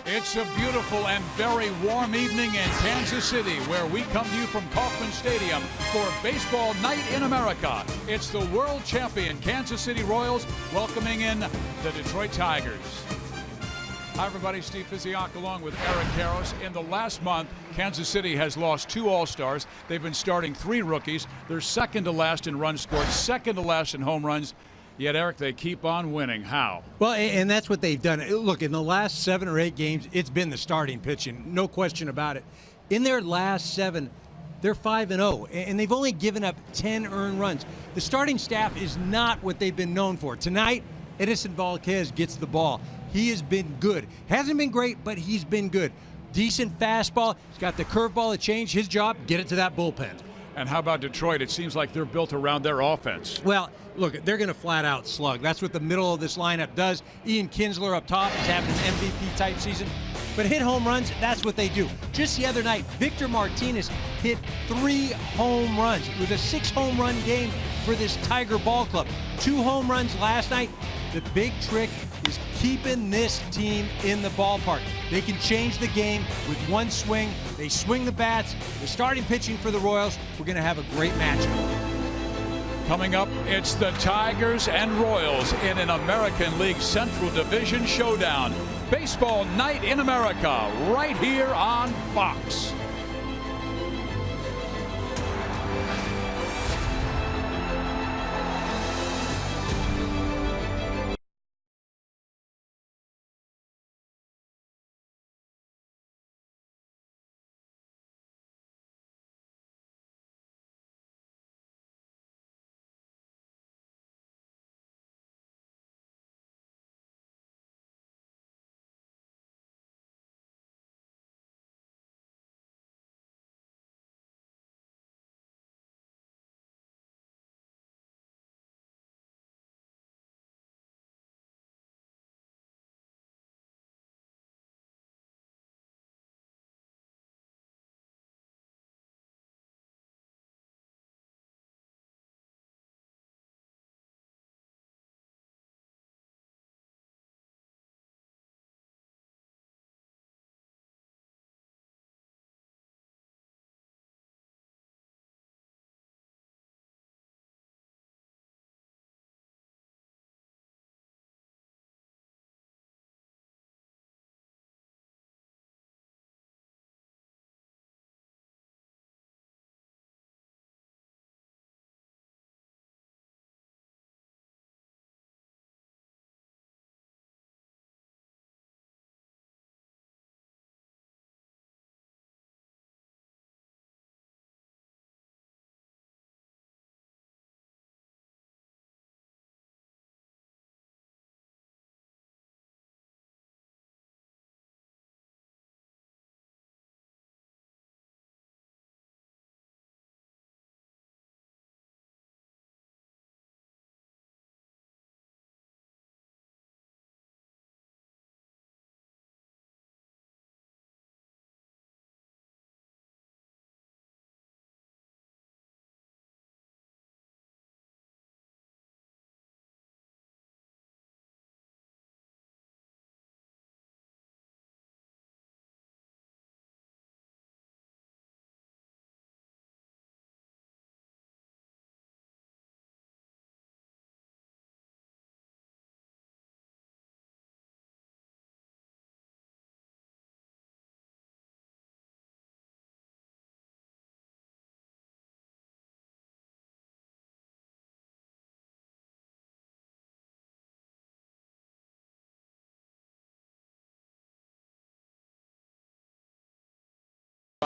It's a beautiful and very warm evening in Kansas City, where we come to you from Kauffman Stadium for Baseball Night in America. It's the world champion Kansas City Royals welcoming in the Detroit Tigers. Hi, everybody. Steve Physiak along with Eric Karros. In the last month, Kansas City has lost 2 All-Stars. They've been starting 3 rookies. They're second to last in runs scored, second to last in home runs. Yet, Eric, they keep on winning. How? Well, and that's what they've done. Look, in the last 7 or 8 games, it's been the starting pitching. No question about it. In their last 7, they're 5-0, and they've only given up 10 earned runs. The starting staff is not what they've been known for. Tonight, Edison Valdez gets the ball. He has been good. Hasn't been great, but he's been good. Decent fastball. He's got the curveball to change. His job, get it to that bullpen. And how about Detroit? It seems like they're built around their offense. Well, look, they're going to flat out slug. That's what the middle of this lineup does. Ian Kinsler up top is having an MVP-type season. But hit home runs, that's what they do. Just the other night, Victor Martinez hit 3 home runs. It was a 6-home-run game for this Tiger ball club. 2 home runs last night. The big trick is keeping this team in the ballpark. They can change the game with one swing. They swing the bats. The starting pitching for the Royals. We're going to have a great matchup. Coming up, it's the Tigers and Royals in an American League Central Division showdown. Baseball Night in America, right here on Fox.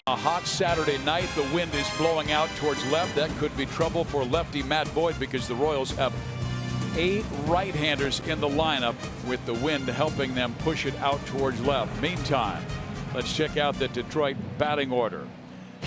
A hot Saturday night. The wind is blowing out towards left. That could be trouble for lefty Matt Boyd, because the Royals have 8 right-handers in the lineup, with the wind helping them push it out towards left. Meantime, let's check out the Detroit batting order.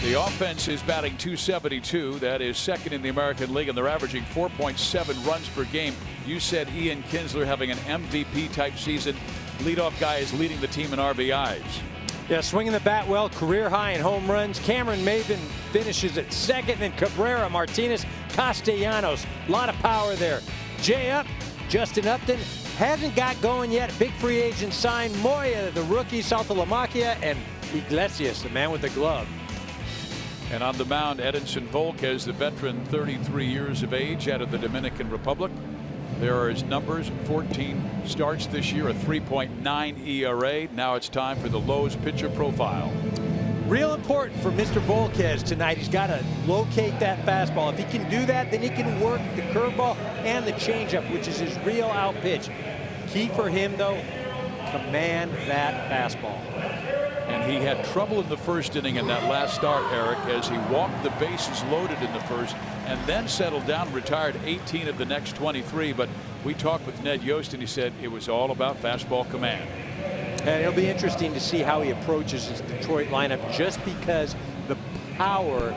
The offense is batting .272. That is second in the American League, and they're averaging 4.7 runs per game. You said Ian Kinsler having an MVP-type season. Leadoff guy is leading the team in RBIs. Yeah, swinging the bat well, career high in home runs. Cameron Maven finishes at second, and Cabrera, Martinez, Castellanos. A lot of power there. Jay up, Justin Upton, hasn't got going yet. Big free agent signed Moya, the rookie, Saltalamacchia, and Iglesias, the man with the glove. And on the mound, Edinson Volquez, the veteran, 33 years of age, out of the Dominican Republic. There are his numbers: 14 starts this year, a 3.9 ERA. Now it's time for the Lowe's pitcher profile. Real important for Mr. Volquez tonight. He's got to locate that fastball. If he can do that, then he can work the curveball and the changeup, which is his real out pitch. Key for him, though, command that fastball. And he had trouble in the first inning in that last start, Eric, as he walked the bases loaded in the first and then settled down, retired 18 of the next 23. But we talked with Ned Yost, and he said it was all about fastball command. And it'll be interesting to see how he approaches his Detroit lineup, just because the power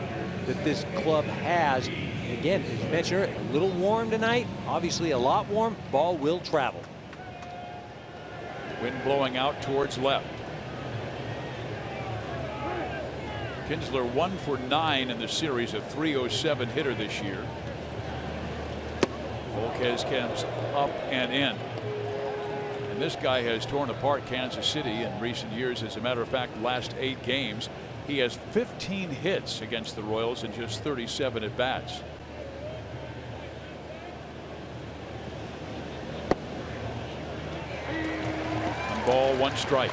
that this club has. Again, as you mentioned, a little warm tonight, obviously a lot warm. Ball will travel. Wind blowing out towards left. Kinsler 1 for 9 in the series, a .307 hitter this year. Volquez comes up and in. And this guy has torn apart Kansas City in recent years. As a matter of fact, last 8 games, he has 15 hits against the Royals in just 37 at bats. One ball, 1 strike.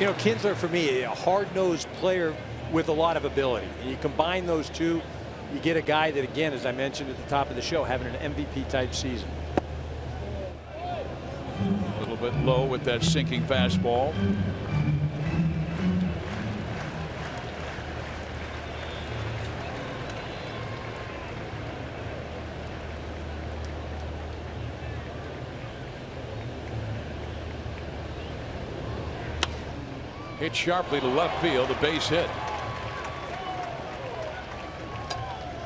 You know, Kinsler, for me, a hard-nosed player with a lot of ability. And you combine those two, you get a guy that, again, as I mentioned at the top of the show, having an MVP type season. A little bit low with that sinking fastball. Hit sharply to left field, a base hit.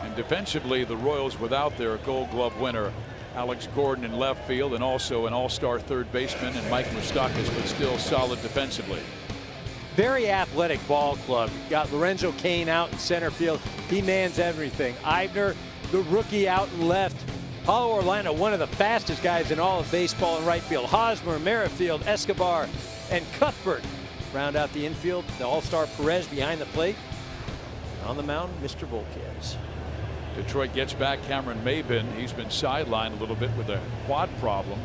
And defensively, the Royals without their Gold Glove winner Alex Gordon in left field, and also an all-star third baseman and Mike Moustakas, but still solid defensively. Very athletic ball club. Got Lorenzo Cain out in center field. He mans everything. Eibner, the rookie, out in left. Paulo Orlando, one of the fastest guys in all of baseball in right field. Hosmer, Merrifield, Escobar, and Cuthbert round out the infield. The all-star Perez behind the plate. On the mound, Mr. Volquez. Detroit gets back Cameron Maybin. He's been sidelined a little bit with a quad problem.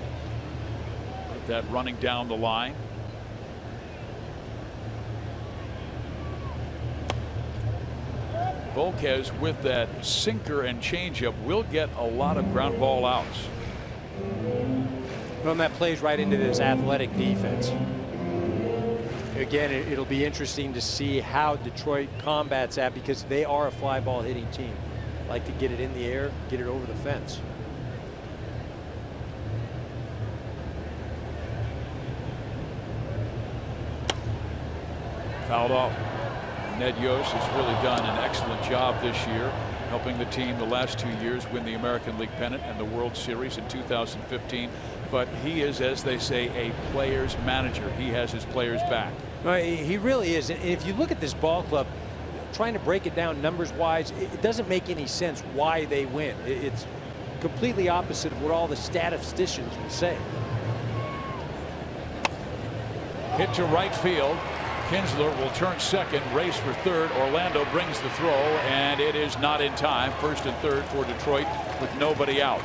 With that running down the line. Volquez with that sinker and changeup will get a lot of ground ball outs. Well, that plays right into this athletic defense. Again, it'll be interesting to see how Detroit combats that, because they are a fly ball hitting team. Like to get it in the air, get it over the fence. Fouled off. Ned Yost has really done an excellent job this year, helping the team the last 2 years win the American League pennant and the World Series in 2015. But he is, as they say, a player's manager. He has his players back. Well, he really is. And if you look at this ball club, trying to break it down numbers wise, it doesn't make any sense why they win. It's completely opposite of what all the statisticians would say. Hit to right field. Kinsler will turn second, race for third. Orlando brings the throw, and it is not in time. First and third for Detroit with nobody out.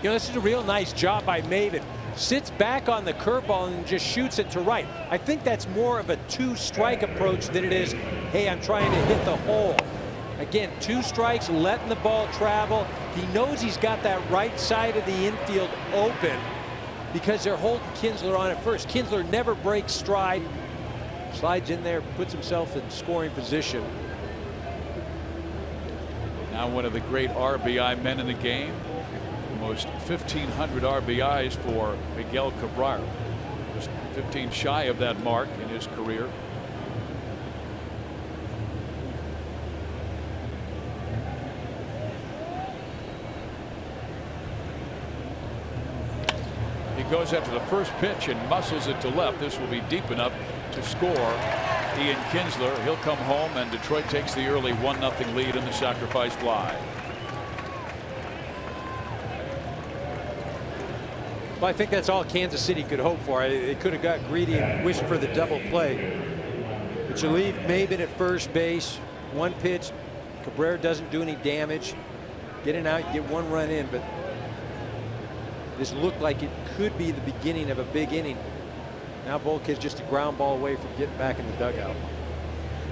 You know, this is a real nice job by Maybin. Sits back on the curveball and just shoots it to right. I think that's more of a 2-strike approach than it is, hey, I'm trying to hit the hole. Again, 2 strikes, letting the ball travel. He knows he's got that right side of the infield open because they're holding Kinsler on at first. Kinsler never breaks stride. Slides in there, puts himself in scoring position. Now one of the great RBI men in the game. Almost 1,500 RBIs for Miguel Cabrera. Just 15 shy of that mark in his career. He goes after the first pitch and muscles it to left. This will be deep enough to score. Ian Kinsler, he'll come home, and Detroit takes the early 1-0 lead in the sacrifice fly. Well, I think that's all Kansas City could hope for. They could have got greedy and wished for the double play. But you leave Maben at first base. One pitch. Cabrera doesn't do any damage. Getting out, you get one run in, but this looked like it could be the beginning of a big inning. Now Volquez just a ground ball away from getting back in the dugout.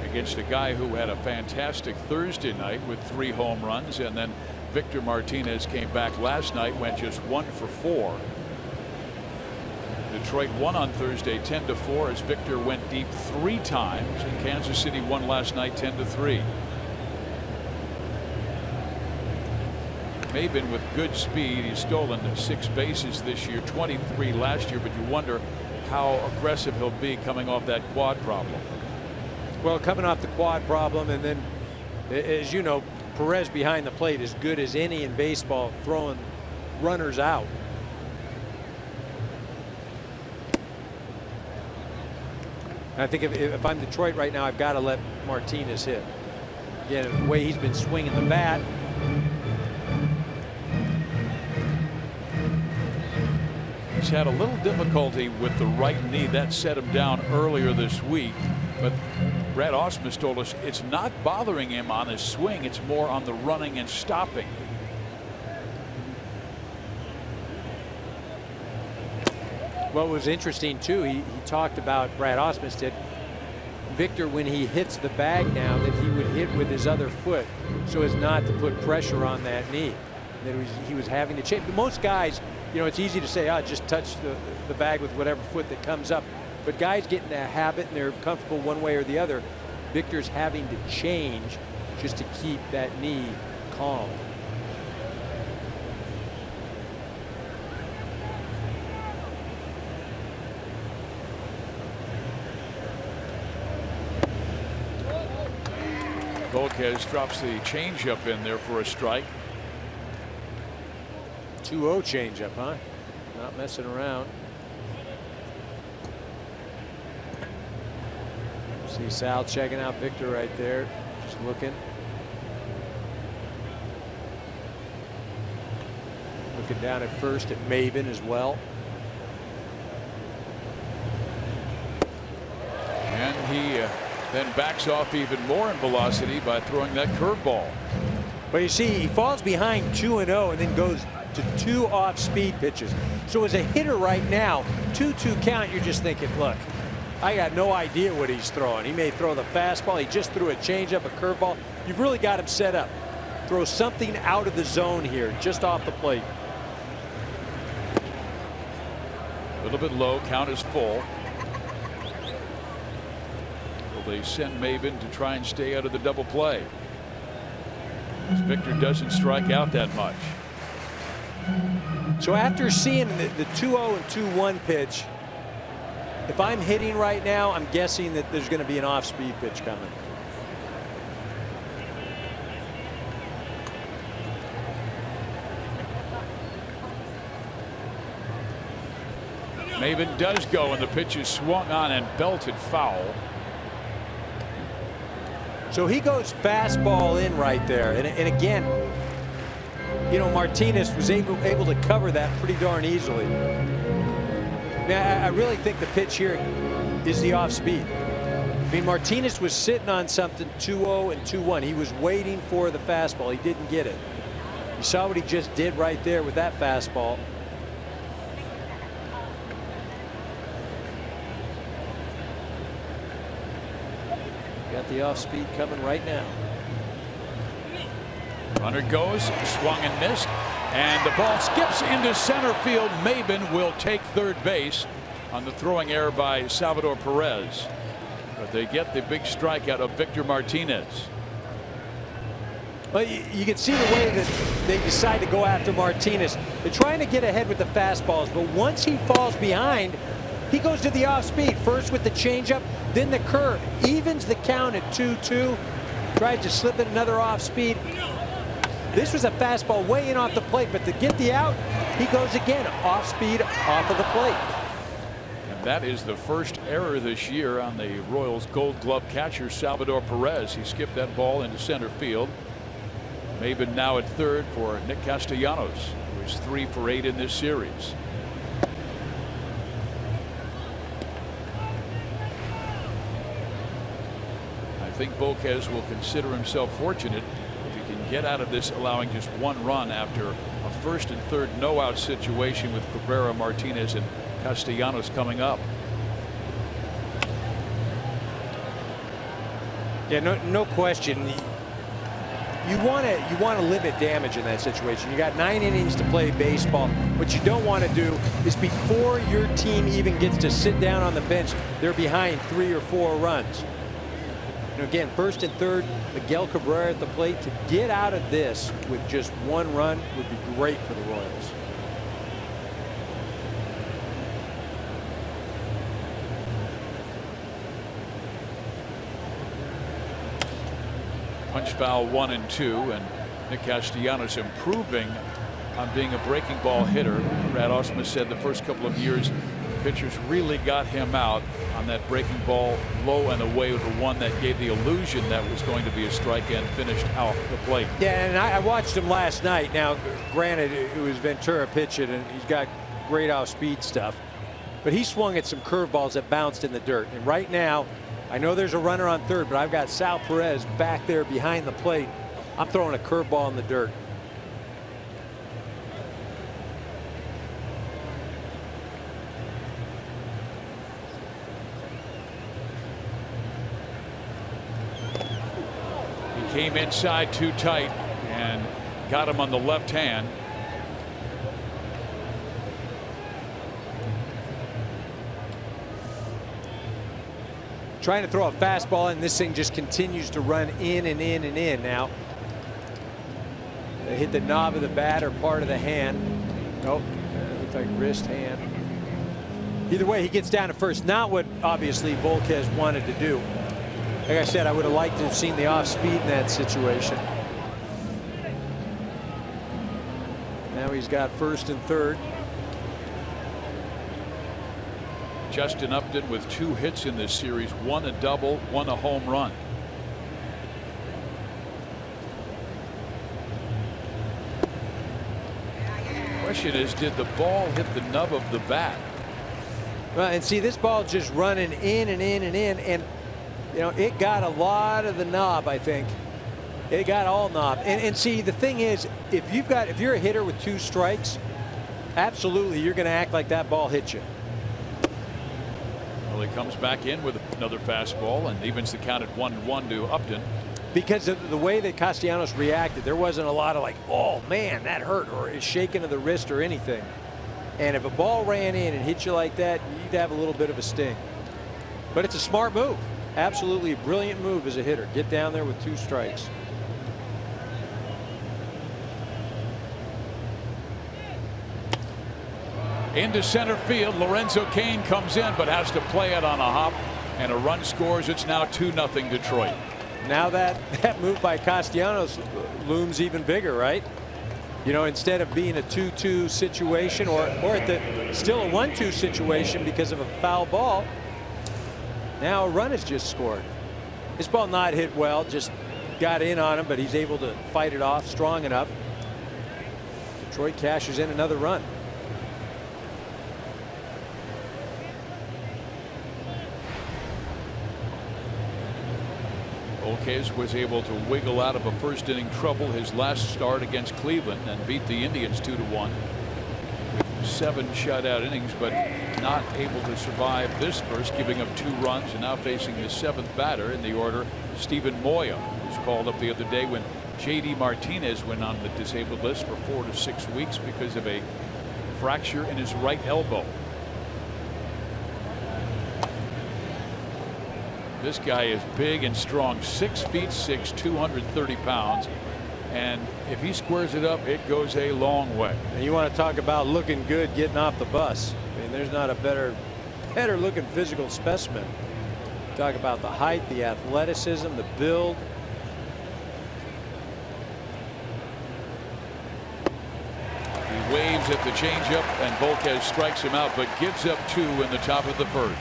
Against a guy who had a fantastic Thursday night with 3 home runs, and then Victor Martinez came back last night, went just 1 for 4. Detroit won on Thursday 10-4 as Victor went deep 3 times, and Kansas City won last night 10-3. Maben with good speed. He's stolen 6 bases this year, 23 last year, but you wonder how aggressive he'll be coming off that quad problem. Well, coming off the quad problem, and then, as you know, Perez behind the plate is good as any in baseball, throwing runners out. I think if I'm Detroit right now, I've got to let Martinez hit. Again, the way he's been swinging the bat. He's had a little difficulty with the right knee. That set him down earlier this week. But Brad Ausmus told us it's not bothering him on his swing. It's more on the running and stopping. What was interesting, too, he talked about, Brad Ausmus did, Victor, when he hits the bag now, that he would hit with his other foot so as not to put pressure on that knee. That he was having to change. But most guys, you know, it's easy to say, just touch the bag with whatever foot that comes up. But guys get in a habit and they're comfortable one way or the other. Victor's having to change just to keep that knee calm. Volquez drops the changeup in there for a strike. 2-0 changeup, huh? Not messing around. See Sal checking out Victor right there, just looking. Looking down at first at Maben as well. And he then backs off even more in velocity by throwing that curveball. But you see, he falls behind 2-0 and then goes to 2 off-speed pitches. So as a hitter right now, 2-2 count, you're just thinking, look, I got no idea what he's throwing. He may throw the fastball. He just threw a changeup, a curveball. You've really got him set up. Throw something out of the zone here, just off the plate. A little bit low. Count is full. Will they send Maben to try and stay out of the double play? As Victor doesn't strike out that much. So after seeing the 2-0 and 2-1 pitch, if I'm hitting right now, I'm guessing that there's going to be an off-speed pitch coming. Maben does go, and the pitch is swung on and belted foul. So he goes fastball in right there. And again, you know, Martinez was able to cover that pretty darn easily. Now, I really think the pitch here is the off speed. I mean, Martinez was sitting on something 2-0 and 2-1. He was waiting for the fastball. He didn't get it. You saw what he just did right there with that fastball. Got the off speed coming right now. Runner goes, swung and missed, and the ball skips into center field. Maben will take third base on the throwing error by Salvador Perez. But they get the big strikeout of Victor Martinez. Well, you can see the way that they decide to go after Martinez. They're trying to get ahead with the fastballs, but once he falls behind, he goes to the off speed. First with the changeup, then the curve. Evens the count at 2-2. Tries to slip in another off speed. This was a fastball way in off the plate, but to get the out, he goes again off speed off of the plate. And that is the first error this year on the Royals Gold Glove catcher Salvador Perez. He skipped that ball into center field. Maben now at third for Nick Castellanos, who is 3 for 8 in this series. think Volquez will consider himself fortunate if he can get out of this, allowing just one run after a first and third no-out situation with Cabrera, Martinez, and Castellanos coming up. Yeah, no question. You want to limit damage in that situation. You got 9 innings to play baseball. What you don't want to do is before your team even gets to sit down on the bench, they're behind 3 or 4 runs. Again, first and third, Miguel Cabrera at the plate. To get out of this with just 1 run would be great for the Royals. Punch foul 1 and 2, and Nick Castellanos improving on being a breaking ball hitter. Brad Ausmus said the first couple of years pitchers really got him out on that breaking ball low and away with the one that gave the illusion that was going to be a strike and finished out the plate. Yeah, and I watched him last night. Now, granted, it was Ventura pitching, and he's got great off-speed stuff, but he swung at some curveballs that bounced in the dirt. And right now, I know there's a runner on third, but I've got Sal Perez back there behind the plate. I'm throwing a curveball in the dirt. He came inside too tight and got him on the left hand. Trying to throw a fastball, and this thing just continues to run in and in and in. Now they hit the knob of the bat or part of the hand. Nope, looks like wrist, hand. Either way, he gets down to first. Not what obviously Volquez wanted to do. Like I said, I would have liked to have seen the off speed in that situation. Now he's got first and third. Justin Upton with 2 hits in this series, 1 a double, 1 a home run. Question is, did the ball hit the nub of the bat? Well, and see, this ball just running in and in and in, and it got a lot of the knob. I think it got all knob. And see, the thing is, if you're a hitter with 2 strikes, absolutely you're going to act like that ball hit you. Well, he comes back in with another fastball and evens the count at 1-1 to Upton. Because of the way that Castellanos reacted, there wasn't a lot of like, oh man, that hurt, or a shaking of the wrist or anything. And if a ball ran in and hit you like that, you'd have a little bit of a sting. But it's a smart move. Absolutely a brilliant move as a hitter. Get down there with 2 strikes. Into center field, Lorenzo Cain comes in but has to play it on a hop, and a run scores. It's now 2-0 Detroit. Now that move by Castellanos looms even bigger, right? Instead of being a 2-2 situation or still a 1-2 situation because of a foul ball, now a run is just scored. This ball not hit well, just got in on him, but he's able to fight it off strong enough. Detroit cashes in another run. Volquez was able to wiggle out of a first inning trouble his last start against Cleveland and beat the Indians 2-1 with 7 shutout innings, but not able to survive this first, giving up 2 runs, and now facing the 7th batter in the order, Steven Moya, who was called up the other day when J.D. Martinez went on the disabled list for 4 to 6 weeks because of a fracture in his right elbow. This guy is big and strong, 6'6", 230 pounds. And if he squares it up, it goes a long way. And you want to talk about looking good getting off the bus. I mean, there's not a better looking physical specimen. Talk about the height, the athleticism, the build. He waves at the changeup, and Volquez strikes him out, but gives up 2 in the top of the first.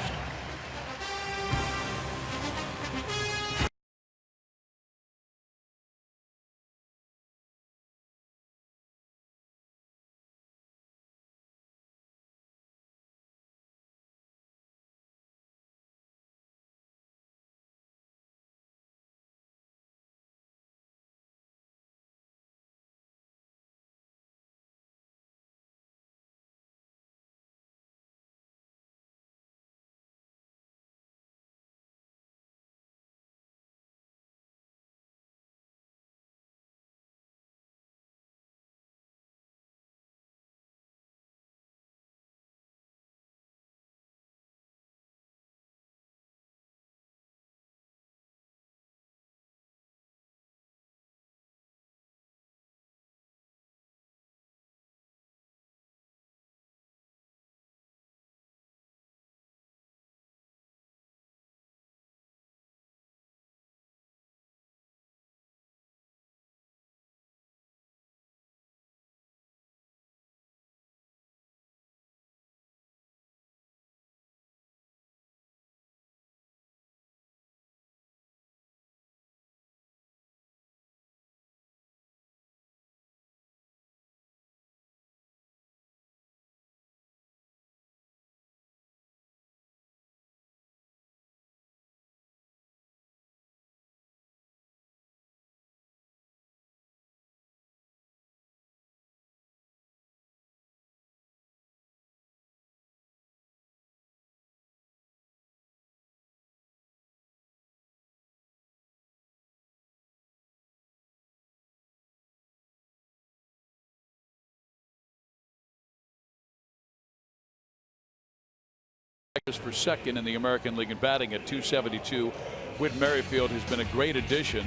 Tigers for second in the American League in batting at .272. Whit Merrifield has been a great addition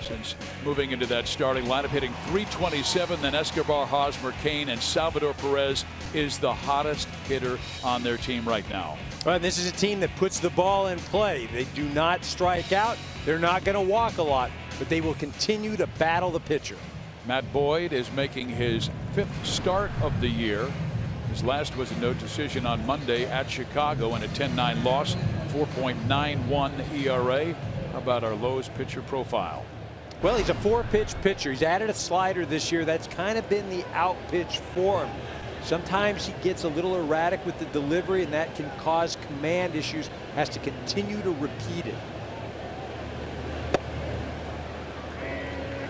since moving into that starting lineup, hitting .327. Then Escobar, Hosmer, Kane, and Salvador Perez is the hottest hitter on their team right now. Well, this is a team that puts the ball in play. They do not strike out. They're not going to walk a lot, but they will continue to battle the pitcher. Matt Boyd is making his 5th start of the year. His last was a no decision on Monday at Chicago in a 10-9 loss, 4.91 ERA. How about our Lowe's pitcher profile? Well, he's a 4-pitch pitcher. He's added a slider this year. That's kind of been the out pitch for him. Sometimes he gets a little erratic with the delivery, and that can cause command issues. Has to continue to repeat it.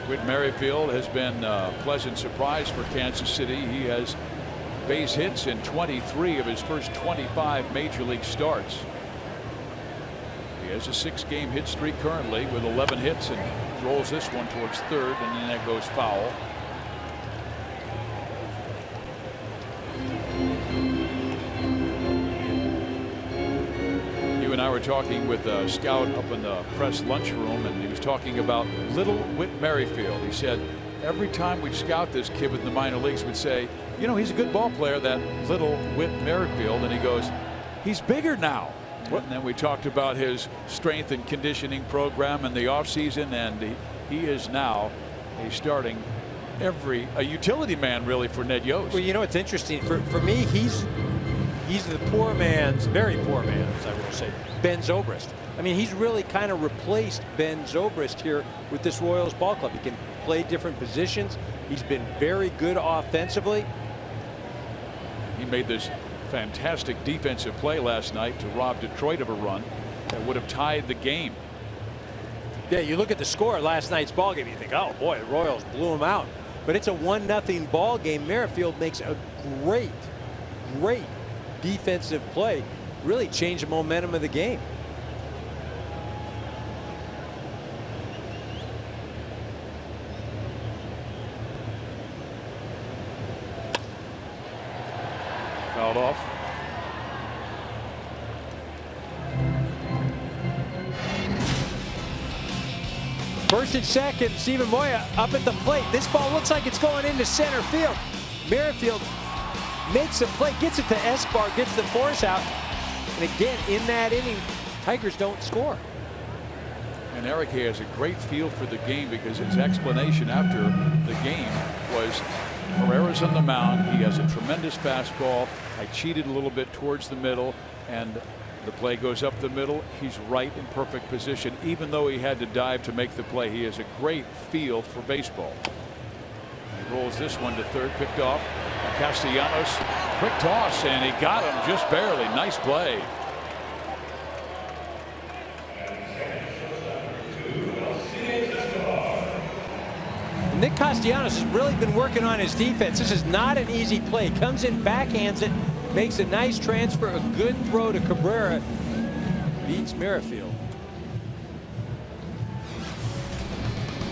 Whit Merrifield has been a pleasant surprise for Kansas City. He has base hits in 23 of his first 25 major league starts. He has a 6-game hit streak currently with 11 hits and rolls this one towards third, and then that goes foul. You and I were talking with a scout up in the press lunchroom, and he was talking about little Whit Merrifield. He said every time we'd scout this kid with the minor leagues, we'd say, you know, he's a good ball player, that little Whit Merrifield. And he goes, he's bigger now. And then we talked about his strength and conditioning program in the offseason, and he is now a utility man really for Ned Yost. Well, you know, it's interesting. For me, he's the poor man's, very poor man's, I will say, Ben Zobrist. I mean, he's really kind of replaced Ben Zobrist here with this Royals ball club. He can play different positions. He's been very good offensively. He made this fantastic defensive play last night to rob Detroit of a run that would have tied the game. Yeah, you look at the score of last night's ball game, you think, oh boy, the Royals blew him out. But it's a 1-0 ball game. Merrifield makes a great defensive play, really changed the momentum of the game. Fouled off. First and second, Steven Moya up at the plate. This ball looks like it's going into center field. Merrifield makes a play, gets it to Escobar, gets the force out. And again, in that inning, Tigers don't score. And Eric has a great feel for the game, because his explanation after the game was, Herrera's on the mound. He has a tremendous fastball. I cheated a little bit towards the middle, and the play goes up the middle. He's right in perfect position. Even though he had to dive to make the play, he has a great feel for baseball. He rolls this one to third, picked off. Castellanos, quick toss, and he got him just barely. Nice play. Nick Castellanos has really been working on his defense. This is not an easy play. Comes in, backhands it, makes a nice transfer, a good throw to Cabrera. Beats Merrifield.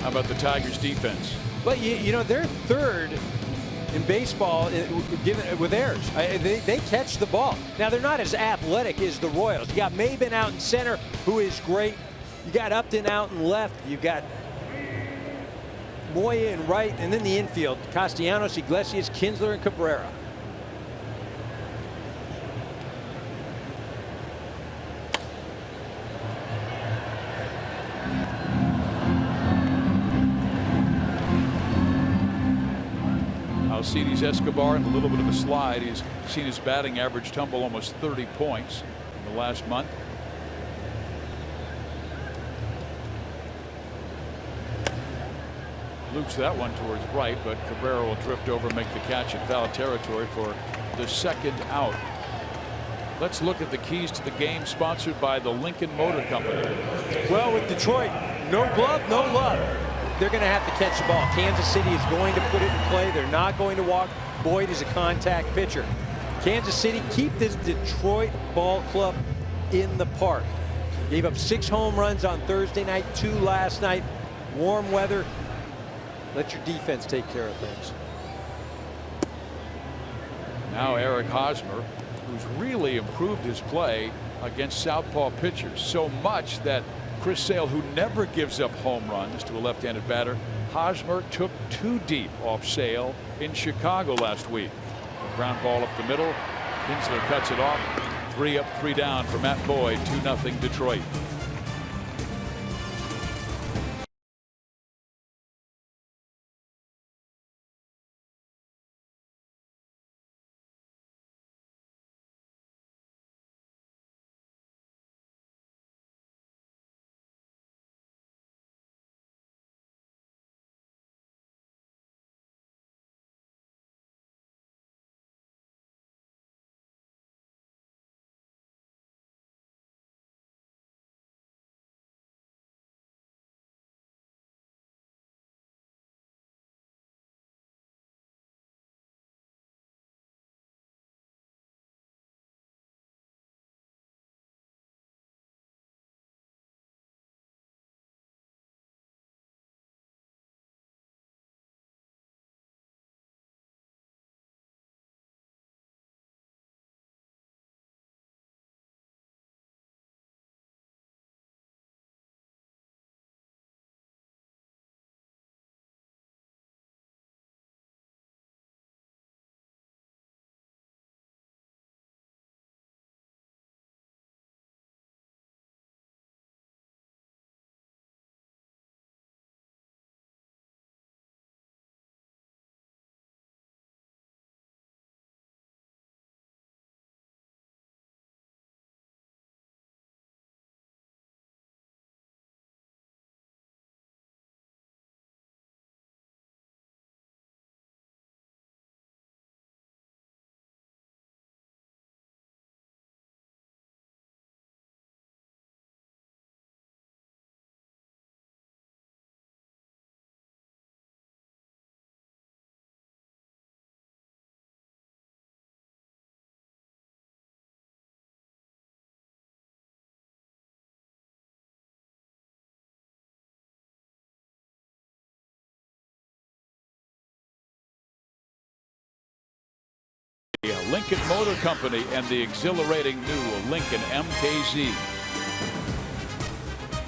How about the Tigers defense? Well, you know, they're third in baseball with errors. They catch the ball. Now, they're not as athletic as the Royals. You got Maben out in center, who is great. You got Upton out in left. You got Moya in right, and then the infield, Castellanos, Iglesias, Kinsler, and Cabrera. Alcides Escobar in a little bit of a slide. He's seen his batting average tumble almost 30 points in the last month. Loops that one towards right, but Cabrera will drift over and make the catch in foul territory for the second out. Let's look at the keys to the game, sponsored by the Lincoln Motor Company. Well, with Detroit, no glove, no love. They're going to have to catch the ball. Kansas City is going to put it in play. They're not going to walk. Boyd is a contact pitcher. Kansas City, keep this Detroit ball club in the park. Gave up 6 home runs on Thursday night, 2 last night. Warm weather. Let your defense take care of things. Now Eric Hosmer who's really improved his play against southpaw pitchers, so much that Chris Sale, who never gives up home runs to a left-handed batter, Hosmer took 2 deep off Sale in Chicago last week. A ground ball up the middle. Kinsler cuts it off. 3 up, 3 down for Matt Boyd. 2-0 Detroit. Lincoln Motor Company and the exhilarating new Lincoln MKZ.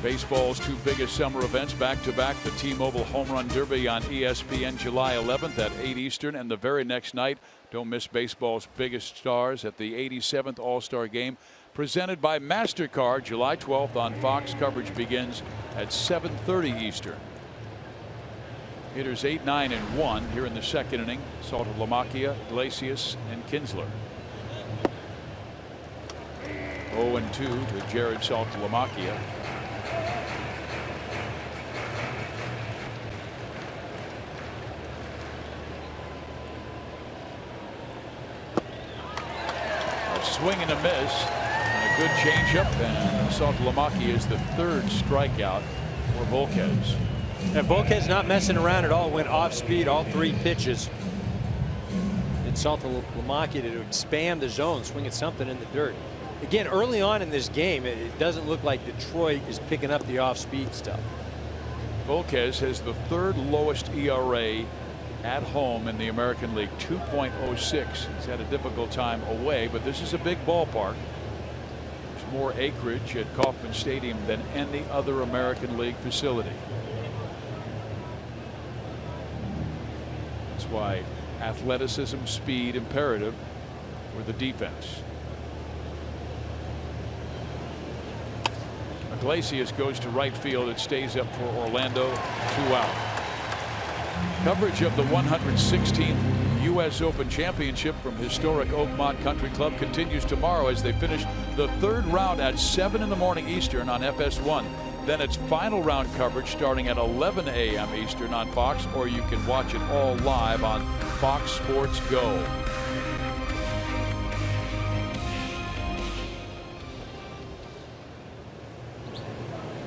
Baseball's 2 biggest summer events back-to-back. The T-Mobile Home Run Derby on ESPN July 11th at 8 Eastern. And the very next night, don't miss baseball's biggest stars at the 87th All-Star Game presented by MasterCard July 12th on Fox. Coverage begins at 7:30 Eastern. Hitters 8, 9, and 1 here in the second inning. Saltalamacchia, Iglesias, and Kinsler. 0-2 to Jared Saltalamacchia. A swing and a miss, and a good changeup, and Saltalamacchia is the 3rd strikeout for Volquez. And Volquez not messing around at all. Went off speed all 3 pitches. And Saltalamacchia to expand the zone, swinging something in the dirt. Again, early on in this game, it doesn't look like Detroit is picking up the off speed stuff. Volquez has the 3rd lowest ERA at home in the American League, 2.06. He's had a difficult time away, but this is a big ballpark. There's more acreage at Kauffman Stadium than any other American League facility. That's why athleticism, speed, imperative for the defense. Iglesias goes to right field. It stays up for Orlando. 2 out. Coverage of the 116th U.S. Open Championship from historic Oakmont Country Club continues tomorrow as they finish the 3rd round at 7 in the morning Eastern on FS1. Then it's final round coverage starting at 11 a.m. Eastern on Fox, or you can watch it all live on Fox Sports Go.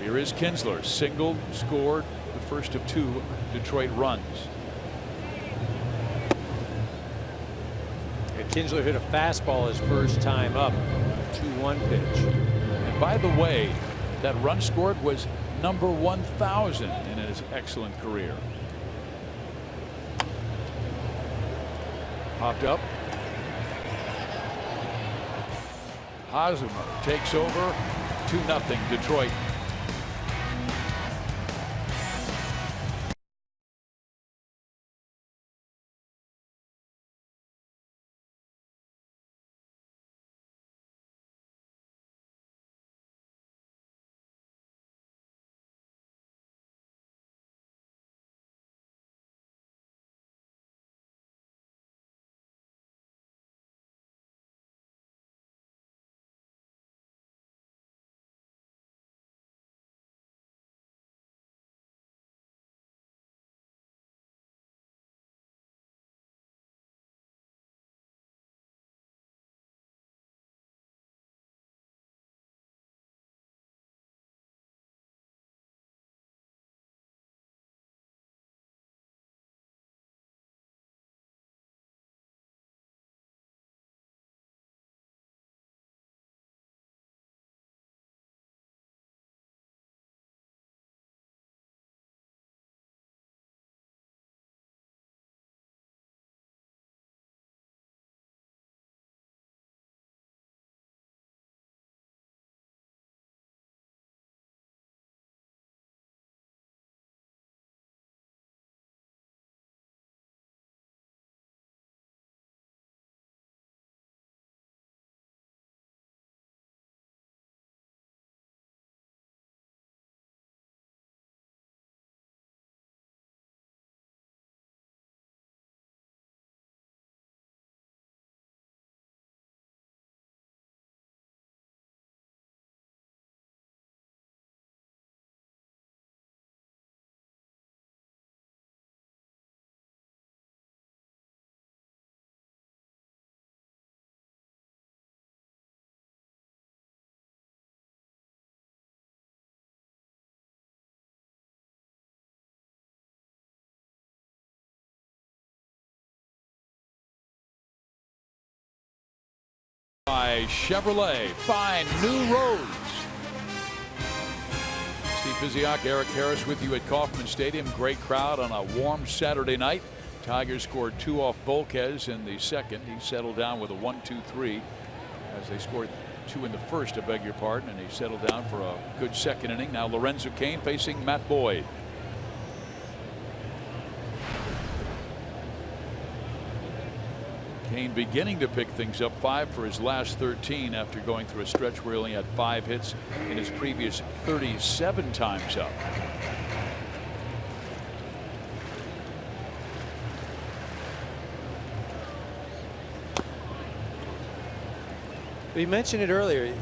Here is Kinsler, single, scored the first of 2 Detroit runs. And Kinsler hit a fastball his first time up. 2-1 pitch. And by the way, that run scored was number 1,000 in his excellent career. Popped up. Hosmer takes over. 2-0 Detroit. By Chevrolet, find new roads. Steve Physiak, Eric Harris with you at Kauffman Stadium. Great crowd on a warm Saturday night. Tigers scored 2 off Volquez in the second. He settled down with a 1-2-3 as they scored 2 in the first, I beg your pardon, and he settled down for a good second inning. Now Lorenzo Cain facing Matt Boyd. Cain beginning to pick things up, 5 for his last 13 after going through a stretch where he only had 5 hits in his previous 37 times up. We mentioned it earlier.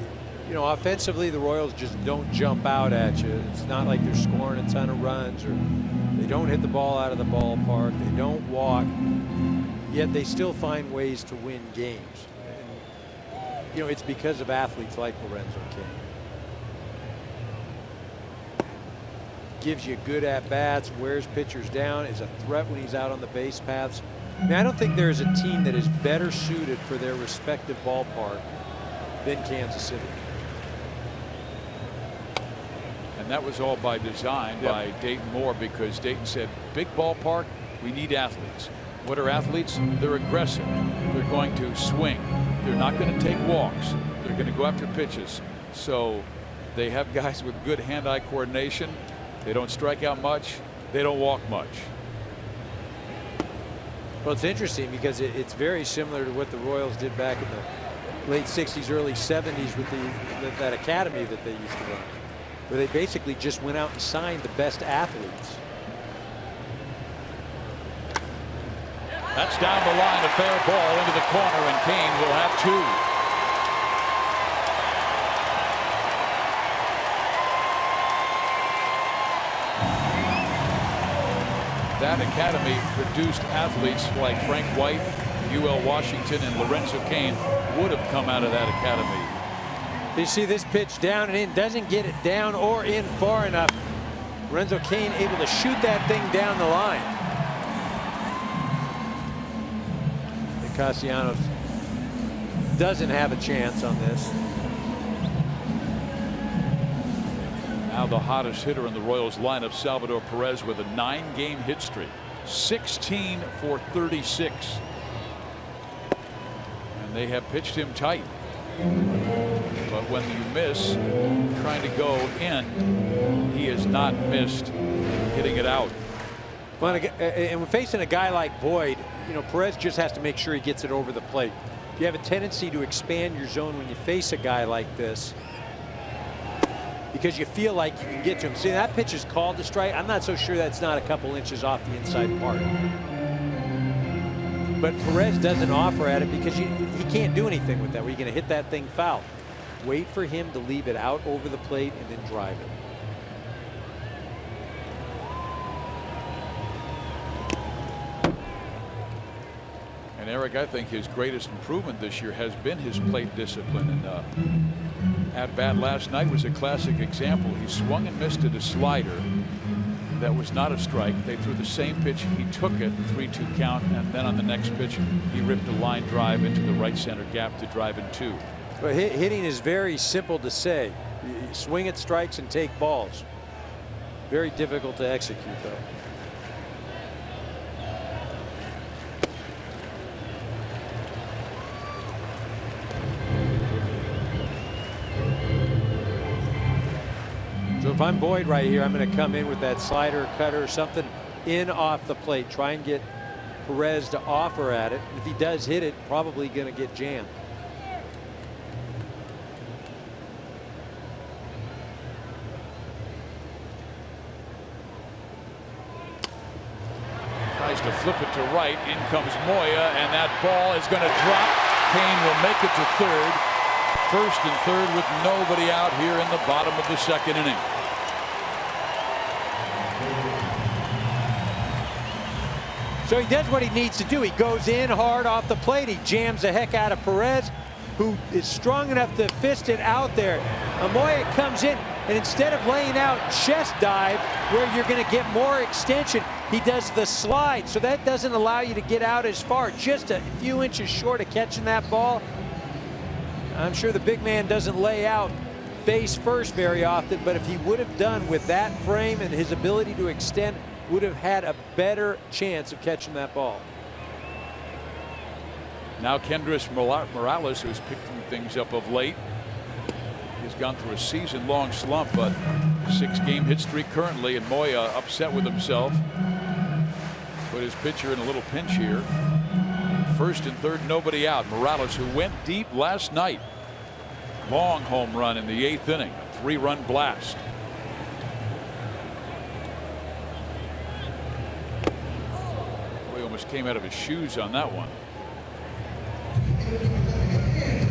You know, offensively, the Royals just don't jump out at you. It's not like they're scoring a ton of runs, or they don't hit the ball out of the ballpark. They don't walk. Yet they still find ways to win games. And, you know, it's because of athletes like Lorenzo Cain. Gives you good at-bats, wears pitchers down, is a threat when he's out on the base paths. I mean, I don't think there is a team that is better suited for their respective ballpark than Kansas City. And that was all by design by Dayton Moore, because Dayton said, big ballpark, we need athletes. What are athletes? They're aggressive. They're going to swing. They're not going to take walks. They're going to go after pitches. So they have guys with good hand-eye coordination. They don't strike out much. They don't walk much. Well, it's interesting because it's very similar to what the Royals did back in the late 60s, early 70s with that academy that they used to run, where they basically just went out and signed the best athletes. That's down the line, a fair ball into the corner, and Cain will have 2. That academy produced athletes like Frank White, UL Washington, and Lorenzo Cain would have come out of that academy. You see this pitch down and in, doesn't get it down or in far enough. Lorenzo Cain able to shoot that thing down the line. Castellanos doesn't have a chance on this. Now the hottest hitter in the Royals lineup, Salvador Perez, with a 9-game hit streak, 16 for 36. And they have pitched him tight. but when you miss trying to go in, he has not missed hitting it out. Well, and when facing a guy like Boyd, you know, Perez just has to make sure he gets it over the plate. You have a tendency to expand your zone when you face a guy like this because you feel like you can get to him. See, that pitch is called to strike. I'm not so sure that's not a couple inches off the inside part. But Perez doesn't offer at it because he can't do anything with that. Where you're going to hit that thing foul. Wait for him to leave it out over the plate and then drive it. And Eric, I think his greatest improvement this year has been his plate discipline. And at bat last night was a classic example. He swung and missed at a slider that was not a strike. They threw the same pitch. He took it, 3-2 count, and then on the next pitch, he ripped a line drive into the right center gap to drive in 2. Well, hitting is very simple to say. You swing at strikes and take balls. Very difficult to execute, though. So if I'm Boyd right here, I'm going to come in with that slider, cutter, something in off the plate. Try and get Perez to offer at it. If he does hit it, probably going to get jammed. Tries to flip it to right. In comes Moya, and that ball is going to drop. Kane will make it to third. First and third with nobody out here in the bottom of the second inning. So he does what he needs to do. He goes in hard off the plate. He jams the heck out of Perez, who is strong enough to fist it out there. Amoya comes in, and instead of laying out chest dive where you're going to get more extension, he does the slide. So that doesn't allow you to get out as far. Just a few inches short of catching that ball. I'm sure the big man doesn't lay out face first very often, but if he would have done with that frame and his ability to extend, would have had a better chance of catching that ball. Now Kendrys Morales, who's picking things up of late. He's gone through a season-long slump, but 6-game hit streak currently, and Moya upset with himself. Put his pitcher in a little pinch here. First and third, nobody out. Morales, who went deep last night. Long home run in the 8th inning. 3-run blast. Boy, almost came out of his shoes on that one.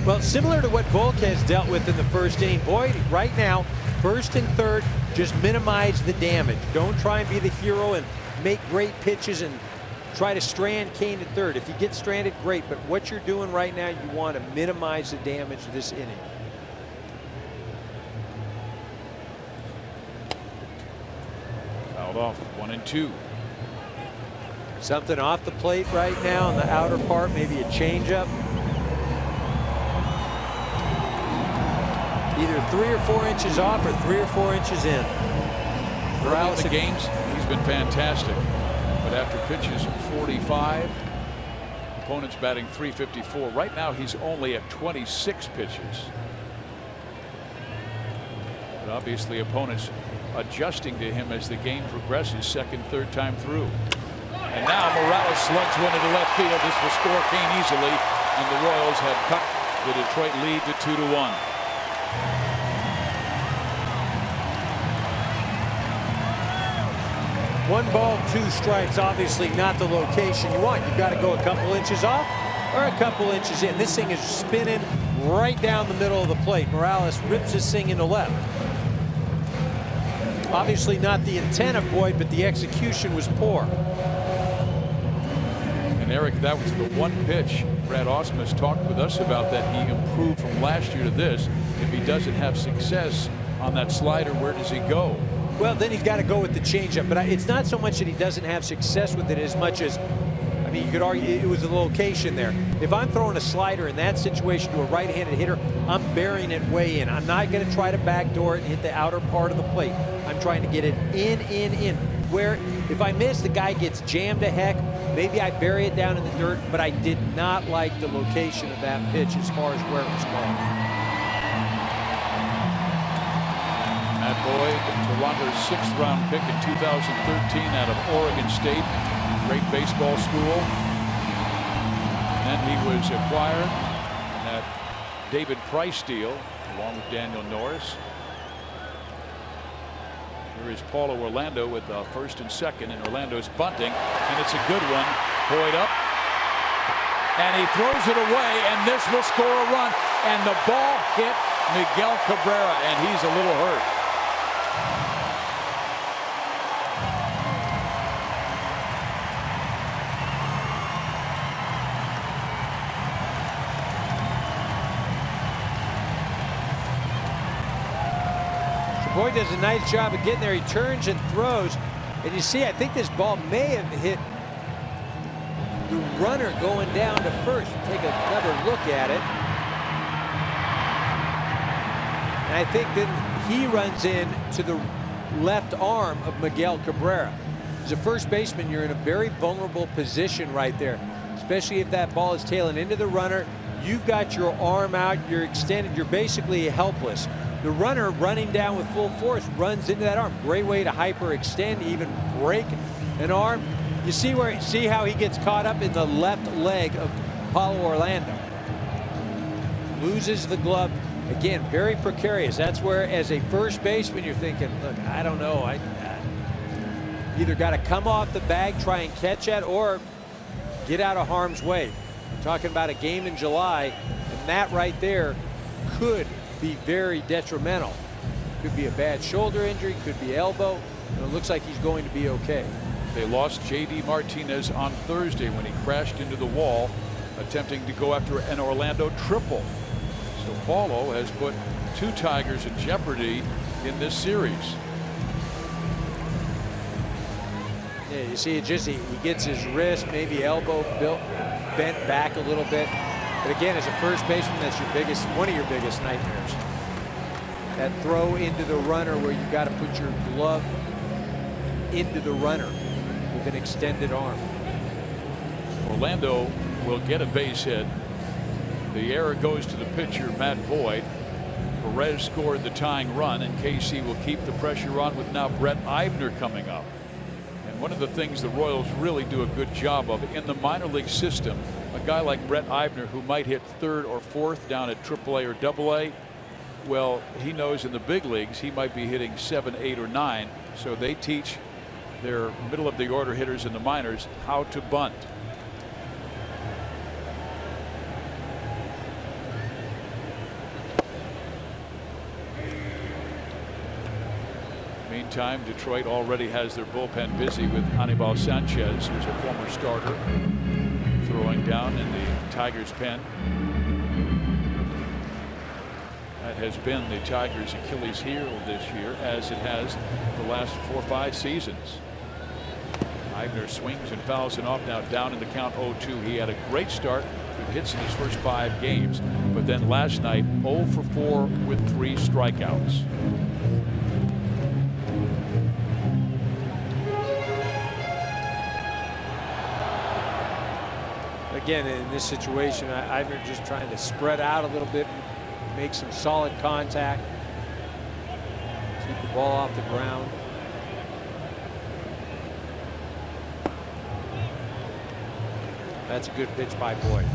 Well, similar to what Volquez dealt with in the first inning. Boyd, right now, first and third, just minimize the damage. Don't try and be the hero and make great pitches and try to strand Kane at third. If you get stranded, great. But what you're doing right now, you want to minimize the damage this inning. Fouled off, 1-2. Something off the plate right now in the outer part, maybe a changeup. Either 3 or 4 inches off or 3 or 4 inches in. Early in the games, he's been fantastic. But after pitches 45, opponents batting .354. Right now he's only at 26 pitches. But obviously opponents adjusting to him as the game progresses, second, third time through. And now Morales slugs one into left field. This will score Kane easily, and the Royals have cut the Detroit lead to 2-1. One ball, 2 strikes, obviously not the location you want. You've got to go a couple inches off or a couple inches in. This thing is spinning right down the middle of the plate. Morales rips this thing into left. Obviously not the intent of Boyd, but the execution was poor. And Eric, that was the one pitch Brad Ausmus talked with us about that he improved from last year to this. If he doesn't have success on that slider, where does he go? Well, then he's got to go with the changeup. But it's not so much that he doesn't have success with it as much as, I mean, you could argue it was the location there. If I'm throwing a slider in that situation to a right-handed hitter, I'm burying it way in. I'm not going to try to backdoor it and hit the outer part of the plate. I'm trying to get it in. Where if I miss, the guy gets jammed to heck. Maybe I bury it down in the dirt, but I did not like the location of that pitch as far as where it was going. Boyd, Toronto's 6th round pick in 2013 out of Oregon State, great baseball school. And then he was acquired in that David Price deal along with Daniel Norris. Here is Paulo Orlando with the first and second, and Orlando's bunting, and it's a good one. Boyd up, and he throws it away, and this will score a run, and the ball hit Miguel Cabrera, and he's a little hurt. Boyd does a nice job of getting there. He turns and throws, and you see, I think this ball may have hit the runner going down to first. Take another look at it, and I think then he runs in to the left arm of Miguel Cabrera. As a first baseman, you're in a very vulnerable position right there, especially if that ball is tailing into the runner. You've got your arm out, you're extended, you're basically helpless. The runner running down with full force runs into that arm. Great way to hyperextend, even break an arm. You see how he gets caught up in the left leg of Paulo Orlando. Loses the glove. Again, very precarious. That's where, as a first baseman, you're thinking, look, I don't know. I either got to come off the bag, try and catch it, or get out of harm's way. We're talking about a game in July, and that right there could be very detrimental. Could be a bad shoulder injury, could be elbow, and it looks like he's going to be okay. They lost J.D. Martinez on Thursday when he crashed into the wall attempting to go after an Orlando triple. So Paulo has put 2 Tigers in jeopardy in this series. Yeah, you see, he gets his wrist, maybe elbow bent back a little bit. But again, as a first baseman, that's one of your biggest nightmares. That throw into the runner where you've got to put your glove into the runner with an extended arm. Orlando will get a base hit. The error goes to the pitcher, Matt Boyd. Perez scored the tying run, and KC will keep the pressure on with now Brett Eibner coming up. And one of the things the Royals really do a good job of in the minor league system, a guy like Brett Eibner, who might hit 3rd or 4th down at AAA or AA, well, he knows in the big leagues he might be hitting 7, 8, or 9. So they teach their middle of the order hitters in the minors how to bunt. Meantime, Detroit already has their bullpen busy with Anibal Sanchez, who's a former starter, throwing down in the Tigers' pen. That has been the Tigers' Achilles heel this year, as it has the last 4 or 5 seasons. Eibner swings and fouls it off, now down in the count 0-2. He had a great start with hits in his first 5 games, but then last night 0 for 4 with 3 strikeouts. Again, in this situation, Eibner just trying to spread out a little bit, make some solid contact, keep the ball off the ground. That's a good pitch by Boyd.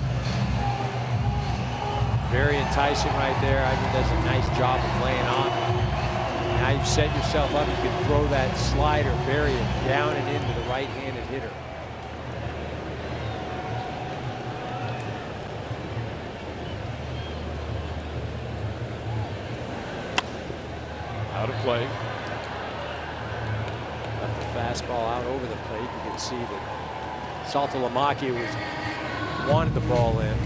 Very enticing right there. Eibner does a nice job of laying on. Now you've set yourself up. You can throw that slider, bury it down and into the right-handed hitter. Out of play. Left the fastball out over the plate. You can see that Saltalamacchia wanted the ball in.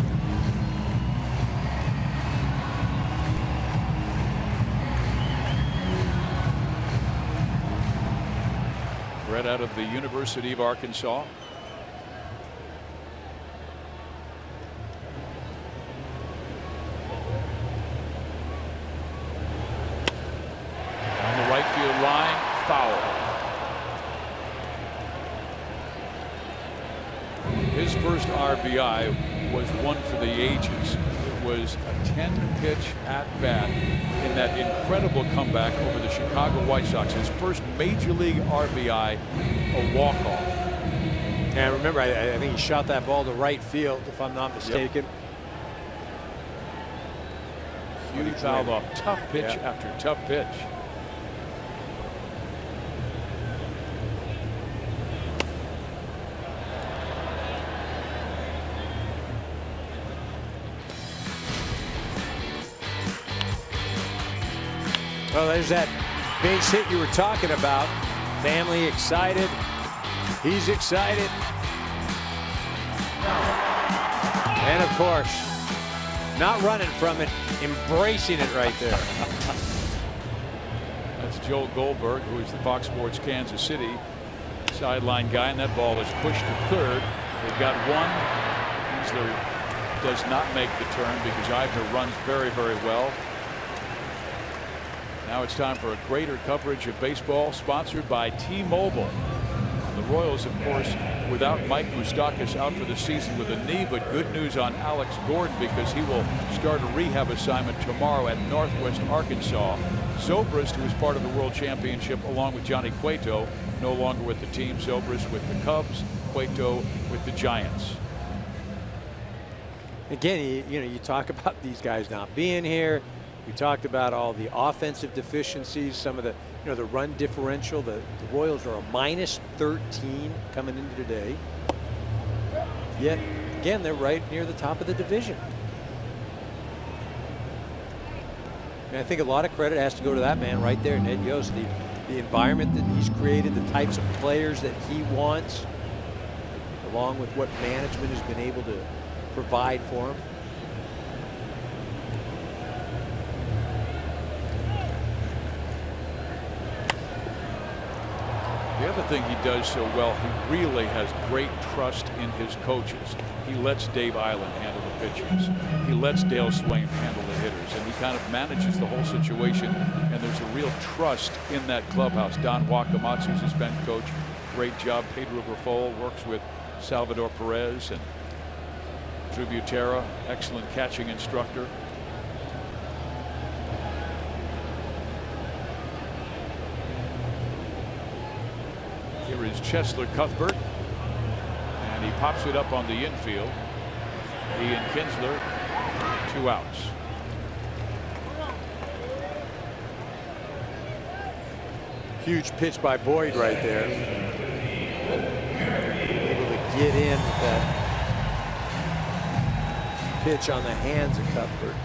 Brett out of the University of Arkansas. Line, foul. His first RBI was one for the ages. was a 10-pitch at-bat in that incredible comeback over the Chicago White Sox. His first Major League RBI, a walk-off. And remember, I think he shot that ball to right field, if I'm not mistaken. Yep. He fouled off tough pitch after tough pitch. Well, there's that base hit you were talking about. Family excited. He's excited. And of course, not running from it, embracing it right there. That's Joel Goldberg, who is the Fox Sports Kansas City sideline guy, and that ball is pushed to third. They've got one. Kinsler does not make the turn because Eibner runs very, very well. Now it's time for a greater coverage of baseball, sponsored by T-Mobile. The Royals, of course, without Mike Moustakas out for the season with a knee, but good news on Alex Gordon because he will start a rehab assignment tomorrow at Northwest Arkansas. Zobrist, who is part of the World Championship along with Johnny Cueto, no longer with the team. Zobrist with the Cubs, Cueto with the Giants. Again, you talk about these guys not being here. We talked about all the offensive deficiencies, some of the, the run differential. The Royals are a -13 coming into today. Yet, again, they're right near the top of the division. And I think a lot of credit has to go to that man right there, Ned Yost. The environment that he's created, the types of players that he wants, along with what management has been able to provide for him. The other thing he does so well, he really has great trust in his coaches. He lets Dave Island handle the pitchers. He lets Dale Swain handle the hitters, and he kind of manages the whole situation, and there's a real trust in that clubhouse. Don Wakamatsu's his bench coach. Great job. Pedro Grifol works with Salvador Perez, and Drew Butera, excellent catching instructor. Here is Chesler Cuthbert, and he pops it up on the infield. He and Kinsler, 2 outs. Huge pitch by Boyd right there. Able to get in with that pitch on the hands of Cuthbert.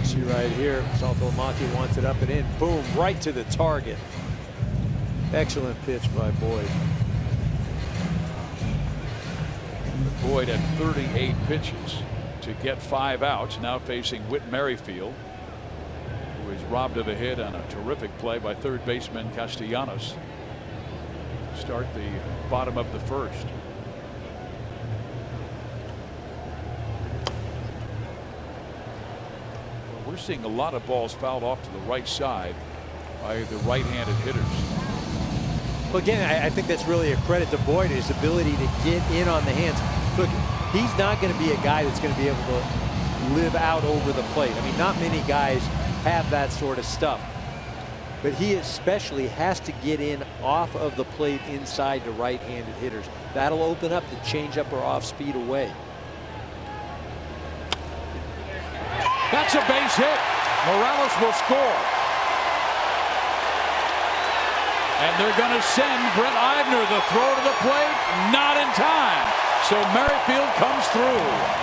See right here, Salto Amati wants it up and in. Boom, right to the target. Excellent pitch by Boyd. Boyd had 38 pitches to get 5 outs, now facing Whit Merrifield, who is robbed of a hit on a terrific play by third baseman Castellanos. Start the bottom of the first. We're seeing a lot of balls fouled off to the right side by the right-handed hitters. Well, again, I think that's really a credit to Boyd, his ability to get in on the hands. Look, he's not going to be a guy that's going to be able to live out over the plate. I mean, not many guys have that sort of stuff. But he especially has to get in off of the plate inside to right-handed hitters. That'll open up the changeup or off-speed away. That's a base hit. Morales will score. And they're going to send Brett Eibner. The throw to the plate, not in time. So Merrifield comes through.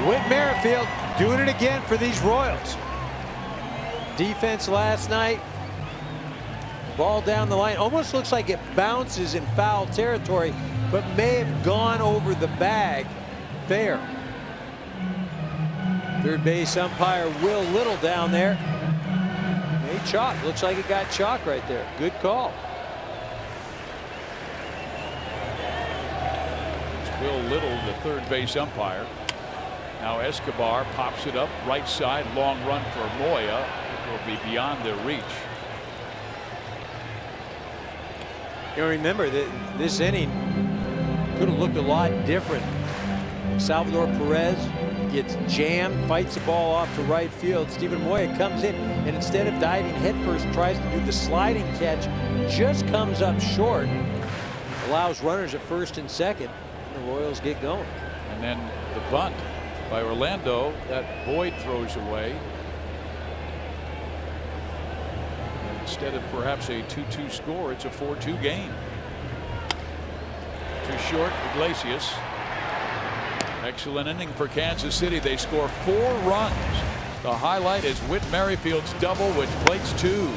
Whit Merrifield doing it again for these Royals. Defense last night. Ball down the line. Almost looks like it bounces in foul territory, but may have gone over the bag fair. Third base umpire Will Little down there. Made chalk. Looks like it got chalk right there. Good call. Bill Little, the third base umpire. Now Escobar pops it up right side, long run for Moya. It will be beyond their reach. You know, remember that this inning could have looked a lot different. Salvador Perez gets jammed, fights the ball off to right field. Steven Moya comes in, and instead of diving headfirst, tries to do the sliding catch, just comes up short, allows runners at first and second, and the Royals get going. And then the bunt by Orlando that Boyd throws away. Instead of perhaps a 2-2 score, it's a 4-2 game. Too short, Iglesias. Excellent inning for Kansas City. They score 4 runs. The highlight is Whit Merrifield's double, which plates 2.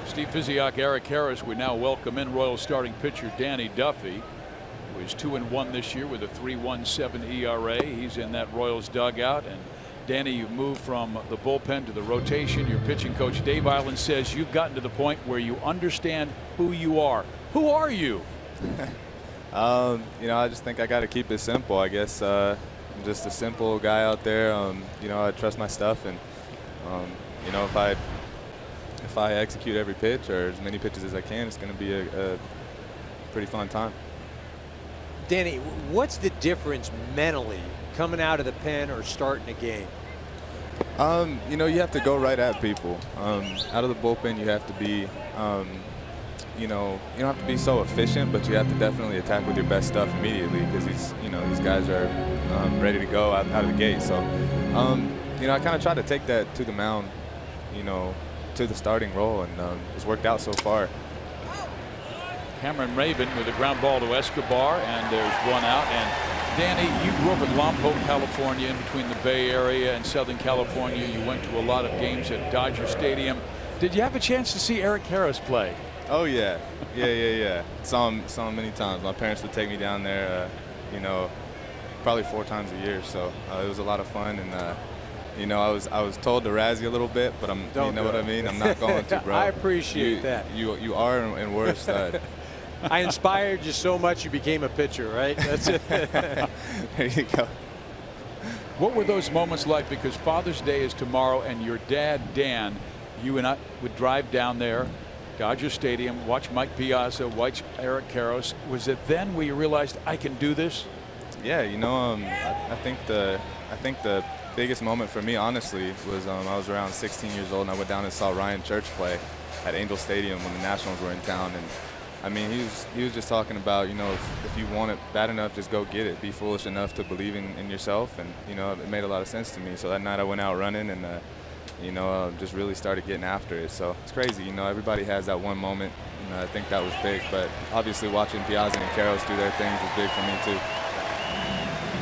Steve Physiak, Eric Harris. We now welcome in Royals starting pitcher Danny Duffy, who is 2-1 this year with a 3.17 ERA. He's in that Royals dugout. And Danny, you've moved from the bullpen to the rotation. Your pitching coach Dave Island says you've gotten to the point where you understand who you are. Who are you? You know, I just think I got to keep it simple. I guess I'm just a simple guy out there. You know, I trust my stuff, and you know, if I execute every pitch or as many pitches as I can, it's going to be a pretty fun time. Danny, what's the difference mentally coming out of the pen or starting a game? You know, you have to go right at people. Out of the bullpen, you have to be, you know, you don't have to be so efficient, but you have to definitely attack with your best stuff immediately because these guys are ready to go out of the gate. So, you know, I kind of try to take that to the mound, you know, to the starting role, and it's worked out so far. Cameron Raven with a ground ball to Escobar, and there's one out. And Danny, you grew up in Lompoc, California, in between the Bay Area and Southern California. You went to a lot of games at Dodger Stadium. Did you have a chance to see Eric Harris play? Oh yeah, yeah. Saw him many times. My parents would take me down there, you know, probably 4 times a year. So it was a lot of fun, and you know, I was told to razz you a little bit, but you know what I mean. I'm not going to, bro. I appreciate that. You are and were a stud. I inspired you so much you became a pitcher, right? That's it. There you go. What were those moments like? Because Father's Day is tomorrow, and your dad, Dan, you and I would drive down there, Dodger Stadium, watch Mike Piazza, watch Eric Karros. Was it then where you realized I can do this? Yeah, you know, I think the biggest moment for me, honestly, was I was around 16 years old, and I went down and saw Ryan Church play at Angel Stadium when the Nationals were in town. And I mean, he was just talking about, you know, if you want it bad enough, just go get it. Be foolish enough to believe in yourself. And, you know, it made a lot of sense to me. So that night I went out running and, you know, just really started getting after it. So it's crazy. You know, everybody has that one moment. And I think that was big. But obviously watching Piazza and Karros do their things was big for me, too.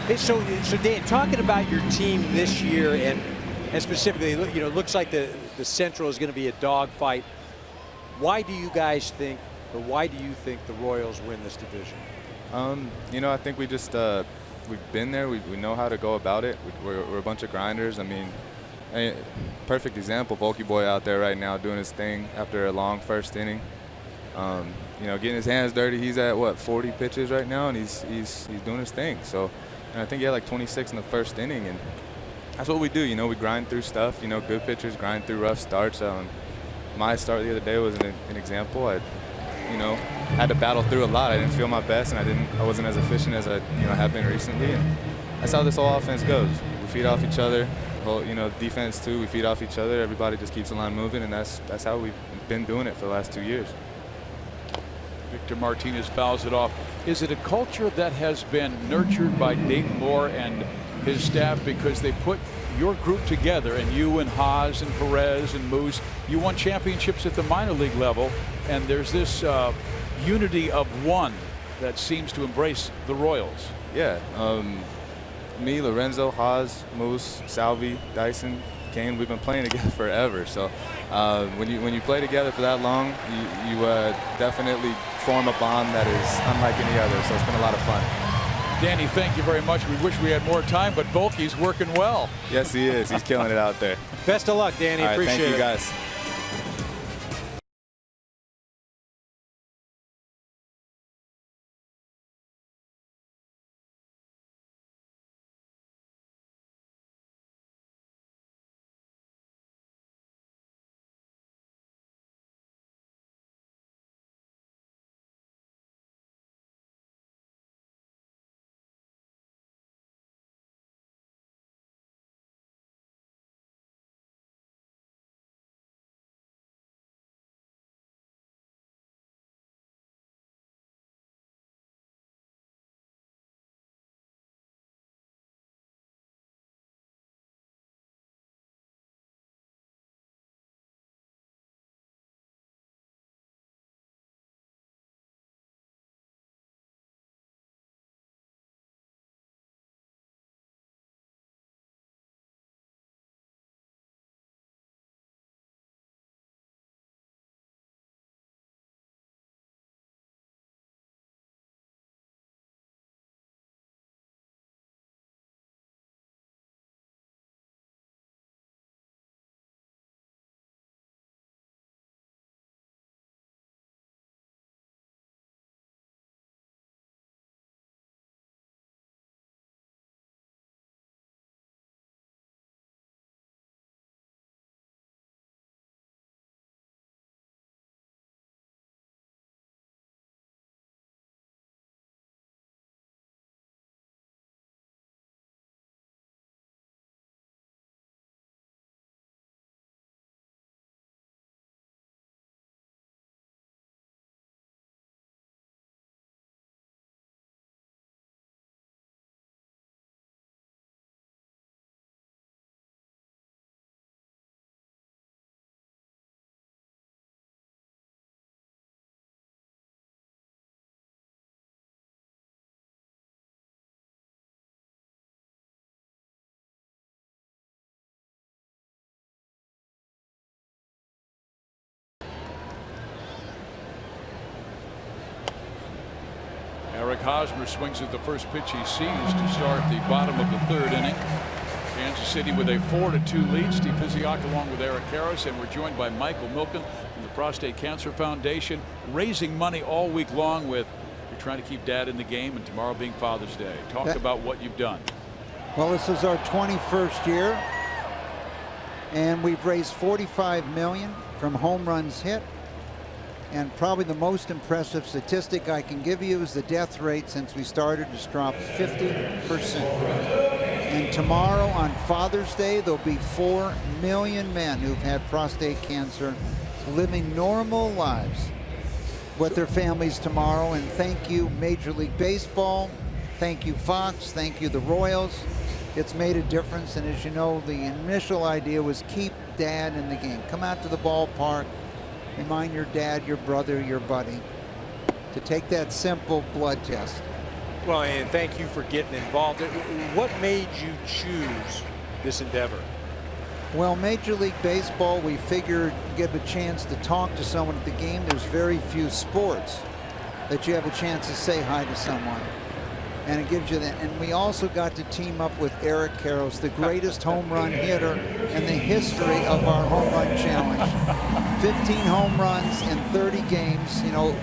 Hey, so Dan, talking about your team this year and specifically, you know, it looks like the Central is going to be a dogfight. Why do you guys think, or why do you think the Royals win this division? You know, I think we just we've been there. We know how to go about it. We're a bunch of grinders. I mean, perfect example, Volky Boy out there right now doing his thing after a long first inning. You know, getting his hands dirty. He's at what, 40 pitches right now, and he's doing his thing. So, and I think he had like 26 in the first inning, and that's what we do. You know, we grind through stuff. You know, good pitchers grind through rough starts. My start the other day was an example. I, you know, had to battle through a lot. I didn't feel my best, and I wasn't as efficient as I, you know, have been recently. And that's how this whole offense goes. We feed off each other. Well, you know, defense too. We feed off each other. Everybody just keeps the line moving, and that's how we've been doing it for the last 2 years. Victor Martinez fouls it off. Is it a culture that has been nurtured by Dayton Moore and his staff, because they put your group together, and you and Haas and Perez and Moose, you won championships at the minor league level, and there's this unity of one that seems to embrace the Royals? Yeah. Me, Lorenzo, Haas, Moose, Salvi, Dyson, Kane, we've been playing together forever. So when you play together for that long, you definitely form a bond that is unlike any other. So it's been a lot of fun. Danny, thank you very much. We wish we had more time, but Volky's working well. Yes, he is. He's killing it out there. Best of luck, Danny. All right, appreciate it. Thank you, guys. Eric Hosmer swings at the first pitch he sees to start the bottom of the third inning. Kansas City with a 4-2 lead. Steve Pizziak along with Eric Karros, and we're joined by Michael Milken from the Prostate Cancer Foundation, raising money all week long with, you're trying to keep Dad in the game, and tomorrow being Father's Day. Talk about what you've done. Well, this is our 21st year, and we've raised $45 million from home runs hit. And probably the most impressive statistic I can give you is the death rate since we started has dropped 50%. And tomorrow on Father's Day, there'll be 4 million men who've had prostate cancer living normal lives with their families tomorrow. And thank you, Major League Baseball. Thank you, Fox. Thank you, the Royals. It's made a difference. And as you know, the initial idea was keep Dad in the game. Come out to the ballpark. Remind your dad, your brother, your buddy to take that simple blood test. Well, and thank you for getting involved. What made you choose this endeavor? Well, Major League Baseball, we figured give a chance to talk to someone at the game. There's very few sports that you have a chance to say hi to someone. And it gives you that. And we also got to team up with Eric Karros, the greatest home run hitter in the history of our home run challenge. 15 home runs in 30 games. You know,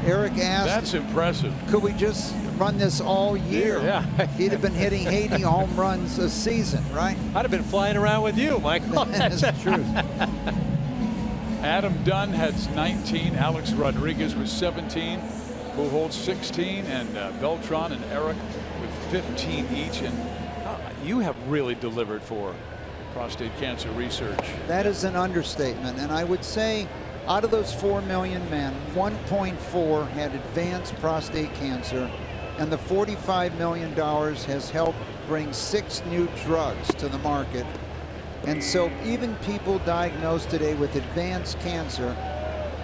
Eric asked, that's impressive. Could we just run this all year? Yeah. He'd have been hitting 80 home runs a season, right? I'd have been flying around with you, Michael. That's the truth. Adam Dunn had 19. Alex Rodriguez was 17. Who holds 16, and Beltran and Eric with 15 each. And you have really delivered for prostate cancer research. That is an understatement. And I would say out of those 4 million men, 1.4 had advanced prostate cancer, and the $45 million has helped bring 6 new drugs to the market. And so even people diagnosed today with advanced cancer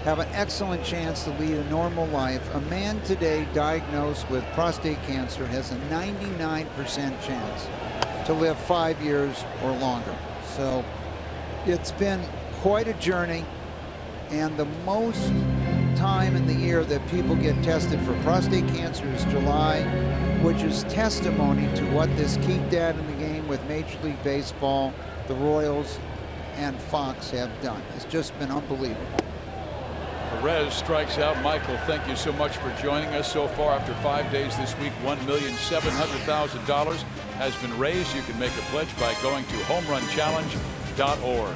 have an excellent chance to lead a normal life. A man today diagnosed with prostate cancer has a 99% chance to live 5 years or longer. So it's been quite a journey, and the most time in the year that people get tested for prostate cancer is July, which is testimony to what this Keep Dad in the Game with Major League Baseball, the Royals, and Fox have done. It's just been unbelievable. Perez strikes out. Michael, thank you so much for joining us so far. After 5 days this week, $1,700,000 has been raised. You can make a pledge by going to homerunchallenge.org.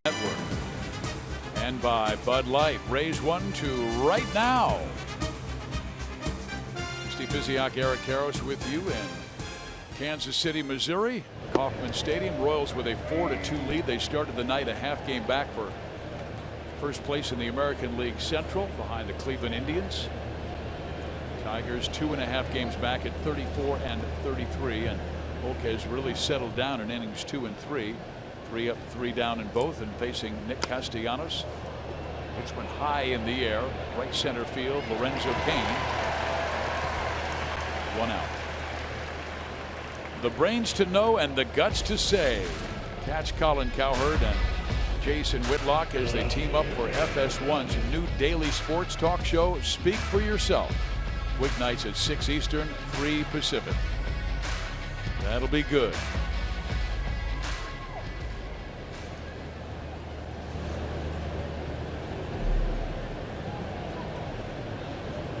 Network. And by Bud Light. Raise one to right now. Steve Physiak, Eric Karros with you in Kansas City, Missouri. Kauffman Stadium. Royals with a 4-2 lead. They started the night a half game back for first place in the American League Central behind the Cleveland Indians. Tigers 2.5 games back at 34 and 33, and Polk has really settled down in innings 2 and 3. 3 up, 3 down in both, and facing Nick Castellanos, which went high in the air, right center field. Lorenzo Cain, 1 out. The brains to know and the guts to say. Catch Colin Cowherd and Jason Whitlock as they team up for FS1's new daily sports talk show, Speak for Yourself. Weeknights at 6 Eastern, 3 Pacific. That'll be good.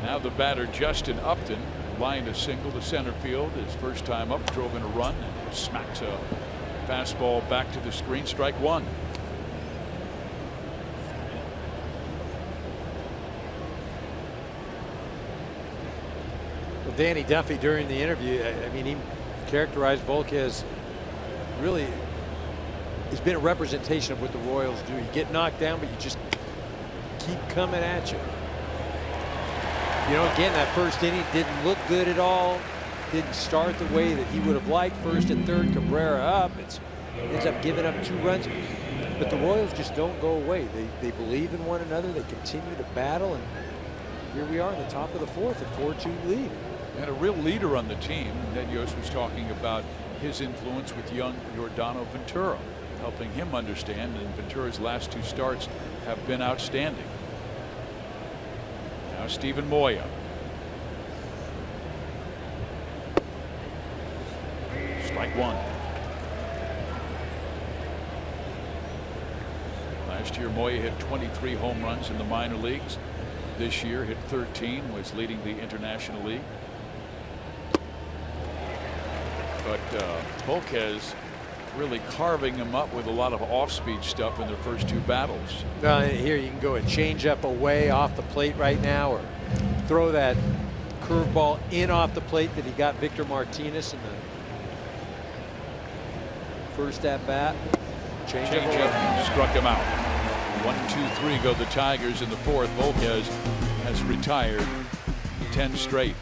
Now the batter Justin Upton lined a single to center field. His first time up, drove in a run and smacks a fastball back to the screen. Strike 1. Well, Danny Duffy during the interview, I mean, he characterized Volk as really, he's been a representation of what the Royals do. You get knocked down, but you just keep coming at you. You know, again, that first inning didn't look good at all. Didn't start the way that he would have liked. First and third, Cabrera up. Ends up giving up 2 runs. But the Royals just don't go away. They believe in one another. They continue to battle. And here we are in the top of the 4th, a 4-2 lead. And a real leader on the team. Ned Yost was talking about his influence with young Yordano Ventura, helping him understand. And Ventura's last 2 starts have been outstanding. Now Stephen Moya. Strike 1. Last year Moya hit 23 home runs in the minor leagues. This year hit 13, was leading the International League. But Polk has really carving him up with a lot of off-speed stuff in their first 2 battles. Here you can go and change up away off the plate right now, or throw that curveball in off the plate that he got Victor Martinez in the first at bat. Change up, struck him out. 1-2-3 go the Tigers in the 4th. Volquez has retired 10 straight.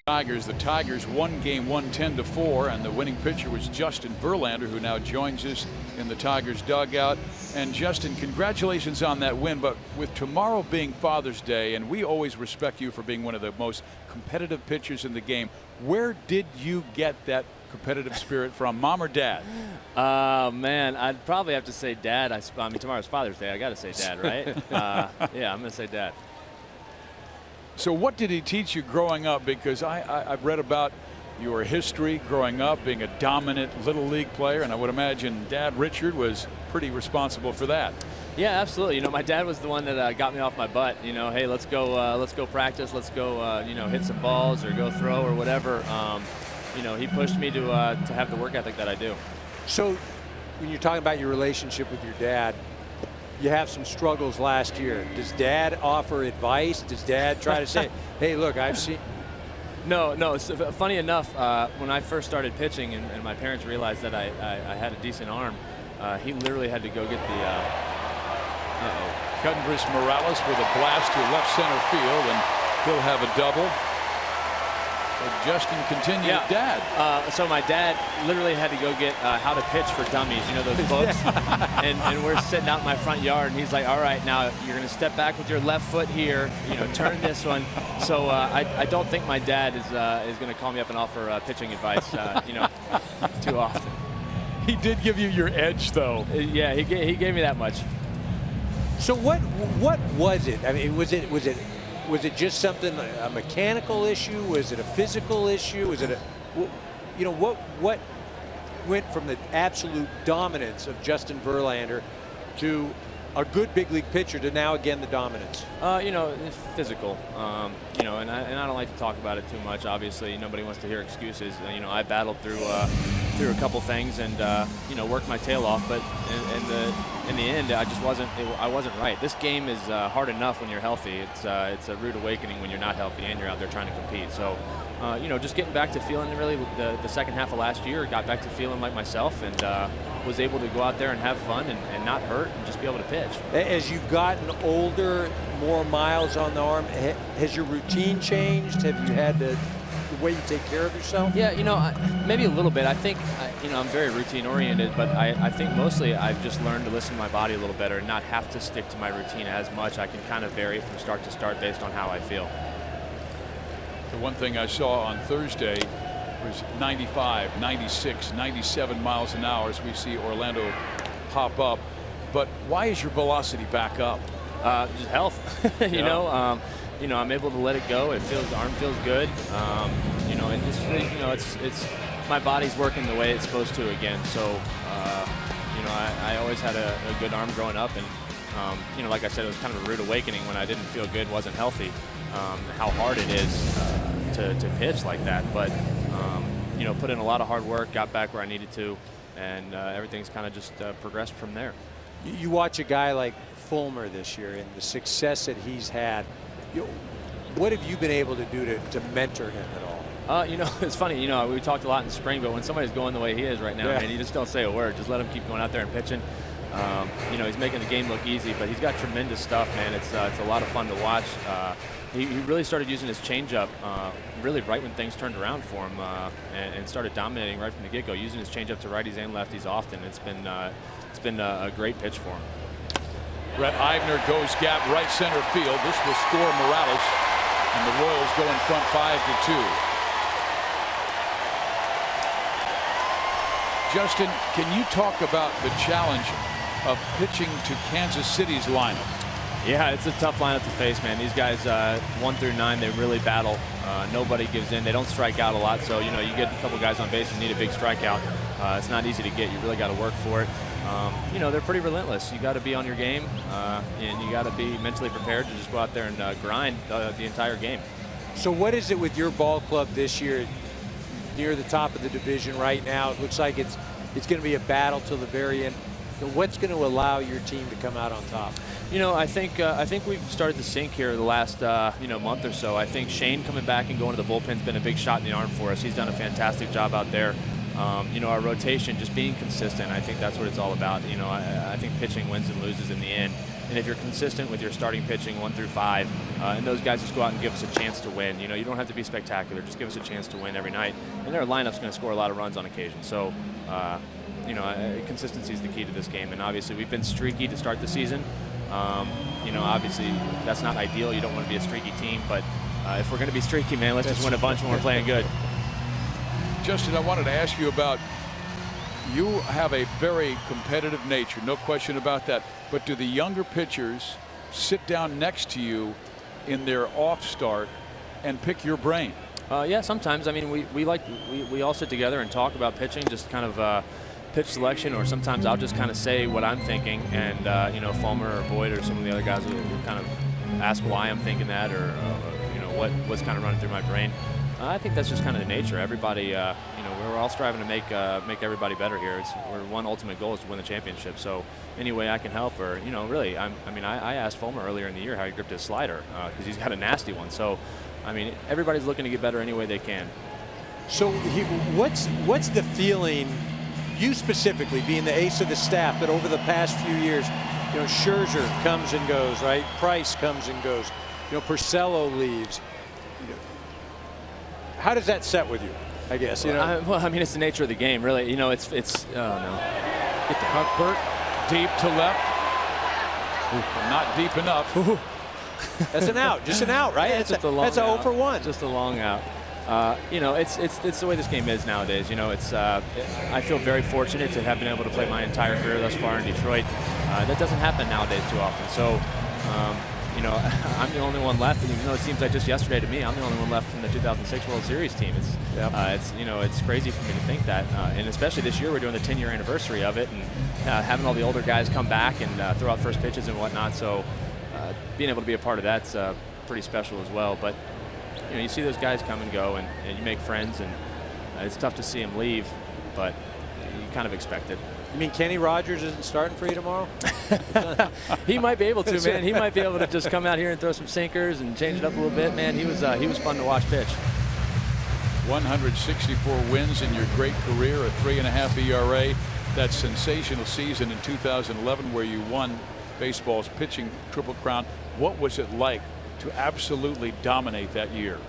Tigers. The Tigers won game 1 10-4, and the winning pitcher was Justin Verlander, who now joins us in the Tigers dugout. And Justin, congratulations on that win, but with tomorrow being Father's Day, and we always respect you for being one of the most competitive pitchers in the game, where did you get that competitive spirit from, Mom or Dad? Man, I'd probably have to say Dad. I mean, tomorrow's Father's Day. I got to say Dad, right? Yeah, I'm going to say Dad. So what did he teach you growing up? Because I've read about your history growing up, being a dominant Little League player, and I would imagine Dad Richard was pretty responsible for that. Yeah, absolutely. You know, my dad was the one that got me off my butt. You know, hey, let's go practice, let's go, you know, hit some balls or go throw or whatever. You know, he pushed me to have the work ethic that I do. So when you're talking about your relationship with your dad, you have some struggles last year. Does Dad offer advice? Does Dad try to say, hey, look, I've seen... No. It's funny enough, when I first started pitching and my parents realized that I had a decent arm, he literally had to go get the... Cuttenbris Morales with a blast to left center field, and he'll have a double. Justin continued. Yeah. Dad. So my dad literally had to go get How to Pitch for Dummies, you know, those books. and we're sitting out in my front yard, and he's like, all right, now you're going to step back with your left foot here, you know, turn this one. So I don't think my dad is going to call me up and offer pitching advice, you know, too often. He did give you your edge, though. Yeah, he gave me that much. So what was it? I mean, was it just something, a mechanical issue? Was it a physical issue? Was it a, you know, what went from the absolute dominance of Justin Verlander to a good big league pitcher to now again the dominance? You know, it's physical. You know, and I don't like to talk about it too much. Obviously, nobody wants to hear excuses. You know, I battled through a couple things and you know, worked my tail off. But in the end, I wasn't right. This game is hard enough when you're healthy. It's a rude awakening when you're not healthy and you're out there trying to compete. So. You know, just getting back to feeling really the second half of last year, got back to feeling like myself, and was able to go out there and have fun and not hurt and just be able to pitch. As you've gotten older, more miles on the arm, has your routine changed? Have you had the way you take care of yourself? Yeah, you know, maybe a little bit. I think, you know, I'm very routine oriented, but I think mostly I've just learned to listen to my body a little better and not have to stick to my routine as much. I can kind of vary from start to start based on how I feel. The one thing I saw on Thursday was 95, 96, 97 miles an hour as we see Orlando pop up. But why is your velocity back up? Just health. You know, I'm able to let it go. The arm feels good. You know, and just, you know, it's my body's working the way it's supposed to again. So, you know, I always had a good arm growing up, and you know, like I said, it was kind of a rude awakening when I didn't feel good, wasn't healthy. How hard it is to pitch like that, but you know, put in a lot of hard work, got back where I needed to, and everything's kind of just progressed from there. You watch a guy like Fulmer this year and the success that he's had. What have you been able to do to mentor him at all? You know, it's funny. You know, we talked a lot in the spring, but when somebody's going the way he is right now, man, you just don't say a word. Just let him keep going out there and pitching. You know, he's making the game look easy, but he's got tremendous stuff, man. It's a lot of fun to watch. He really started using his changeup really right when things turned around for him, and started dominating right from the get-go, using his changeup to righties and lefties often. It's been a great pitch for him. Brett Eibner goes gap right center field. This will score Morales, and the Royals go in front 5-2. Justin, can you talk about the challenge of pitching to Kansas City's lineup? Yeah, it's a tough lineup to face, man. These guys, 1 through 9, they really battle. Nobody gives in. They don't strike out a lot, so you know, you get a couple guys on base and need a big strikeout. It's not easy to get. You really got to work for it. You know, they're pretty relentless. You got to be on your game, and you got to be mentally prepared to just go out there and grind the entire game. So what is it with your ball club this year? Near the top of the division right now, it looks like it's going to be a battle till the very end. So what's going to allow your team to come out on top? You know, I think we've started to sink here the last you know, month or so. I think Shane coming back and going to the bullpen's been a big shot in the arm for us. He's done a fantastic job out there. You know, our rotation, just being consistent, I think that's what it's all about. You know, I think pitching wins and loses in the end. and if you're consistent with your starting pitching 1 through 5, and those guys just go out and give us a chance to win. You know, you don't have to be spectacular. Just give us a chance to win every night. And their lineup's going to score a lot of runs on occasion. So, you know, consistency is the key to this game. And obviously, we've been streaky to start the season. You know, obviously, that's not ideal. You don't want to be a streaky team. But if we're going to be streaky, man, let's just win a bunch when we're playing good. Justin, I wanted to ask you about, you have a very competitive nature, no question about that. But do the younger pitchers sit down next to you in their off start and pick your brain? Yeah, sometimes. I mean, we all sit together and talk about pitching, just kind of pitch selection, or sometimes I'll just kind of say what I'm thinking, and you know, Fulmer or Boyd or some of the other guys will kind of ask why I'm thinking that, or you know, what's kind of running through my brain. I think that's just kind of the nature. Everybody, you know, we're all striving to make everybody better here. Our one ultimate goal is to win the championship. So any way I can help, or you know, really, I mean, I asked Fulmer earlier in the year how he gripped his slider, because he's got a nasty one. So, I mean, everybody's looking to get better any way they can. So what's the feeling, you specifically being the ace of the staff, but over the past few years, you know, Scherzer comes and goes, right? Price comes and goes. You know, Porcello leaves. How does that set with you, I guess? You know? Well, I mean, it's the nature of the game, really. You know, it's oh, no. Get the Cuthbert deep to left. Not deep enough. That's an out. Just an out, right? Yeah, that's a long that's a 0 for 1. Just a long out. You know, it's the way this game is nowadays. You know, I feel very fortunate to have been able to play my entire career thus far in Detroit. That doesn't happen nowadays too often. So, you know, I'm the only one left, and even though it seems like just yesterday to me, I'm the only one left from the 2006 World Series team. It's you know, it's crazy for me to think that, and especially this year we're doing the 10-year anniversary of it, and having all the older guys come back and throw out first pitches and whatnot. So, being able to be a part of that's pretty special as well. But you know, you see those guys come and go, and you make friends, and it's tough to see them leave, but you kind of expect it. You mean Kenny Rogers isn't starting for you tomorrow? He might be able to, man. He might be able to just come out here and throw some sinkers and change it up a little bit, man. He was fun to watch pitch. 164 wins in your great career, a 3.5 ERA. That sensational season in 2011 where you won baseball's pitching Triple Crown. What was it like to absolutely dominate that year?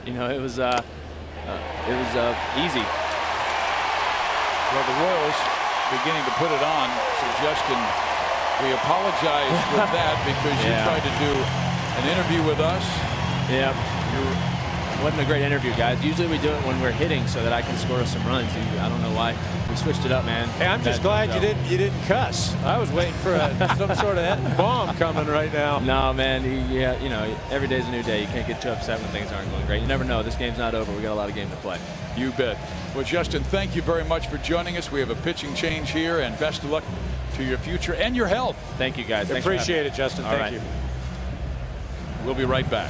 You know, it was easy. Well, the Royals beginning to put it on. So Justin, we apologize for that because you tried to do an interview with us. Yeah, wasn't a great interview, guys. Usually we do it when we're hitting so that I can score some runs. I don't know why we switched it up, man. Hey, I'm just glad you didn't cuss. I was waiting for some sort of bomb coming right now. No, man. Yeah, you know, every day's a new day. You can't get too upset when things aren't going great. You never know. This game's not over. We got a lot of game to play. You bet. Well, Justin, thank you very much for joining us. We have a pitching change here, and best of luck to your future and your health. Thank you, guys. Appreciate it, Justin. Thank you. We'll be right back.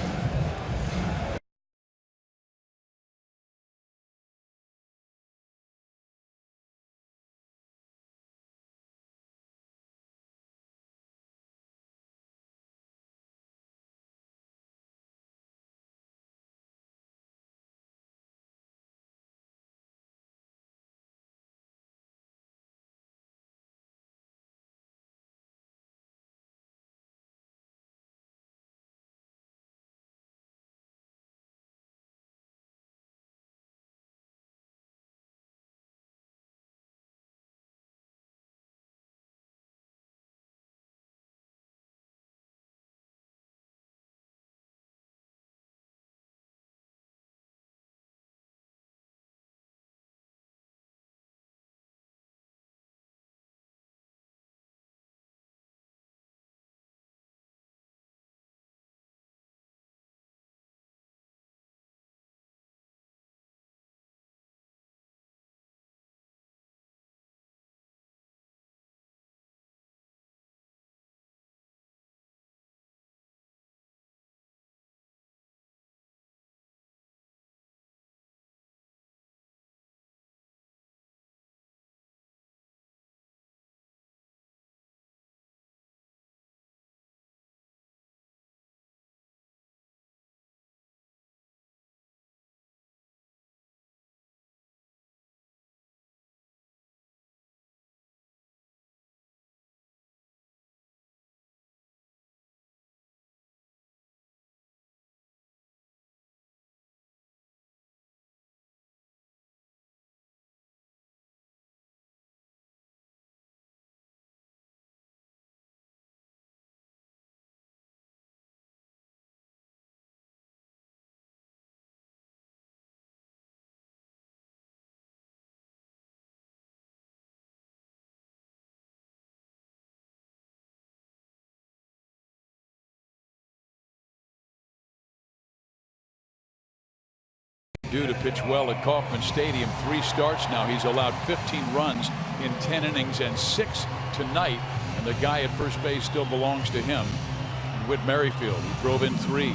Due to pitch well at Kauffman Stadium. 3 starts now. He's allowed 15 runs in 10 innings and 6 tonight. And the guy at first base still belongs to him. And Whit Merrifield, who drove in 3.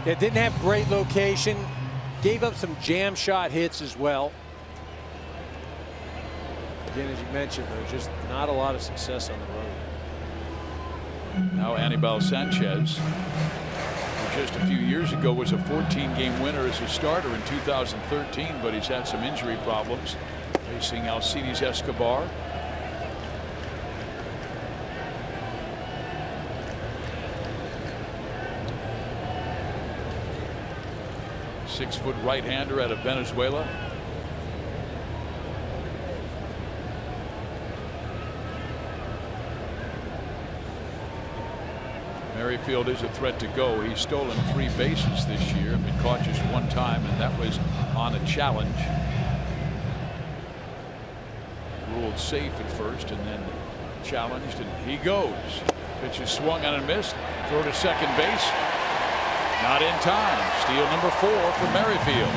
It didn't have great location. Gave up some jam shot hits as well. Again, as you mentioned, there's just not a lot of success on the road. Now Anibal Sanchez, who just a few years ago was a 14-game winner as a starter in 2013, but he's had some injury problems. Facing Alcides Escobar. Six-foot right-hander out of Venezuela. Merrifield is a threat to go. He's stolen 3 bases this year, been caught just 1 time, and that was on a challenge. Ruled safe at first and then challenged, and he goes. Pitch is swung on and missed. Throw to second base. Not in time. Steal number 4 for Merrifield.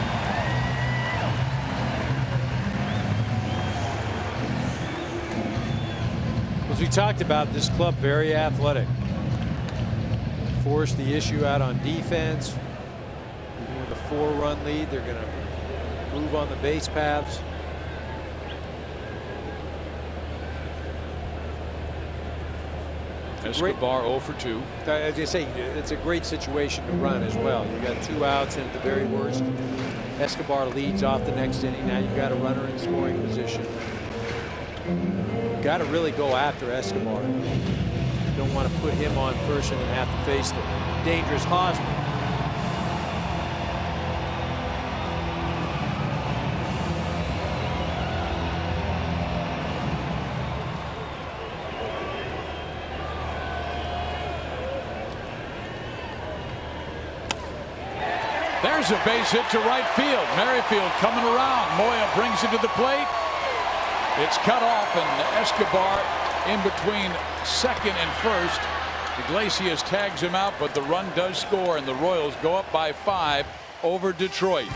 As we talked about, this club very athletic. Force the issue out on defense. Even with a 4-run lead, they're going to move on the base paths. Escobar 0 for 2. As I say, it's a great situation to run as well. You got 2 outs, and at the very worst, Escobar leads off the next inning. Now you've got a runner in scoring position. You've got to really go after Escobar. You don't want to put him on first and then have to face the dangerous Hosmer. There's a base hit to right field. Merrifield coming around. Moya brings it to the plate. It's cut off, and Escobar in between second and first. Iglesias tags him out, but the run does score, and the Royals go up by 5 over Detroit.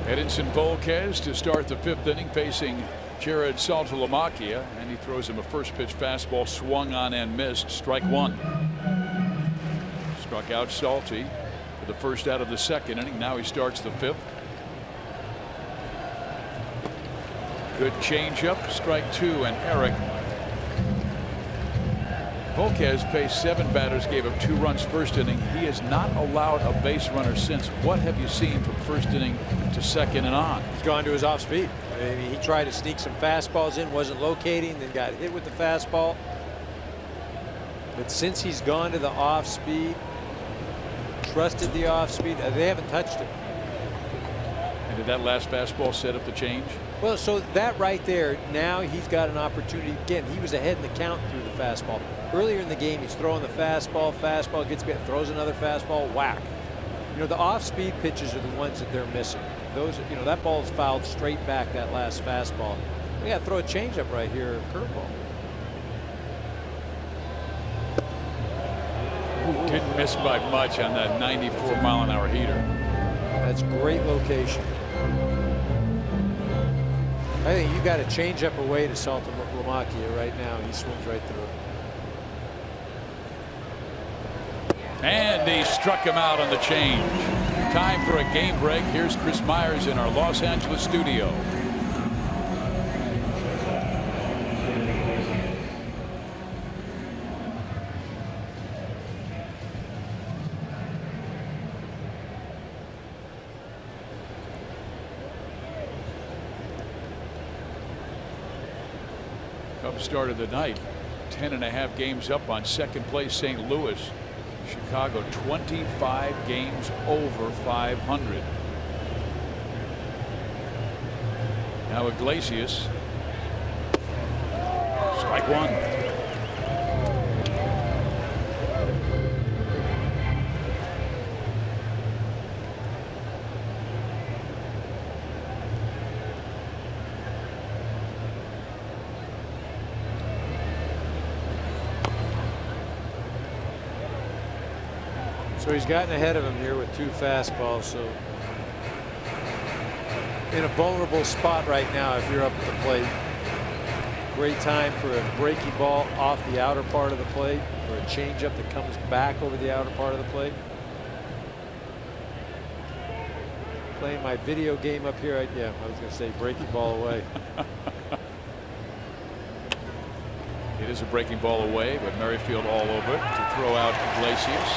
Edinson Volquez to start the 5th inning, facing Jared Saltalamacchia, and he throws him a first pitch fastball, swung on and missed. Strike one. Struck out Salty for the first out of the second inning. Now he starts the fifth. Good changeup. Strike two. And Eric Volquez faced 7 batters, gave up 2 runs first inning. He has not allowed a base runner since. What have you seen from first inning to second and on? He's gone to his off speed. I mean, he tried to sneak some fastballs in, wasn't locating, then got hit with the fastball. But since he's gone to the off speed, trusted the off speed, they haven't touched him. And did that last fastball set up the change? Well, so that right there, now he's got an opportunity. Again, he was ahead in the count through the fastball. Earlier in the game, he's throwing the fastball gets bit, throws another fastball, whack. You know, the off-speed pitches are the ones that they're missing. Those, you know, that ball's fouled straight back, that last fastball. We got to throw a changeup right here, curveball. Didn't miss by much on that 94-mile-an-hour heater. That's great location. I think you got a changeup away to Saltalamacchia right now. He swings right through it. And he struck him out on the change. Time for a game break. Here's Chris Myers in our Los Angeles studio. Cubs started the night 10.5 games up on second place St. Louis. Chicago 25 games over 500. Now Iglesias. Strike one. So he's gotten ahead of him here with 2 fastballs. So in a vulnerable spot right now if you're up at the plate. Great time for a breaking ball off the outer part of the plate, or a changeup that comes back over the outer part of the plate. Playing my video game up here. Yeah, I was going to say breaking ball away. It is a breaking ball away, but Merrifield all over it to throw out Iglesias.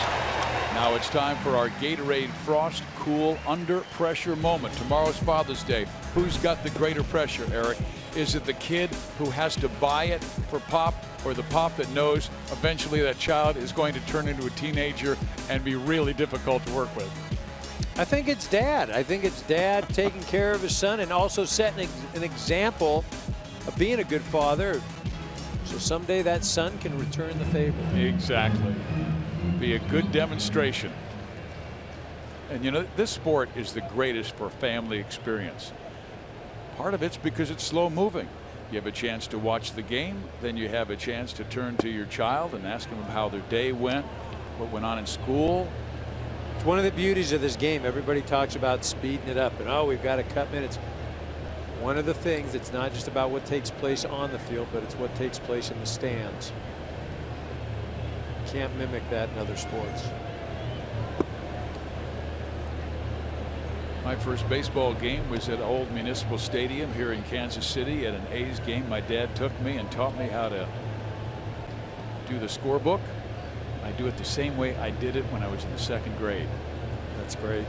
Now it's time for our Gatorade Frost Cool Under Pressure moment. Tomorrow's Father's Day. Who's got the greater pressure, Eric? Is it the kid who has to buy it for Pop, or the Pop that knows eventually that child is going to turn into a teenager and be really difficult to work with? I think it's Dad. I think it's Dad taking care of his son and also setting an example of being a good father. So someday that son can return the favor. Exactly. Be a good demonstration. And you know, this sport is the greatest for family experience. Part of it's because it's slow moving. You have a chance to watch the game, then you have a chance to turn to your child and ask them how their day went, what went on in school. It's one of the beauties of this game. Everybody talks about speeding it up and, oh, we've got to cut minutes. One of the things, it's not just about what takes place on the field, but it's what takes place in the stands. Can't mimic that in other sports. My first baseball game was at Old Municipal Stadium here in Kansas City at an A's game. My dad took me and taught me how to do the scorebook. I do it the same way I did it when I was in the 2nd grade. That's great.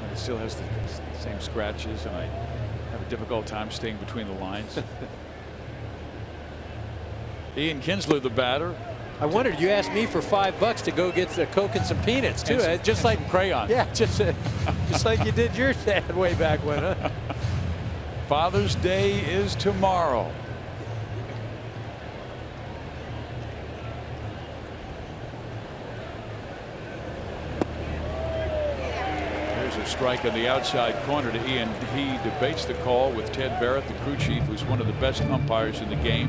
And it still has the same scratches, and I have a difficult time staying between the lines. Ian Kinsler, the batter. I wondered, you asked me for $5 to go get a Coke and some peanuts too. And just like crayon. Yeah, just like you did your dad way back when, huh? Father's Day is tomorrow. There's a strike on the outside corner to Ian. He debates the call with Ted Barrett, the crew chief, who's one of the best umpires in the game.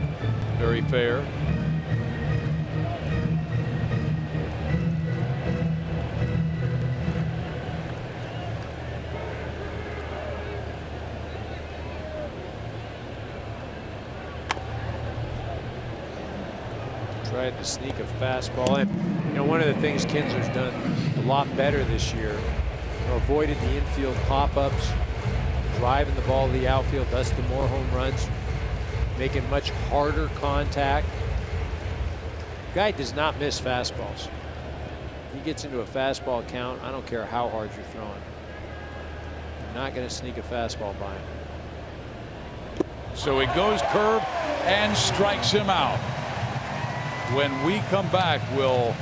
Very fair. Tried to sneak a fastball. And, you know, one of the things Kinsler's done a lot better this year, you know, avoided the infield pop-ups, driving the ball to the outfield, thus the more home runs, making much harder contact. Guy does not miss fastballs. He gets into a fastball count. I don't care how hard you're throwing. You're not going to sneak a fastball by him. So he goes curve and strikes him out. When we come back, we'll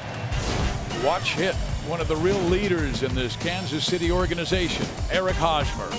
watch hit one of the real leaders in this Kansas City organization, Eric Hosmer.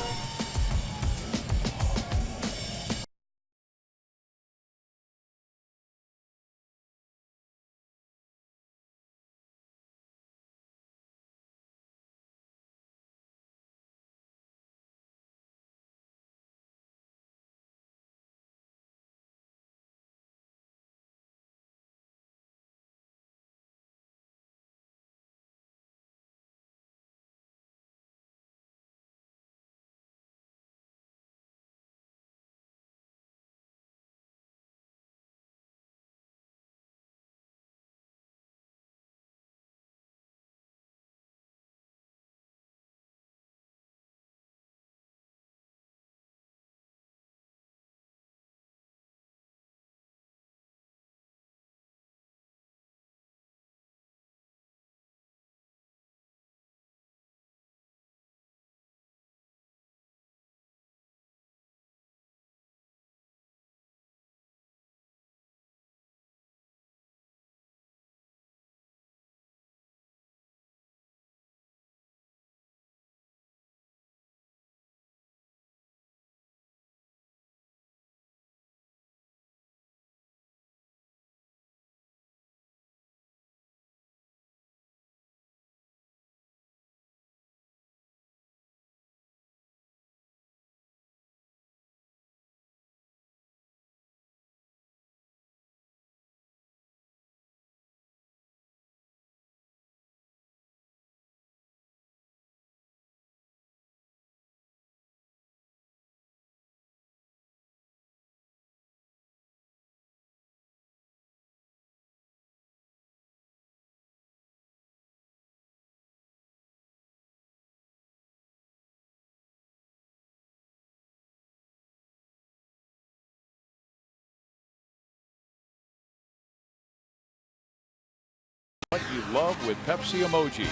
What you love with Pepsi emojis.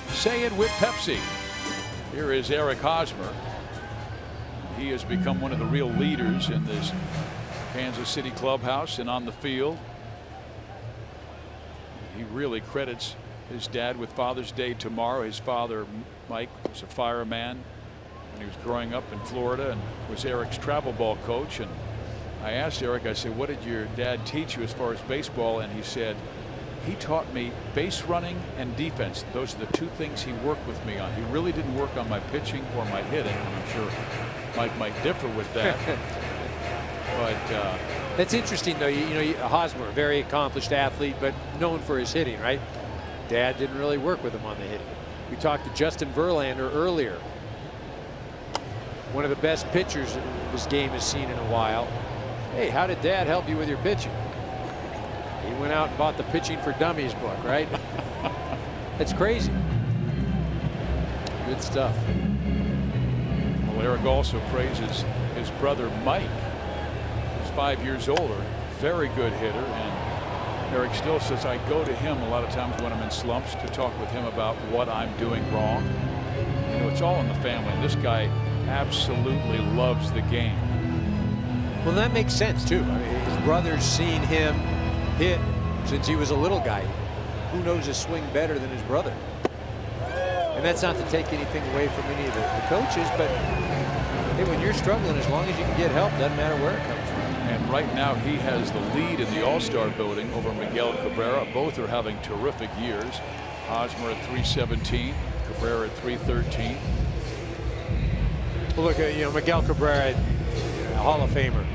Say it with Pepsi. Here is Eric Hosmer. He has become one of the real leaders in this Kansas City clubhouse and on the field. He really credits his dad with Father's Day tomorrow. His father, Mike, was a fireman when he was growing up in Florida and was Eric's travel ball coach. And I asked Eric, I said, what did your dad teach you as far as baseball? And he said, he taught me base running and defense. Those are the two things he worked with me on. He really didn't work on my pitching or my hitting. I'm sure Mike might differ with that. But that's interesting, though. You know, Hosmer, a very accomplished athlete, but known for his hitting, right? Dad didn't really work with him on the hitting. We talked to Justin Verlander earlier. One of the best pitchers this game has seen in a while. Hey, how did Dad help you with your pitching? He went out and bought the Pitching for Dummies book, right? It's crazy. Good stuff. Well, Eric also praises his brother Mike, who's 5 years older, very good hitter. And Eric still says I go to him a lot of times when I'm in slumps to talk with him about what I'm doing wrong. You know, it's all in the family. This guy absolutely loves the game. Well, that makes sense, too. I mean, his brother's seen him hit since he was a little guy. Who knows his swing better than his brother? And that's not to take anything away from any of the coaches, but hey, when you're struggling, as long as you can get help, doesn't matter where it comes from. And right now he has the lead in the All-Star building over Miguel Cabrera. Both are having terrific years. Hosmer at 317, Cabrera at 313. Well, look, you know, Miguel Cabrera, Hall of Famer.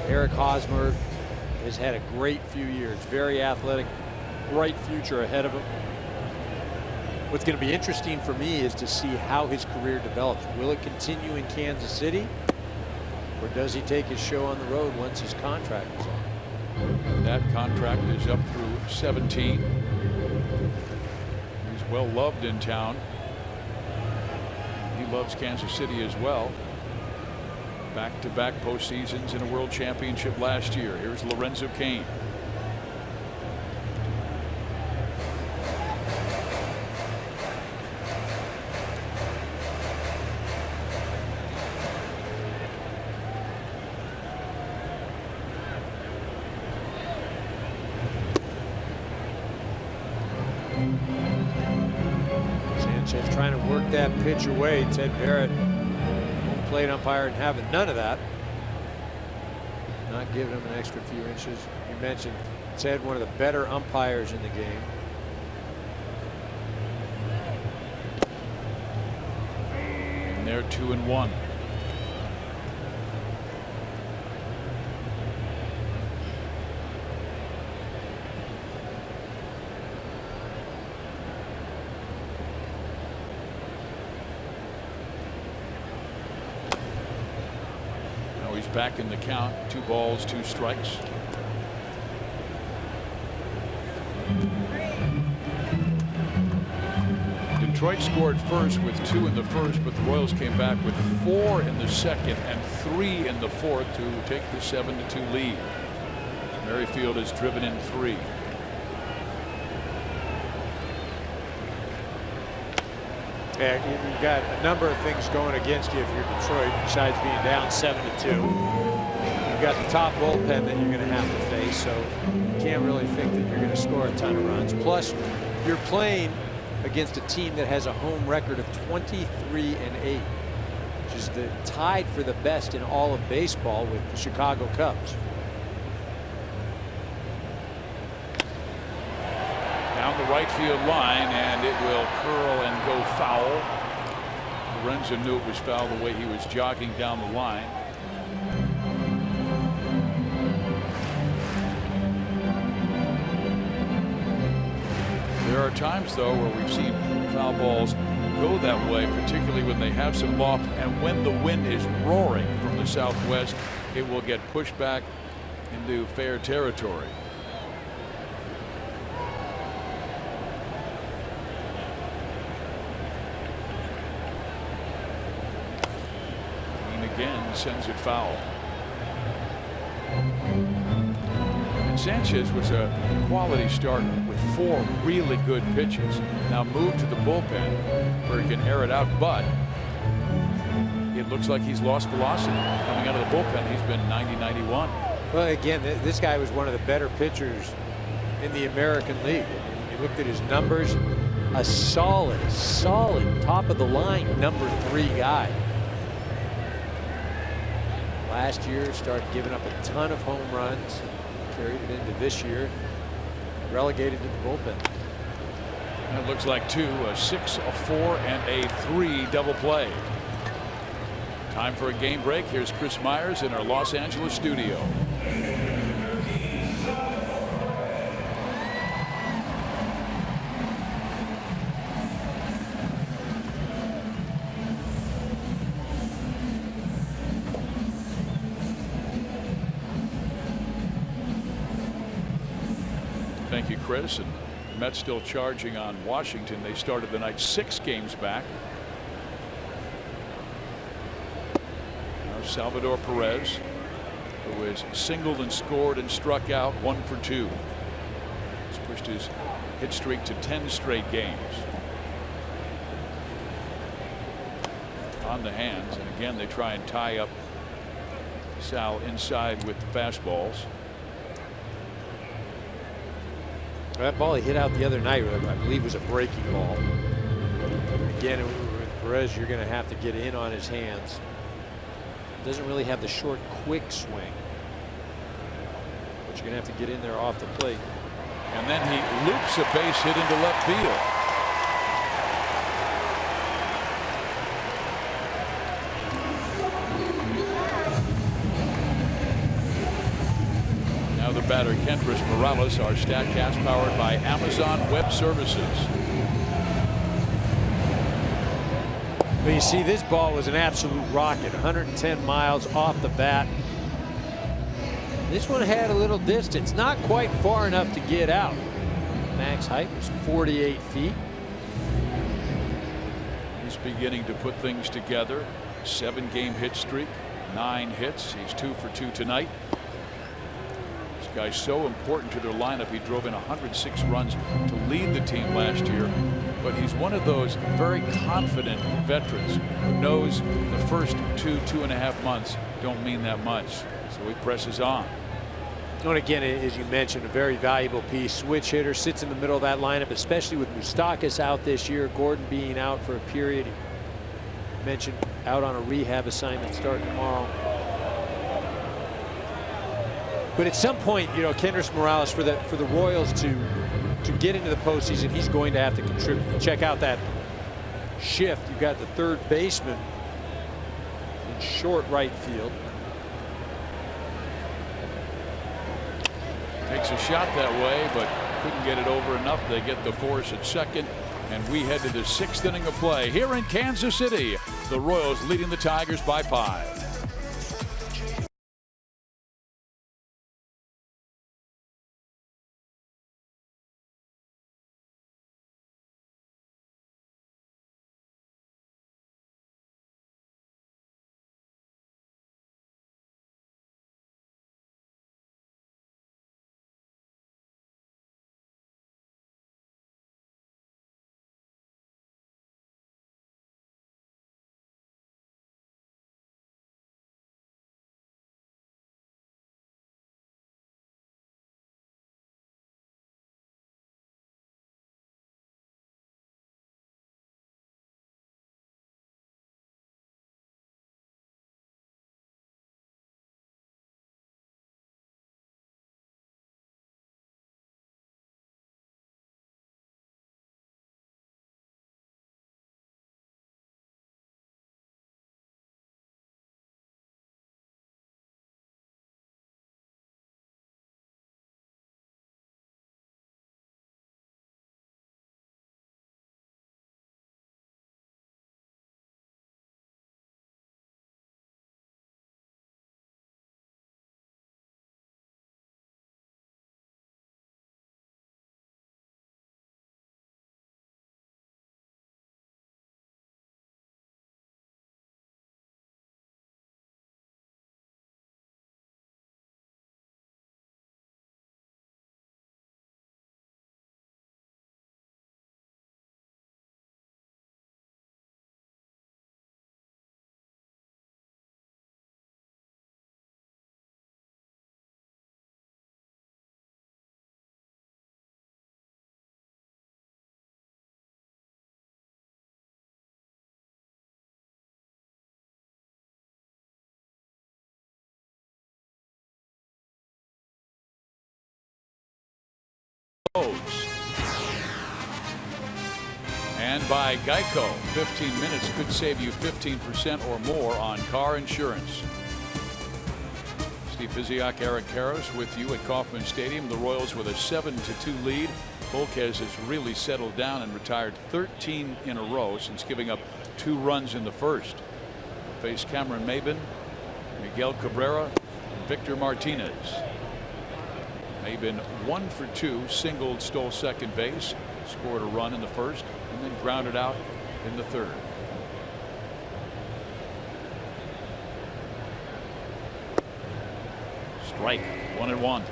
Eric Hosmer has had a great few years, very athletic, bright future ahead of him. What's going to be interesting for me is to see how his career develops. Will it continue in Kansas City, or does he take his show on the road once his contract is on? That contract is up through 17. He's well loved in town. He loves Kansas City as well. Back-to-back postseasons in a World Championship last year. Here's Lorenzo Cain. Sanchez trying to work that pitch away. Ted Barrett, home plate umpire, and having none of that. Not giving him an extra few inches. You mentioned Ted, one of the better umpires in the game. And they're 2-1. Back in the count. 2 balls, 2 strikes. Detroit scored first with 2 in the first, but the Royals came back with 4 in the second and 3 in the fourth to take the 7-2 lead. Merrifield has driven in 3. Yeah, you've got a number of things going against you if you're Detroit, besides being down 7-2. You've got the top bullpen that you're going to have to face, so you can't really think that you're going to score a ton of runs. Plus, you're playing against a team that has a home record of 23-8, which is tied for the best in all of baseball with the Chicago Cubs. Down the right field line, and it will curl and go foul. Lorenzo knew it was foul the way he was jogging down the line. There are times, though, where we've seen foul balls go that way, particularly when they have some loft, and when the wind is roaring from the southwest, it will get pushed back into fair territory. Again sends it foul. And Sanchez was a quality start with 4 really good pitches. Now moved to the bullpen where he can air it out, but it looks like he's lost velocity. Coming out of the bullpen, he's been 90-91. Well, again, this guy was one of the better pitchers in the American League. When you looked at his numbers, a solid top of the line number 3 guy. Last year started giving up a ton of home runs, carried it into this year, relegated to the bullpen. And it looks like 2, a 6, a 4, and a 3 double play. Time for a game break. Here's Chris Myers in our Los Angeles studio. Thank you, Chris. And the Mets still charging on Washington. They started the night 6 games back. Now Salvador Perez, who has singled and scored and struck out 1 for 2. He's pushed his hit streak to 10 straight games. On the hands, and again they try and tie up Sal inside with the fastballs. That ball he hit out the other night, I believe, was a breaking ball. Again, with Perez, you're going to have to get in on his hands. Doesn't really have the short, quick swing, but you're going to have to get in there off the plate. And then he loops a base hit into left field. The batter, Kendrys Morales. Our StatCast powered by Amazon Web Services. But you see, this ball was an absolute rocket. 110 miles off the bat. This one had a little distance, not quite far enough to get out. Max height was 48 feet. He's beginning to put things together. 7-game hit streak, 9 hits. He's 2 for 2 tonight. This guy's so important to their lineup. He drove in 106 runs to lead the team last year. But he's one of those very confident veterans who knows the first 2.5 months don't mean that much. So he presses on. And again, as you mentioned, a very valuable piece. Switch hitter, sits in the middle of that lineup, especially with Moustakas out this year, Gordon being out for a period. He mentioned out on a rehab assignment starting tomorrow. But at some point, you know, Kendrys Morales, for the Royals to get into the postseason, he's going to have to contribute. Check out that shift. You've got the third baseman in short right field. Takes a shot that way, but couldn't get it over enough. They get the force at second, and we head to the 6th inning of play here in Kansas City. The Royals leading the Tigers by 5. And by Geico, 15 minutes could save you 15% or more on car insurance. Steve Physiak, Eric Karros with you at Kauffman Stadium. The Royals with a 7-2 lead. Volquez has really settled down and retired 13 in a row since giving up 2 runs in the first. Face Cameron Maybin, Miguel Cabrera, and Victor Martinez. Maybin 1 for 2, singled, stole second base, scored a run in the first, and then grounded out in the third. Strike, 1-1.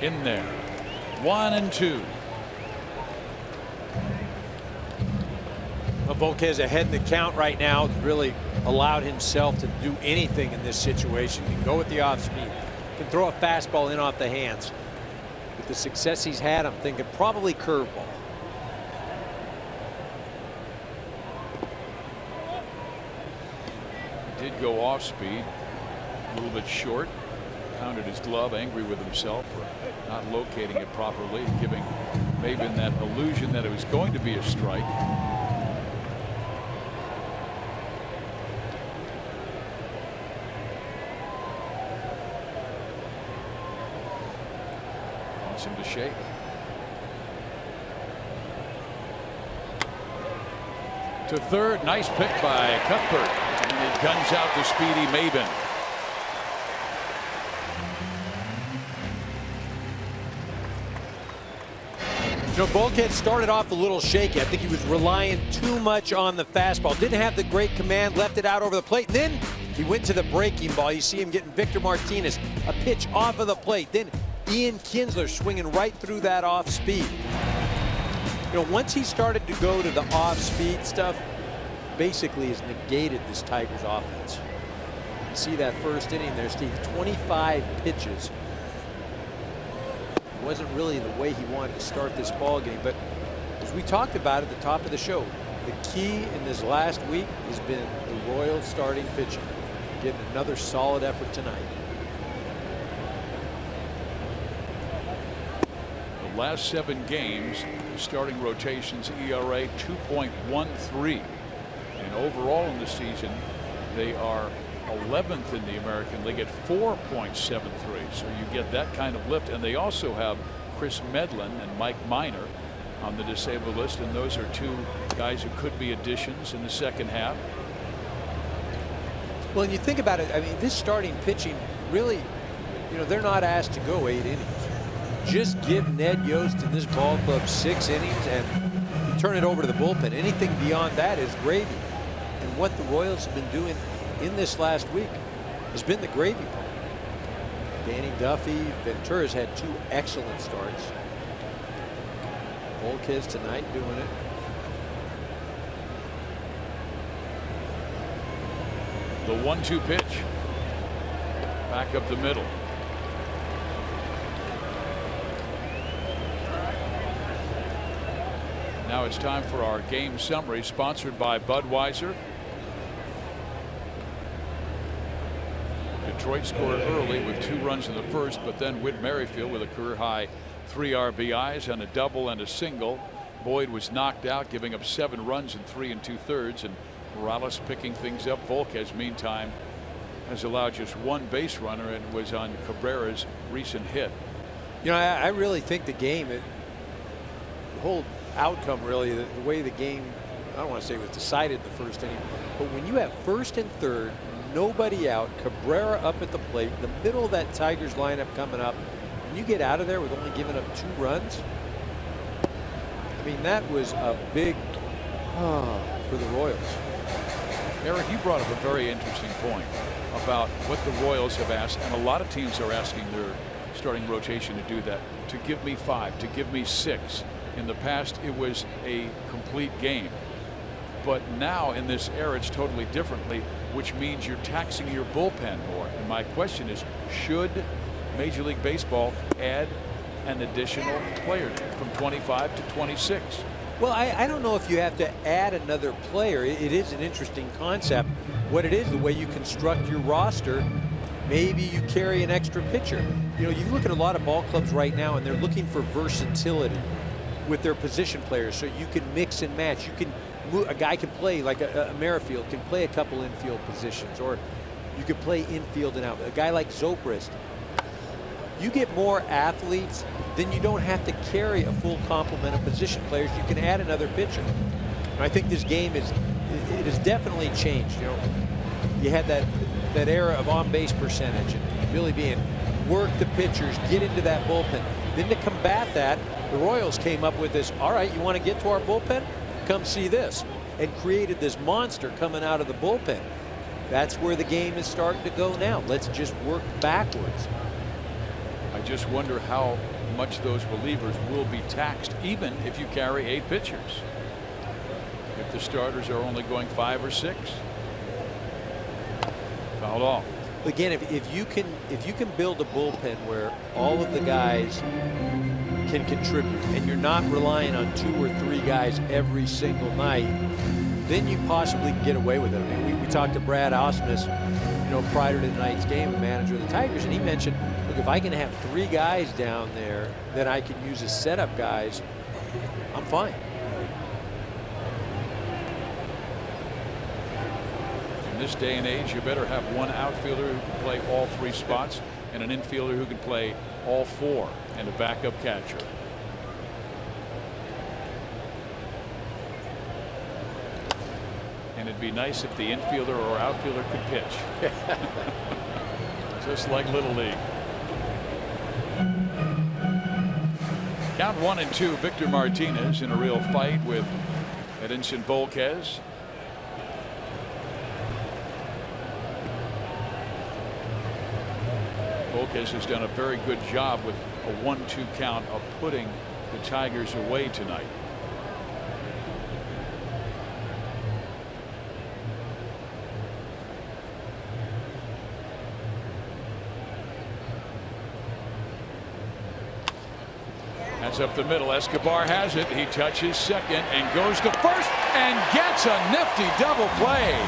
In there, 1-2. Well, Volquez ahead in the count right now, really allowed himself to do anything in this situation. He can go with the off speed, can throw a fastball in off the hands. With the success he's had, I'm thinking probably curveball. Did go off speed, a little bit short. Pounded his glove, angry with himself for not locating it properly, giving Maybin that illusion that it was going to be a strike. shake. To third, nice pick by Cuthbert. And he guns out the speedy Maben. You know, Bulkhead started off a little shaky. I think he was relying too much on the fastball. Didn't have the great command, left it out over the plate. And then he went to the breaking ball. You see him getting Victor Martinez, a pitch off of the plate. Then Ian Kinsler swinging right through that off speed. You know, once he started to go to the off speed stuff, basically has negated this Tigers offense. You see that first inning there, Steve, 25 pitches. Wasn't really the way he wanted to start this ball game, but as we talked about at the top of the show, the key in this last week has been the Royals starting pitching, getting another solid effort tonight. The last 7 games, the starting rotation's ERA 2.13, and overall in the season they are 11th in the American League at 4.73. So you get that kind of lift. And they also have Chris Medlin and Mike Minor on the disabled list. And those are 2 guys who could be additions in the second half. Well, and you think about it, I mean, this starting pitching really, you know, they're not asked to go 8 innings. Just give Ned Yost in this ball club 6 innings and you turn it over to the bullpen. Anything beyond that is gravy. And what the Royals have been doing in this last week has been the gravy part. Danny Duffy, Ventura's had 2 excellent starts. Volquez tonight doing it. The 1-2 pitch. Back up the middle. Now it's time for our game summary, sponsored by Budweiser. Detroit scored early with 2 runs in the first, but then Whit Merrifield with a career high 3 RBIs and a double and a single. Boyd was knocked out, giving up 7 runs in 3 2/3, and Morales picking things up. Volquez, meantime, has allowed just 1 base runner and was on Cabrera's recent hit. You know, I really think the game, the whole outcome, really, the way the game, I don't want to say it was decided in the first inning, but when you have first and third, nobody out, Cabrera up at the plate, the middle of that Tigers lineup coming up, and you get out of there with only giving up 2 runs. I mean, that was a big for the Royals. Eric, you brought up a very interesting point about what the Royals have asked, and a lot of teams are asking their starting rotation to do that, to give me 5, to give me 6. In the past, it was a complete game. But now in this era, it's totally differently, which means you're taxing your bullpen more. And my question is, should Major League Baseball add an additional player from 25 to 26? Well, I don't know if you have to add another player. It is an interesting concept. What it is, the way you construct your roster, maybe you carry an extra pitcher. You know, you look at a lot of ball clubs right now, and they're looking for versatility with their position players, so you can mix and match. You can, a guy can play like a Merrifield can play a couple infield positions, or you could play infield and out. A guy like Zobrist. You get more athletes, then you don't have to carry a full complement of position players. You can add another pitcher. And I think this game it has definitely changed. You know, you had that era of on-base percentage and really being work the pitchers, get into that bullpen. Then to combat that, the Royals came up with this, all right, you want to get to our bullpen? Come see this. And created this monster coming out of the bullpen. That's where the game is starting to go now. Let's just work backwards. I just wonder how much those relievers will be taxed, even if you carry 8 pitchers. If the starters are only going 5 or 6. Fouled off. Again, if you can build a bullpen where all of the guys can contribute, and you're not relying on 2 or 3 guys every single night, then you possibly can get away with it. I mean, we talked to Brad Ausmus, you know, prior to tonight's game, the manager of the Tigers, and he mentioned, look, if I can have 3 guys down there that I can use as setup guys, I'm fine. In this day and age, you better have one outfielder who can play all 3 spots and an infielder who can play all 4. and a backup catcher. And it'd be nice if the infielder or outfielder could pitch. Just like Little League. Count 1-2. Victor Martinez in a real fight with Edinson Volquez. Volquez has done a very good job with a 1-2 count of putting the Tigers away tonight. That's up the middle. Escobar has it. He touches second and goes to first and gets a nifty double play.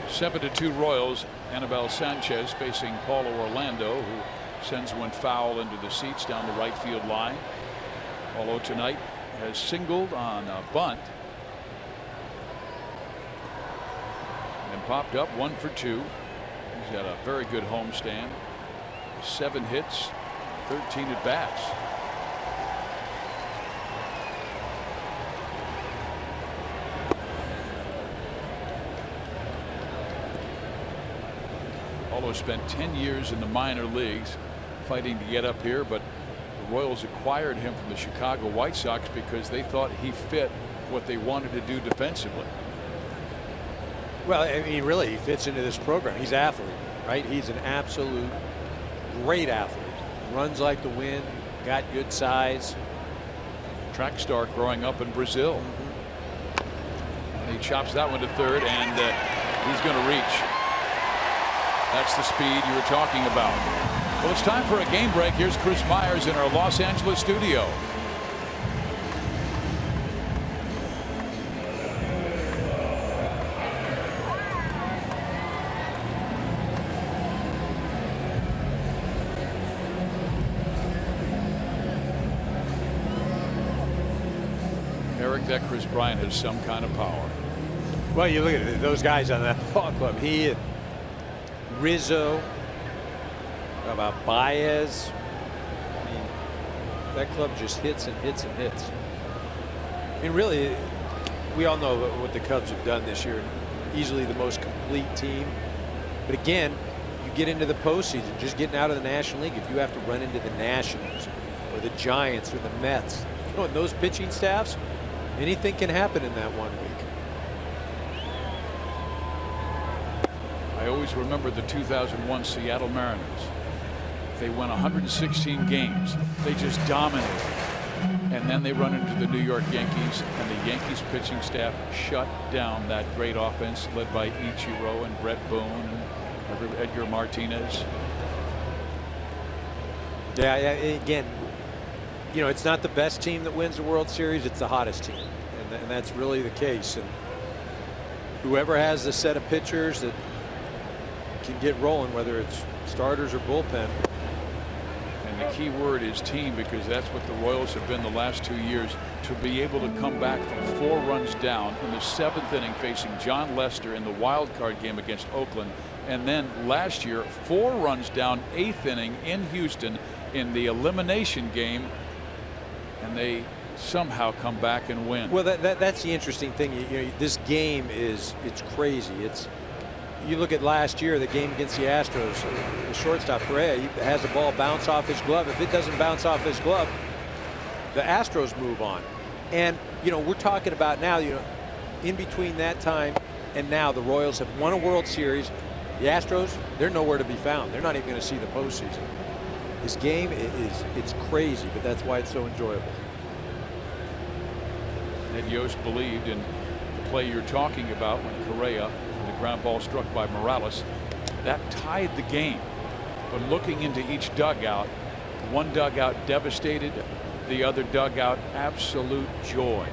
Seven to 2 Royals. Anibal Sanchez facing Paulo Orlando, who sends one foul into the seats down the right field line. Paulo tonight has singled on a bunt and popped up 1 for 2. He's got a very good homestand. 7 hits, 13 at bats. Paulo spent 10 years in the minor leagues fighting to get up here, but the Royals acquired him from the Chicago White Sox because they thought he fit what they wanted to do defensively. Well, I mean, really, he fits into this program. He's an athlete, right? He's an absolute great athlete. Runs like the wind, got good size. Track star growing up in Brazil. And he chops that one to third, and he's going to reach. That's the speed you were talking about. Well, it's time for a game break. Here's Chris Myers in our Los Angeles studio. Eric, that Chris Bryant has some kind of power. Well, you look at those guys on that ball club. He and Rizzo, about Baez. I mean, that club just hits and hits and hits. I mean, really, we all know what the Cubs have done this year. Easily the most complete team. But again, you get into the postseason, just getting out of the National League. If you have to run into the Nationals or the Giants or the Mets, you know, in those pitching staffs, anything can happen in that 1 week. I always remember the 2001 Seattle Mariners. They won 116 games. They just dominated. And then they run into the New York Yankees, and the Yankees pitching staff shut down that great offense led by Ichiro and Brett Boone and Edgar Martinez. Yeah, again, you know, it's not the best team that wins the World Series, it's the hottest team. And that's really the case. And whoever has the set of pitchers that can get rolling, whether it's starters or bullpen. And the key word is team, because that's what the Royals have been the last 2 years. To be able to come back from 4 runs down in the 7th inning facing John Lester in the wild card game against Oakland, and then last year 4 runs down 8th inning in Houston in the elimination game, and they somehow come back and win. Well, that's the interesting thing. You know, this game it's crazy. You look at last year, the game against the Astros, the shortstop Correa has the ball bounce off his glove. If it doesn't bounce off his glove, the Astros move on. And, you know, we're talking about now, you know, in between that time and now, the Royals have won a World Series. The Astros, they're nowhere to be found. They're not even going to see the postseason. This game it's crazy, but that's why it's so enjoyable. Ned Yost believed in the play you're talking about when Correa, the ground ball struck by Morales, that tied the game. But looking into each dugout, one dugout devastated, the other dugout absolute joy.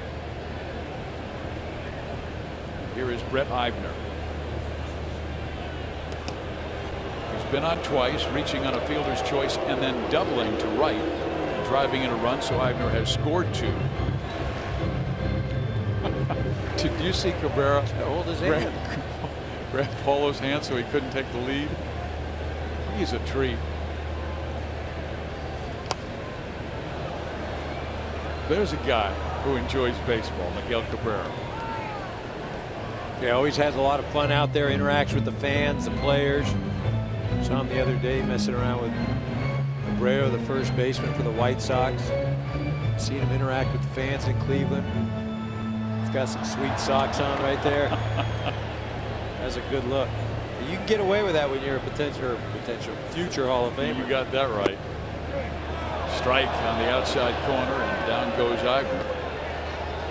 Here is Brett Eibner. He's been on twice, reaching on a fielder's choice and then doubling to right, driving in a run, so Eibner has scored 2. Did you see Cabrera hold his hand? Grab Paulo's hand so he couldn't take the lead? He's a treat. There's a guy who enjoys baseball, Miguel Cabrera. Yeah, always has a lot of fun out there, interacts with the fans, the players. Saw him the other day messing around with Abreu, the first baseman for the White Sox. Seen him interact with the fans in Cleveland. He's got some sweet socks on right there. That's a good look. You can get away with that when you're a potential future Hall of Famer. You got that right. Strike on the outside corner, and down goes Eibner.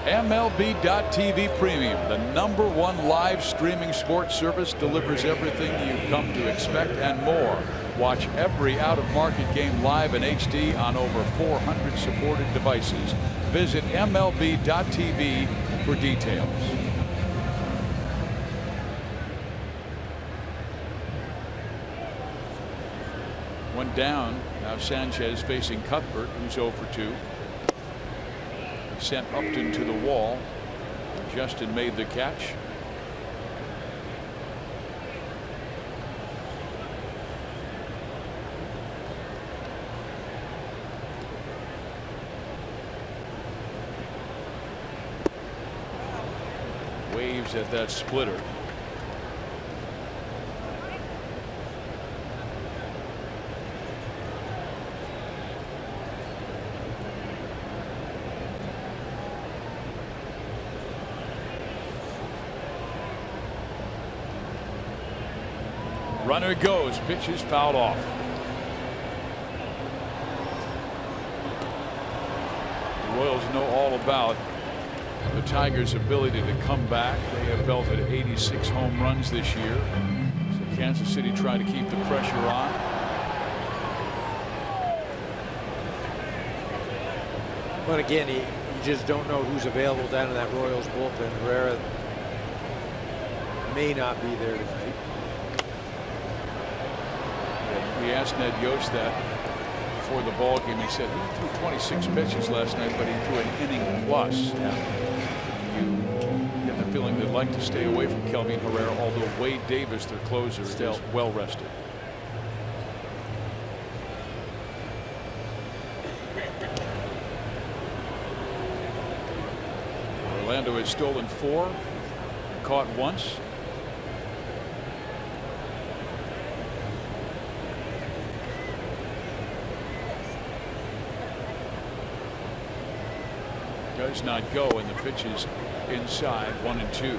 MLB.TV Premium, the #1 live streaming sports service, delivers everything you've come to expect and more. Watch every out-of-market game live in HD on over 400 supported devices. Visit MLB.TV for details. One down. Now Sanchez facing Cuthbert, who's 0 for 2. Sent Upton to the wall. Justin made the catch. Waves at that splitter. Runner goes, pitch is fouled off. The Royals know all about the Tigers' ability to come back. They have belted 86 home runs this year. So Kansas City trying to keep the pressure on. But again, you just don't know who's available down in that Royals bullpen. Herrera may not be there tonight. We asked Ned Yost that before the ball game. He said he threw 26 pitches last night, but he threw an inning plus. You get the feeling they'd like to stay away from Kelvin Herrera, although Wade Davis, their closer, is well rested. Orlando has stolen 4, caught once. Does not go, and the pitch is inside, 1-2.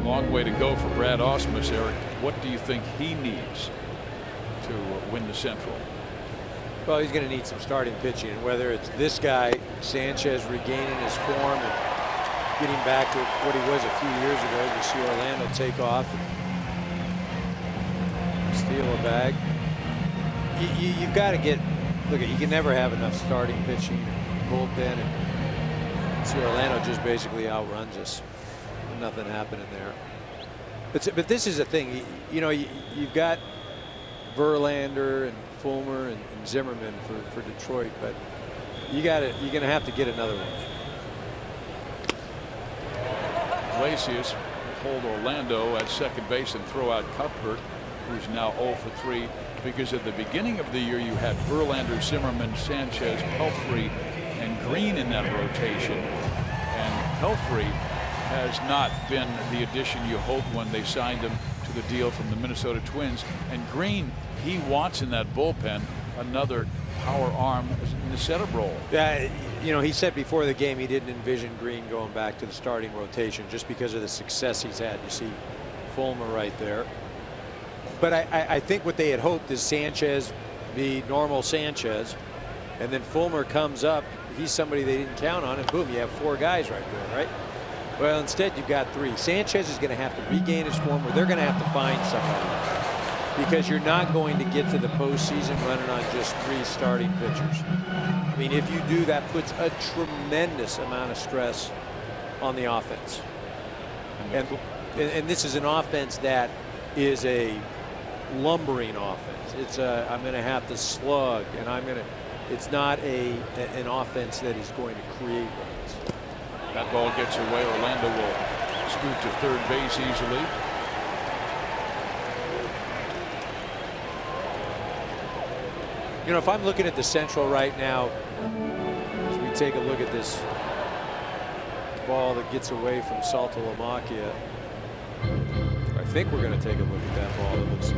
Long way to go for Brad Ausmus, Eric. What do you think he needs to win the Central? Well, he's going to need some starting pitching, and whether it's this guy, Sanchez, regaining his form and getting back to what he was a few years ago. You see Orlando take off and steal a bag. You've got to get, look, you can never have enough starting pitching, bullpen, and see Orlando just basically outruns us. Nothing happening there. But this is a thing, you know, you've got Verlander and Fulmer and Zimmerman for Detroit, but you're going to have to get another one. Iglesias hold Orlando at second base and throw out Cuthbert, who's now 0 for 3, because at the beginning of the year you had Verlander, Zimmerman, Sanchez, Pelfrey, and Green in that rotation, and Pelfrey has not been the addition you hoped when they signed him to the deal from the Minnesota Twins. And Green, he wants in that bullpen another power arm in the setup role. Yeah, you know, he said before the game he didn't envision Green going back to the starting rotation just because of the success he's had. You see Fulmer right there. But I think what they had hoped is Sanchez be normal Sanchez, and then Fulmer comes up. He's somebody they didn't count on, and boom, you have 4 guys right there, right? Well, instead you've got 3. Sanchez is going to have to regain his form, or they're going to have to find somebody, because you're not going to get to the postseason running on just 3 starting pitchers. I mean, if you do, that puts a tremendous amount of stress on the offense. And this is an offense that is a lumbering offense. It's I'm going to have to slug, and it's not an offense that is going to create runs. That ball gets away. Orlando will scoot to third base easily. You know, if I'm looking at the Central right now, as we take a look at this ball that gets away from Saltalamacchia, I think we're going to take a look at that ball. It looks.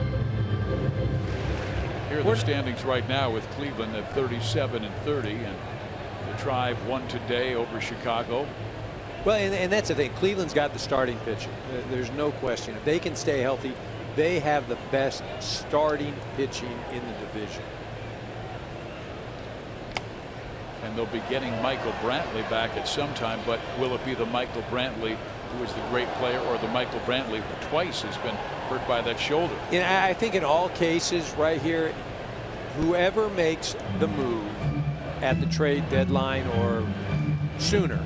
Here are the standings right now with Cleveland at 37 and 30, and the Tribe won today over Chicago. Well, and that's the thing. Cleveland's got the starting pitching. There's no question. If they can stay healthy, they have the best starting pitching in the division. And they'll be getting Michael Brantley back at some time, but will it be the Michael Brantley who is the great player, or the Michael Brantley who twice has been hurt by that shoulder? And I think in all cases right here, whoever makes the move at the trade deadline or sooner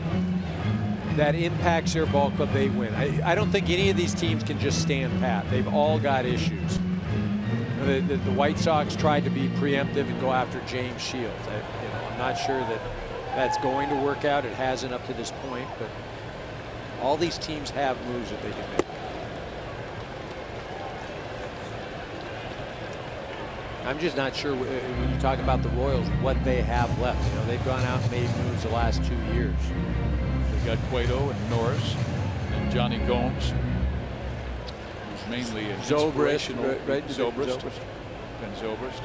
that impacts their ball club, they win. I don't think any of these teams can just stand pat. They've all got issues. The White Sox tried to be preemptive and go after James Shields. I'm not sure that that's going to work out. It hasn't up to this point, but all these teams have moves that they can make. I'm just not sure when you talk about the Royals what they have left. You know, they've gone out and made moves the last 2 years. They got Cueto and Norris and Johnny Gomes, who's mainly an inspirational. Right? Zobrist. Ben Zobrist.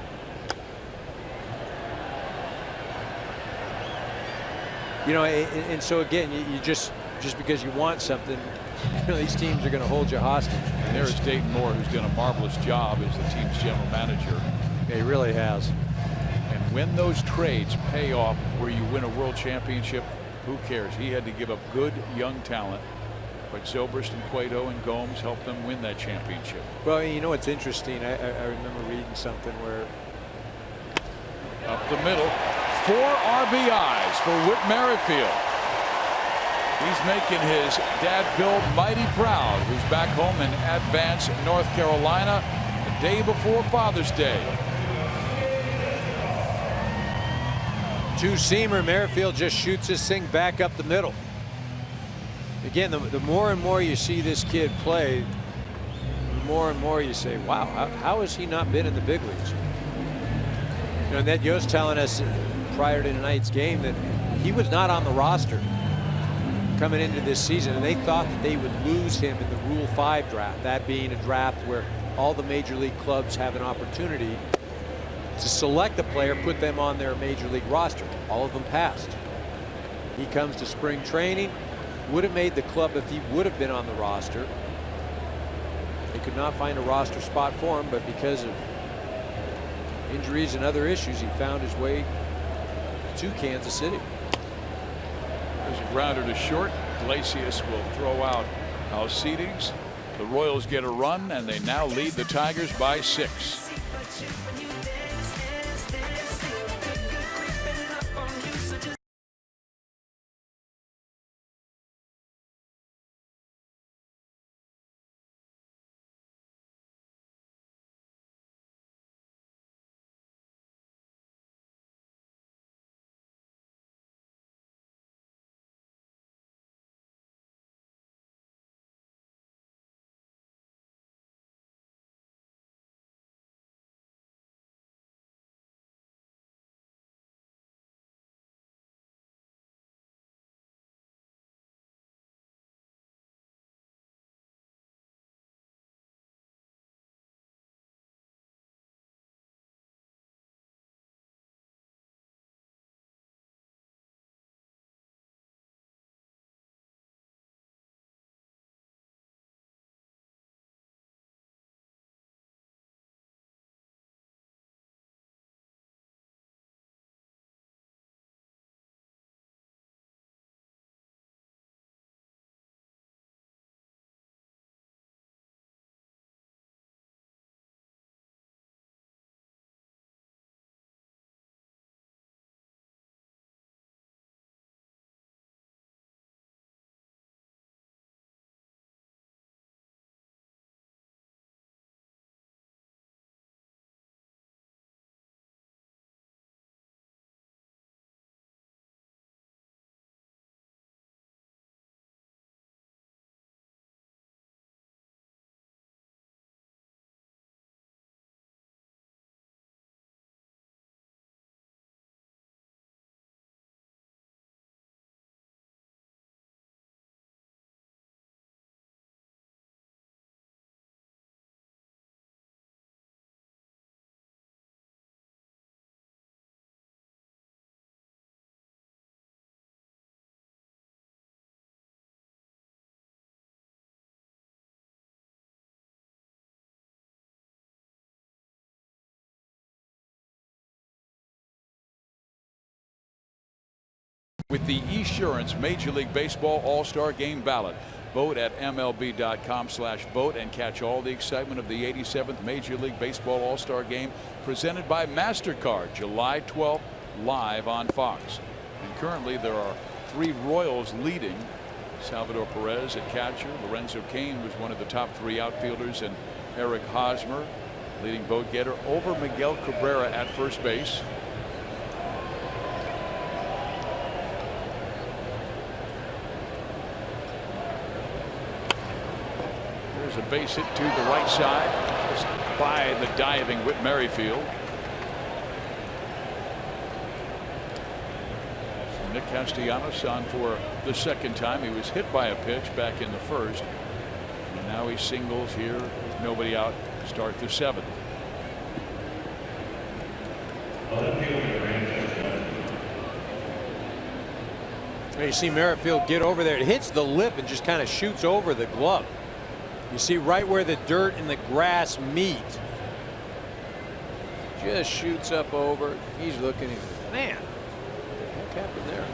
You know, and so again, you just because you want something, you know, these teams are going to hold you hostage. And there's Dayton Moore, who's done a marvelous job as the team's general manager. Yeah, he really has. And when those trades pay off, where you win a world championship, who cares? He had to give up good young talent, but Zobrist and Cueto and Gomes helped them win that championship. Well, you know what's interesting? I remember reading something where up the middle, 4 RBIs for Whit Merrifield. He's making his dad Bill mighty proud, who's back home in Advance, North Carolina, the day before Father's Day. Two-seamer. Merrifield just shoots this thing back up the middle. Again, the more and more you see this kid play, the more and more you say, wow, how has he not been in the big leagues? You know, Ned Yost telling us prior to tonight's game that he was not on the roster coming into this season, and they thought that they would lose him in the Rule 5 draft, that being a draft where all the major league clubs have an opportunity to select a player, put them on their major league roster. All of them passed. He comes to spring training, would have made the club if he would have been on the roster. They could not find a roster spot for him, but because of injuries and other issues, he found his way to Kansas City. There's a grounder to short. Iglesias will throw out Alcides. The Royals get a run, and they now lead the Tigers by 6. With the Esurance Major League Baseball All-Star Game ballot. Vote at MLB.com/vote and catch all the excitement of the 87th Major League Baseball All-Star Game presented by MasterCard, July 12th, live on Fox. And currently there are 3 Royals leading. Salvador Perez at catcher, Lorenzo Cain was one of the top 3 outfielders, and Eric Hosmer, leading vote getter, over Miguel Cabrera at first base. There's a base hit to the right side, just by the diving Whit Merrifield. So Nick Castellanos on for the second time. He was hit by a pitch back in the first, and now he singles here with nobody out to start the 7th. You see Merrifield get over there. It hits the lip and just kind of shoots over the glove. You see right where the dirt and the grass meet. Just shoots up over. He's looking. Man, what the heck happened there?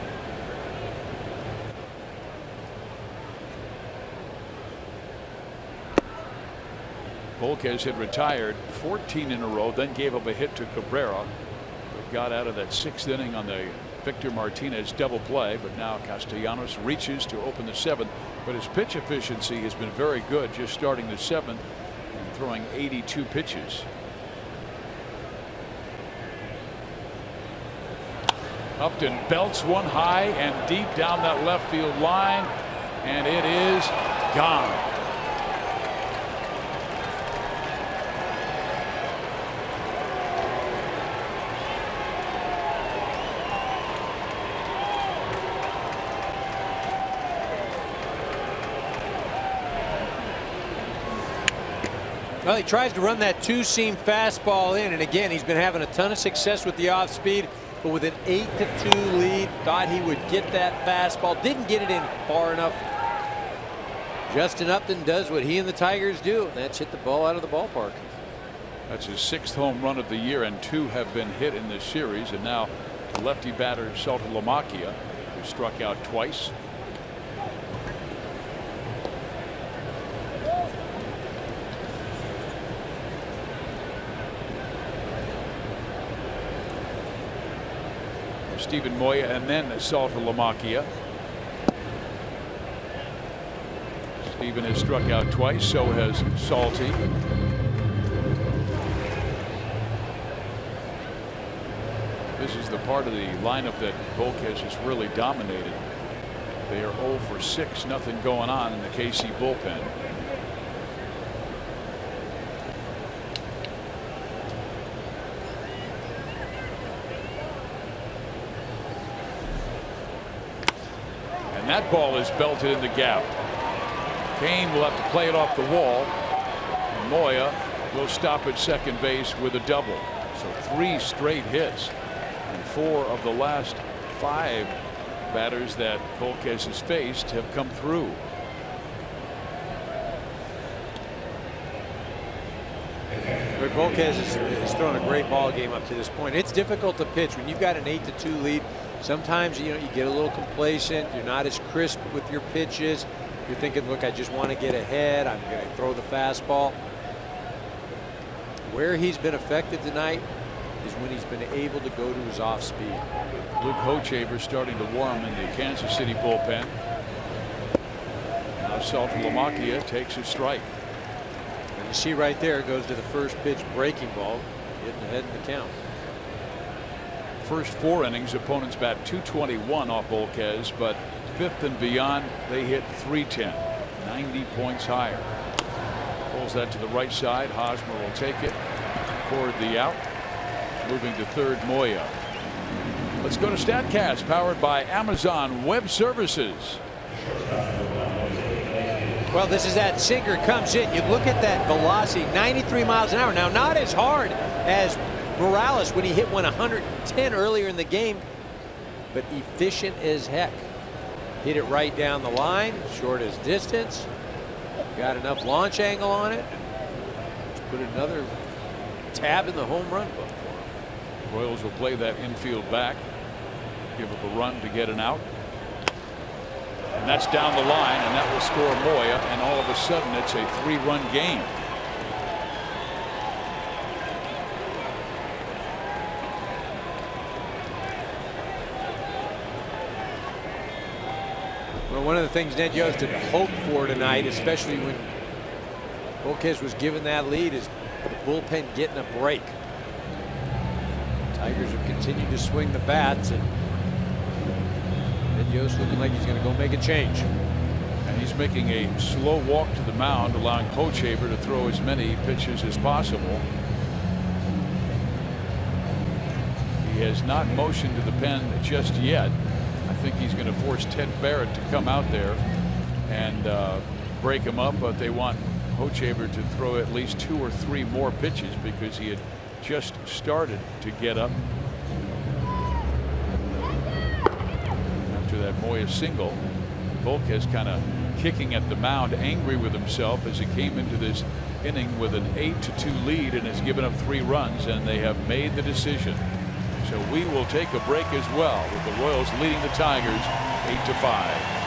Volquez had retired 14 in a row, then gave up a hit to Cabrera. But got out of that 6th inning on the Victor Martinez double play, but now Castellanos reaches to open the 7th. But his pitch efficiency has been very good, just starting the 7th and throwing 82 pitches. Upton belts one high and deep down that left field line, and it is gone. Well, he tries to run that two-seam fastball in, and again, he's been having a ton of success with the off-speed, but with an 8-2 lead, thought he would get that fastball, didn't get it in far enough. Justin Upton does what he and the Tigers do, and that's hit the ball out of the ballpark. That's his 6th home run of the year, and 2 have been hit in this series. And now lefty batter Saltalamacchia, who struck out twice. Stephen Moya and then Saltalamacchia. Stephen has struck out twice, so has Salty. This is the part of the lineup that Volquez has really dominated. They are 0 for 6, nothing going on in the KC bullpen. And that ball is belted in the gap. Kane will have to play it off the wall. And Moya will stop at second base with a double. So 3 straight hits. And 4 of the last 5 batters that Volquez has faced have come through. Volquez has thrown a great ball game up to this point. It's difficult to pitch when you've got an 8-2 lead. Sometimes you get a little complacent. You're not as crisp with your pitches. You're thinking, look, I just want to get ahead. I'm going to throw the fastball. Where he's been effective tonight is when he's been able to go to his off speed. Luke Hochevar starting to warm in the Kansas City bullpen. Now Saltalamacchia takes a strike. And you see right there, goes to the first pitch breaking ball, getting ahead in the count. First 4 innings, opponents bat .221 off Volquez, but 5th and beyond, they hit .310, 90 points higher. Pulls that to the right side. Hosmer will take it toward the out. Moving to third, Moya. Let's go to StatCast, powered by Amazon Web Services. Well, this is that sinker comes in. You look at that velocity, 93 miles an hour. Now, not as hard as Morales when he hit 110 earlier in the game, but efficient as heck. Hit it right down the line, short as distance. Got enough launch angle on it. Let's put another tab in the home run book for him. Royals will play that infield back. Give up a run to get an out. And that's down the line, and that will score Moya, and all of a sudden it's a 3-run game. Well, one of the things Ned Yost had hoped for tonight, especially when Volquez was given that lead, is the bullpen getting a break. Tigers have continued to swing the bats, and Ned Yost looking like he's going to go make a change. And he's making a slow walk to the mound, allowing Hochevar to throw as many pitches as possible. He has not motioned to the pen just yet. I think he's going to force Ted Barrett to come out there and break him up, but they want Hochevar to throw at least 2 or 3 more pitches because he had just started to get up after that Moya single. Volquez kind of kicking at the mound, angry with himself as he came into this inning with an 8-2 lead and has given up 3 runs, and they have made the decision. So we will take a break as well, with the Royals leading the Tigers 8-5.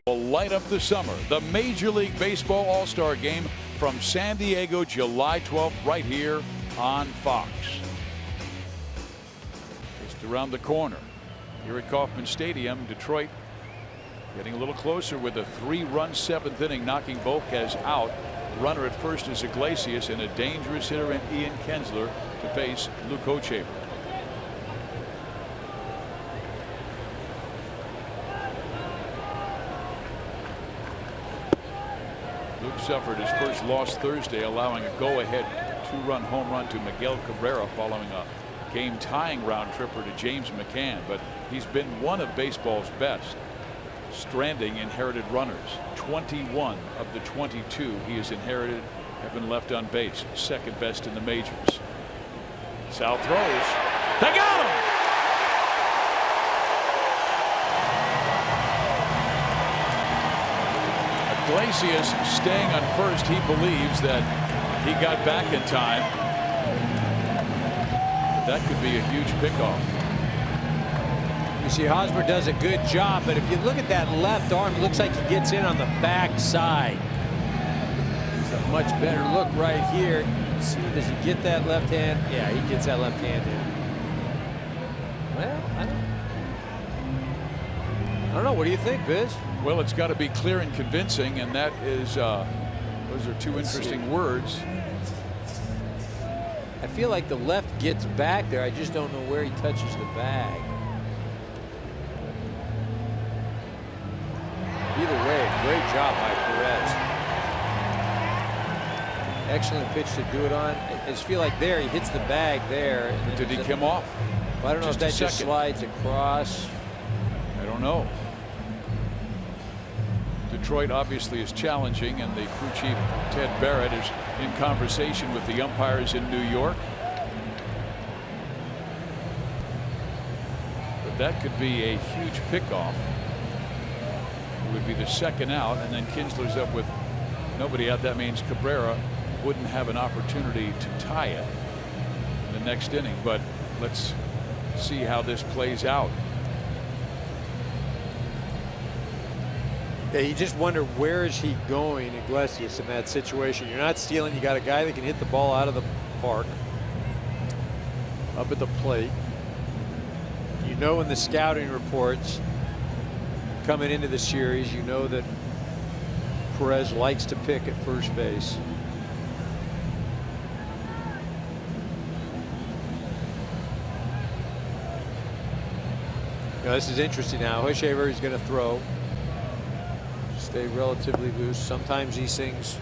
will light up the summer. The Major League Baseball All-Star Game from San Diego, July 12th, right here on Fox. Just around the corner here at Kauffman Stadium, Detroit getting a little closer with a 3-run 7th inning, knocking Volquez out. Runner at first is Iglesias, and a dangerous hitter in Ian Kinsler to face Luke Hochevar. Luke suffered his first loss Thursday, allowing a go-ahead 2-run home run to Miguel Cabrera following a game-tying round-tripper to James McCann. But he's been one of baseball's best stranding inherited runners. 21 of the 22 he has inherited have been left on base, second best in the majors. Sal throws. They got him! Iglesias staying on first. He believes that he got back in time. That could be a huge pickoff. You see Hosmer does a good job, but if you look at that left arm, it looks like he gets in on the back side. It's a much better look right here. See, does he get that left hand? Yeah, he gets that left hand in. Well, I don't know. What do you think, Viz? Well, it's got to be clear and convincing, and that is, those are two interesting words. I feel like the left gets back there. I just don't know where he touches the bag. Either way, great job by Perez. Excellent pitch to do it on. I just feel like there he hits the bag there. And did he come off? Well, I don't know if that just slides across. I don't know. Detroit obviously is challenging, and the crew chief Ted Barrett is in conversation with the umpires in New York. But that could be a huge pickoff. It would be the second out, and then Kinsler's up with nobody out. That means Cabrera wouldn't have an opportunity to tie it in the next inning. But let's see how this plays out. Yeah, you just wonder where is he going, Iglesias, in that situation. You're not stealing. You got a guy that can hit the ball out of the park, up at the plate. You know, in the scouting reports coming into the series, you know that Perez likes to pick at first base. Now, this is interesting now. Hochevar is going to throw. Stay relatively loose. Sometimes these things,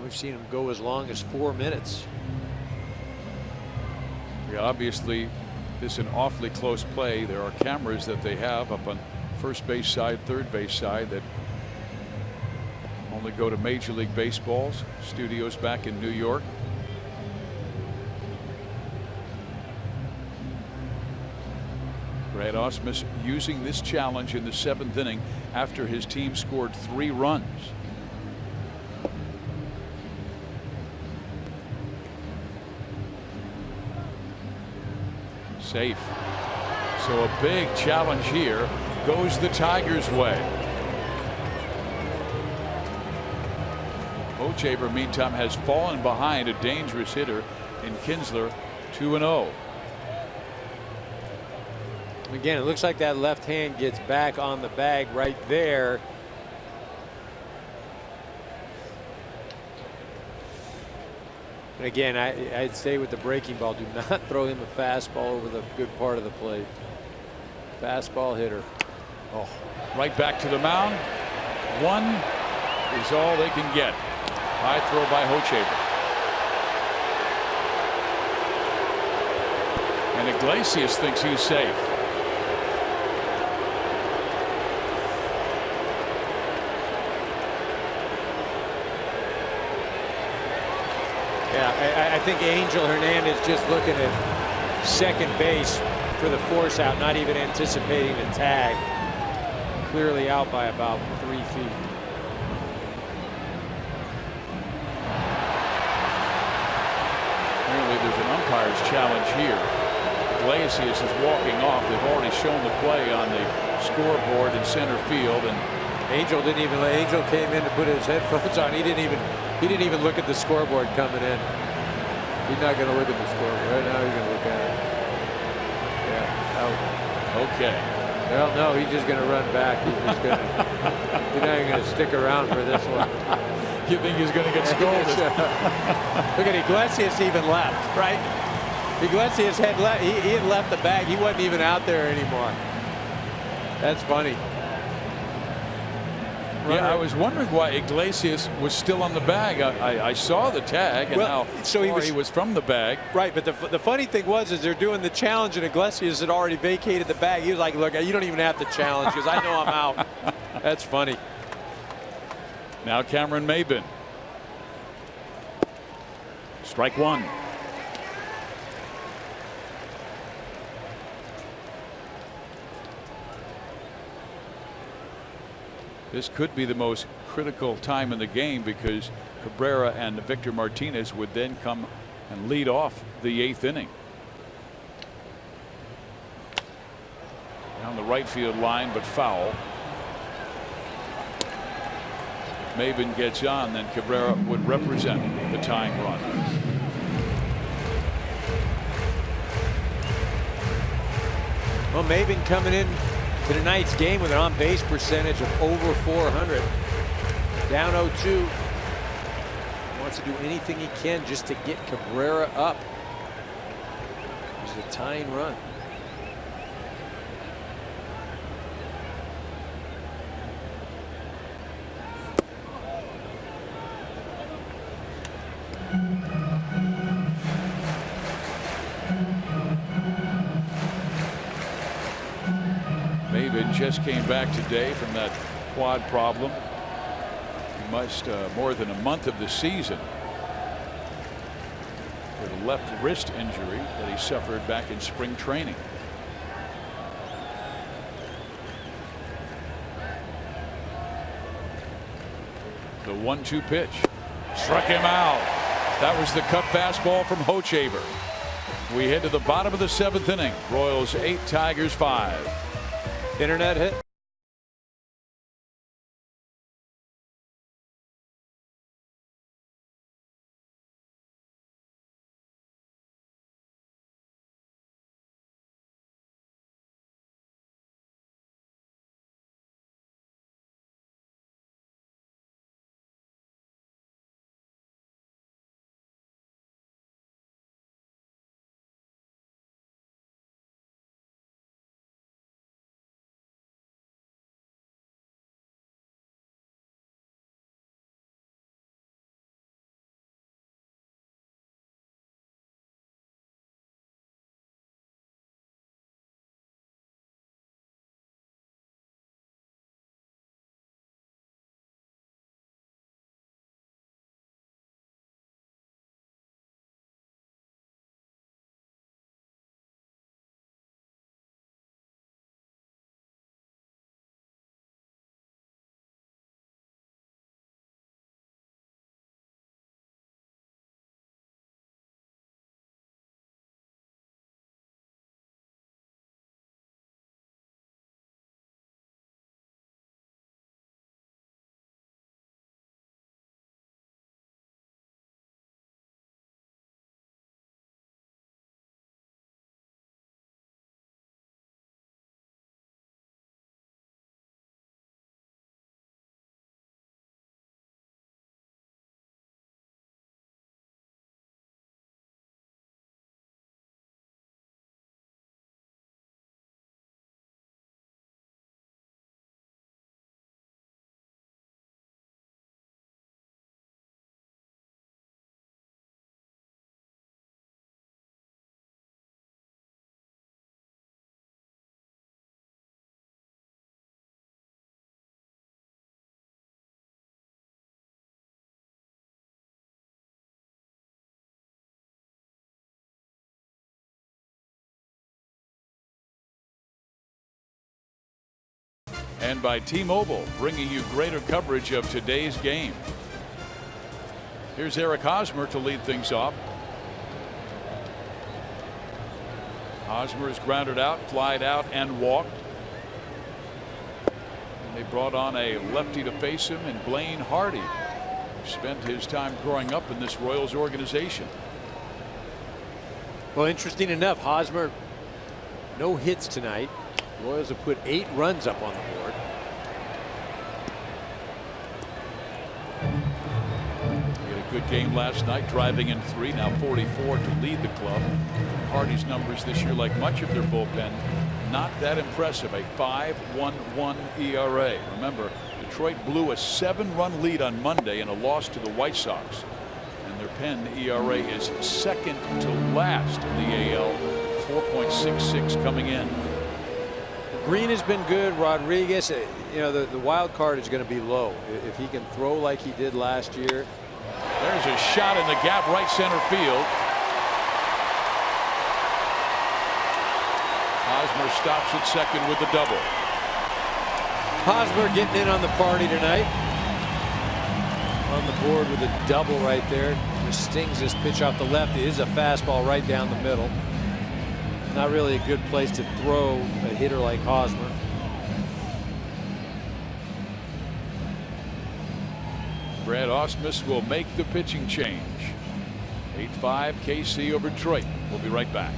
we've seen them go as long as 4 minutes. Yeah, obviously, this is an awfully close play. There are cameras that they have up on first base side, third base side that only go to Major League Baseball's studios back in New York. Brad Ausmus using this challenge in the 7th inning after his team scored 3 runs. Safe. So a big challenge here goes the Tigers' way. Hochevar, meantime, has fallen behind a dangerous hitter in Kinsler, 2-0. Again, it looks like that left hand gets back on the bag right there. And again, I'd stay with the breaking ball. Do not throw him a fastball over the good part of the plate. Fastball hitter. Oh, right back to the mound. 1 is all they can get. High throw by Hochevar. And Iglesias thinks he's safe. Yeah, I think Angel Hernandez just looking at second base for the force out, not even anticipating the tag. Clearly out by about 3 feet. Apparently there's an umpire's challenge here. Iglesias is walking off. They've already shown the play on the scoreboard in center field, and Angel didn't even. Angel came in to put his headphones on. He didn't even look at the scoreboard coming in. He's not going to look at the scoreboard right now. He's going to look at it. Yeah. Out. Okay. Well, no, he's just going to run back. He's just going to. He's not even going to stick around for this one. You think he's going to get scolded? Look at Iglesias even left, right? Iglesias had left. He had left the bag. He wasn't even out there anymore. That's funny. Yeah, I was wondering why Iglesias was still on the bag. I saw the tag, and well, how so he was from the bag. Right, but the funny thing was is they're doing the challenge, and Iglesias had already vacated the bag. He was like, look, you don't even have to challenge because I know I'm out. That's funny. Now Cameron Maybin. Strike one. This could be the most critical time in the game because Cabrera and Victor Martinez would then come and lead off the 8th inning. Down the right field line, but foul. Maybin gets on, then Cabrera would represent the tying run. Well, Maybin coming in to tonight's game with an on-base percentage of over 400. Down 0-2. Wants to do anything he can just to get Cabrera up. Here's the tying run. Maybin just came back today from that quad problem. He missed more than a month of the season with a left wrist injury that he suffered back in spring training. The 1-2 pitch struck him out. That was the cut fastball from Hochevar. We head to the bottom of the 7th inning. Royals 8, Tigers 5. Internet hit. And by T-Mobile, bringing you greater coverage of today's game. Here's Eric Hosmer to lead things off. Hosmer is grounded out, flied out, and walked. And they brought on a lefty to face him in Blaine Hardy, who spent his time growing up in this Royals organization. Well, interesting enough, Hosmer, no hits tonight. The Royals have put 8 runs up on the board. He had a good game last night, driving in 3, now 44 to lead the club. Hardy's numbers this year, like much of their bullpen, not that impressive. A 5.11 ERA. Remember, Detroit blew a 7-run lead on Monday in a loss to the White Sox. And their pen ERA is second to last in the AL, 4.66 coming in. Green has been good. Rodriguez, you know, the wild card is going to be low. If he can throw like he did last year. There's a shot in the gap, right center field. Hosmer stops at second with the double. Hosmer getting in on the party tonight. On the board with a double right there. Just stings this pitch off the left. It is a fastball right down the middle. Not really a good place to throw a hitter like Hosmer. Brad Ausmus will make the pitching change. 8-5 KC over Detroit. We'll be right back.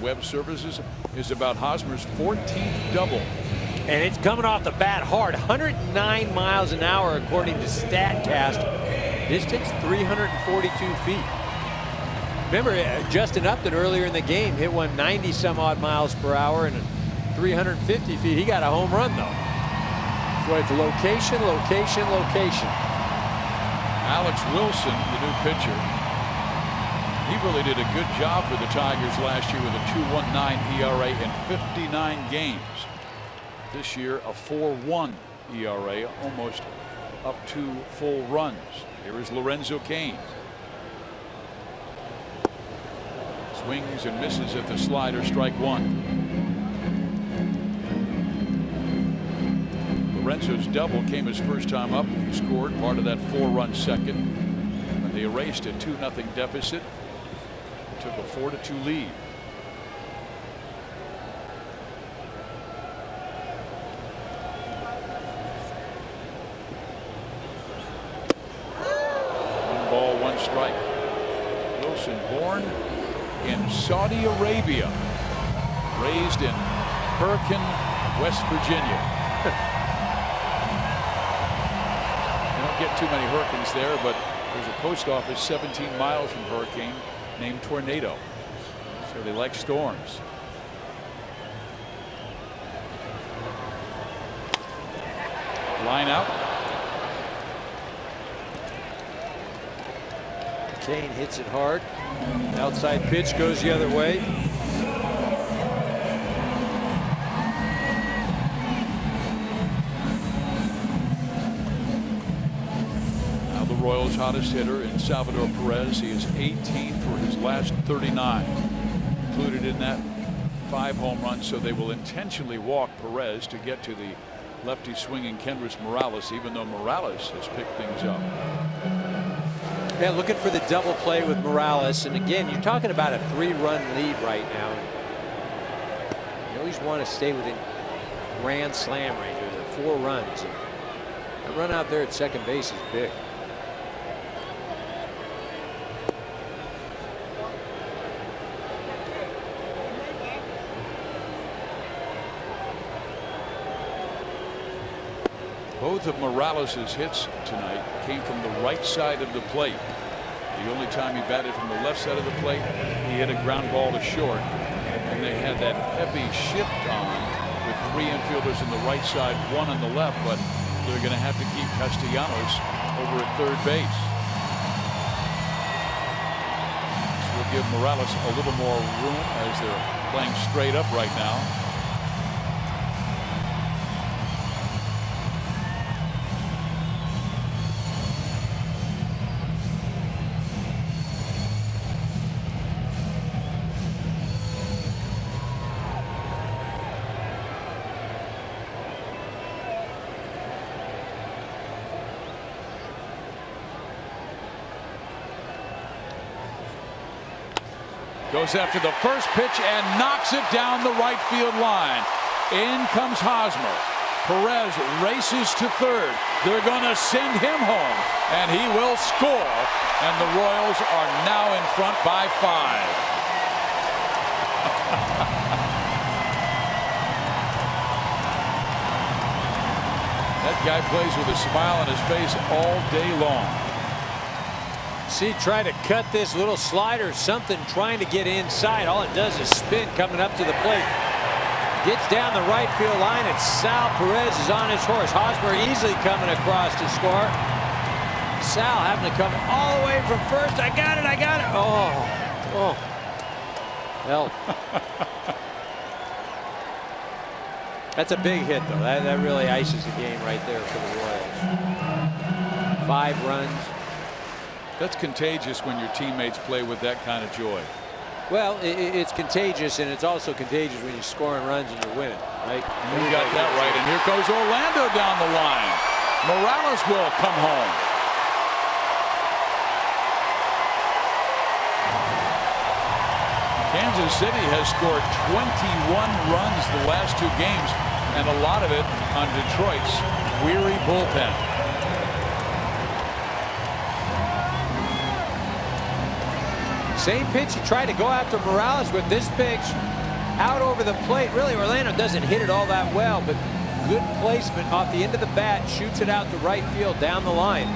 Web Services is about Hosmer's 14th double. And it's coming off the bat hard. 109 miles an hour according to StatCast. This takes 342 feet. Remember, Justin Upton earlier in the game hit one 90 some odd miles per hour and 350 feet. He got a home run though. So it's location, location, location. Alex Wilson, the new pitcher. He really did a good job for the Tigers last year with a 2.19 ERA in 59 games. This year a 4.1 ERA, almost up 2 full runs. Here is Lorenzo Cain. Swings and misses at the slider, strike 1. Lorenzo's double came his first time up. He scored part of that 4-run second when they erased a 2-0 deficit. Took a 4-2 lead. Ball, 1 strike. Wilson, born in Saudi Arabia, raised in Hurricane, West Virginia. You don't get too many hurricanes there, but there's a post office 17 miles from Hurricane named Tornado. So they like storms. Line out. Fontaine hits it hard. Outside pitch goes the other way. Now the Royals' hottest hitter in Salvador Perez. He is 18 for his last 39. Included in that 5 home runs, so they will intentionally walk Perez to get to the lefty swinging Kendrys Morales, even though Morales has picked things up. Yeah, looking for the double play with Morales. And again, you're talking about a 3-run lead right now. You always want to stay within grand slam range. There's 4 runs. And a run out there at second base is big. Both of Morales' hits tonight came from the right side of the plate. The only time he batted from the left side of the plate, he hit a ground ball to short. And they had that heavy shift on with 3 infielders on the right side, 1 on the left, but they're going to have to keep Castellanos over at third base. This will give Morales a little more room as they're playing straight up right now. Goes after the first pitch and knocks it down the right field line. In comes Hosmer. Perez races to third. They're going to send him home, and he will score. And the Royals are now in front by 5. That guy plays with a smile on his face all day long. See, try to cut this little slider, something trying to get inside. All it does is spin coming up to the plate. Gets down the right field line, and Sal Perez is on his horse. Hosmer easily coming across to score. Sal having to come all the way from first. I got it, I got it. Oh. Well. That's a big hit, though. That really ices the game right there for the Royals. 5 runs. That's contagious when your teammates play with that kind of joy. Well, it's contagious, and it's also contagious when you're scoring runs and you're winning, right? You got that right. And here goes Orlando down the line. Morales will come home. Kansas City has scored 21 runs the last 2 games, and a lot of it on Detroit's weary bullpen. Same pitch. He tried to go after Morales with this pitch out over the plate. Really, Orlando doesn't hit it all that well, but good placement off the end of the bat. Shoots it out to right field down the line.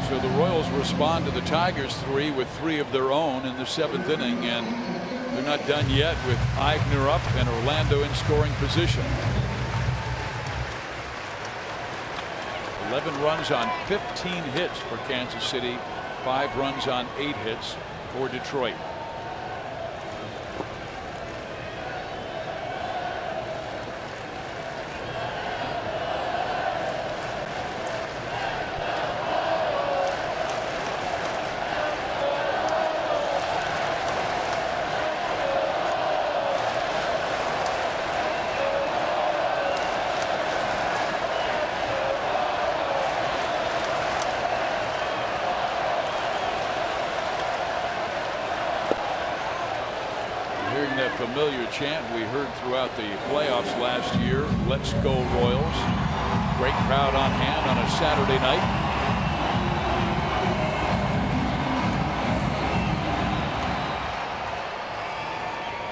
So the Royals respond to the Tigers 3 with 3 of their own in the 7th inning, and they're not done yet with Eigner up and Orlando in scoring position. 11 runs on 15 hits for Kansas City. 5 runs on 8 hits for Detroit. Familiar chant we heard throughout the playoffs last year. Let's go Royals. Great crowd on hand on a Saturday night.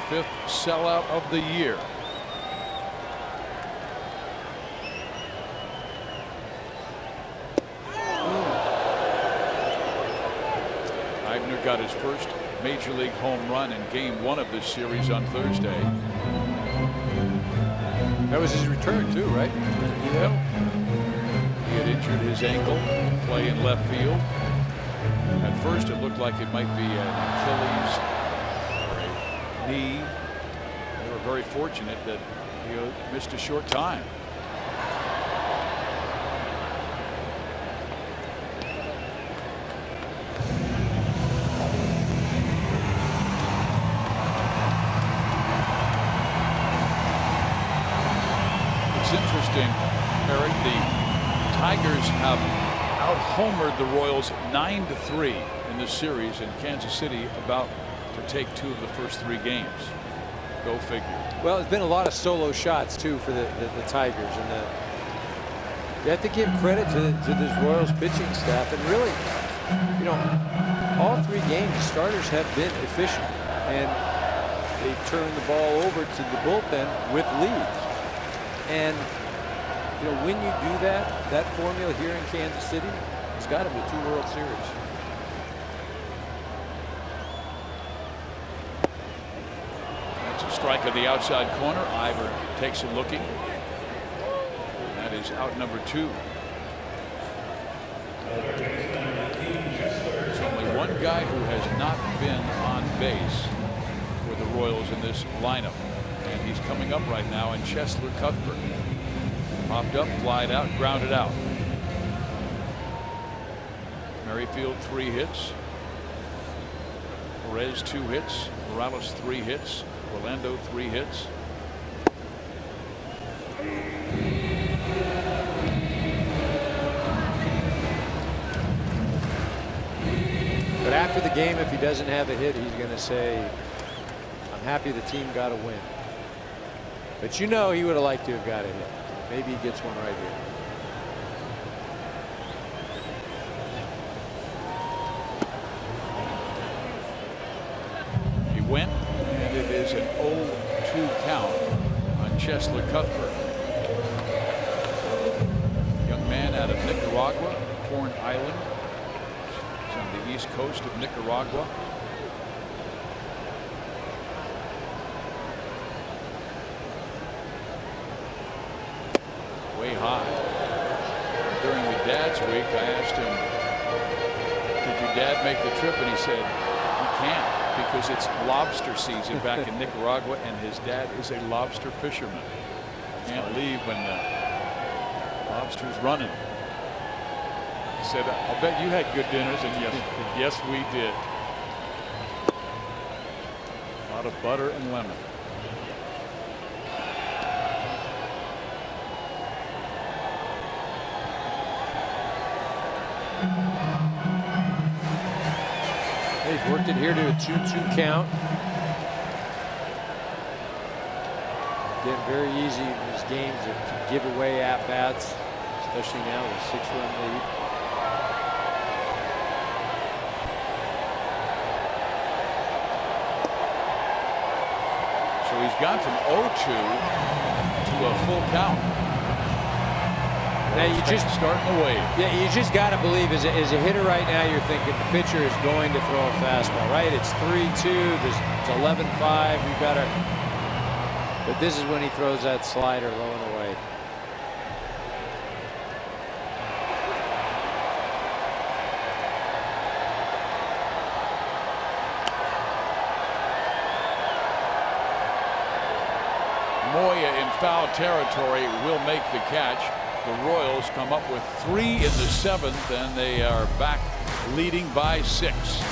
Fifth sellout of the year. Eigner got his first Major League home run in Game 1 of this series on Thursday. That was his return too, right? Yep. He had injured his ankle, play in left field. At first, it looked like it might be an Achilles or a knee. They were very fortunate that he missed a short time. It's interesting, Eric. The Tigers have out-homered the Royals 9-3 in this series, in Kansas City about to take 2 of the first 3 games. Go figure. Well, there's been a lot of solo shots too for the Tigers, and you have to give credit to this Royals pitching staff. And really, you know, all 3 games, the starters have been efficient, and they've turned the ball over to the bullpen with leads. And you know, when you do that formula here in Kansas City, it's got to be 2 World Series. That's a strike on the outside corner. Ivor takes it looking. That is out number 2. There's only one guy who has not been on base for the Royals in this lineup, and he's coming up right now in Cheslor Cuthbert. Popped up, flied out, grounded out. Merrifield 3 hits. Perez 2 hits. Morales 3 hits. Orlando 3 hits. But after the game, if he doesn't have a hit, he's going to say, I'm happy the team got a win. But you know he would have liked to have got a hit. Maybe he gets one right here. He went, and it is an 0-2 count on Cheslor Cuthbert. Young man out of Nicaragua, Corn Island. He's on the east coast of Nicaragua. Way high. During the Dad's Week, I asked him, did your dad make the trip? And he said, he can't, because it's lobster season back in Nicaragua, and his dad is a lobster fisherman. Can't leave when the lobster's running. He said, I'll bet you had good dinners, and yes, we did. A lot of butter and lemon. They've worked it here to a 2-2 count. Again, very easy in these games to give away at-bats, especially now with a 6-run lead. So he's gone from 0-2 to a full count. Now you just starting the wave. Yeah, you just got to believe as a hitter right now, you're thinking the pitcher is going to throw a fastball, right? It's 3-2. It's 11-5. You've got to. But this is when he throws that slider low and away. Moya in foul territory will make the catch. The Royals come up with 3 in the 7th, and they are back leading by 6.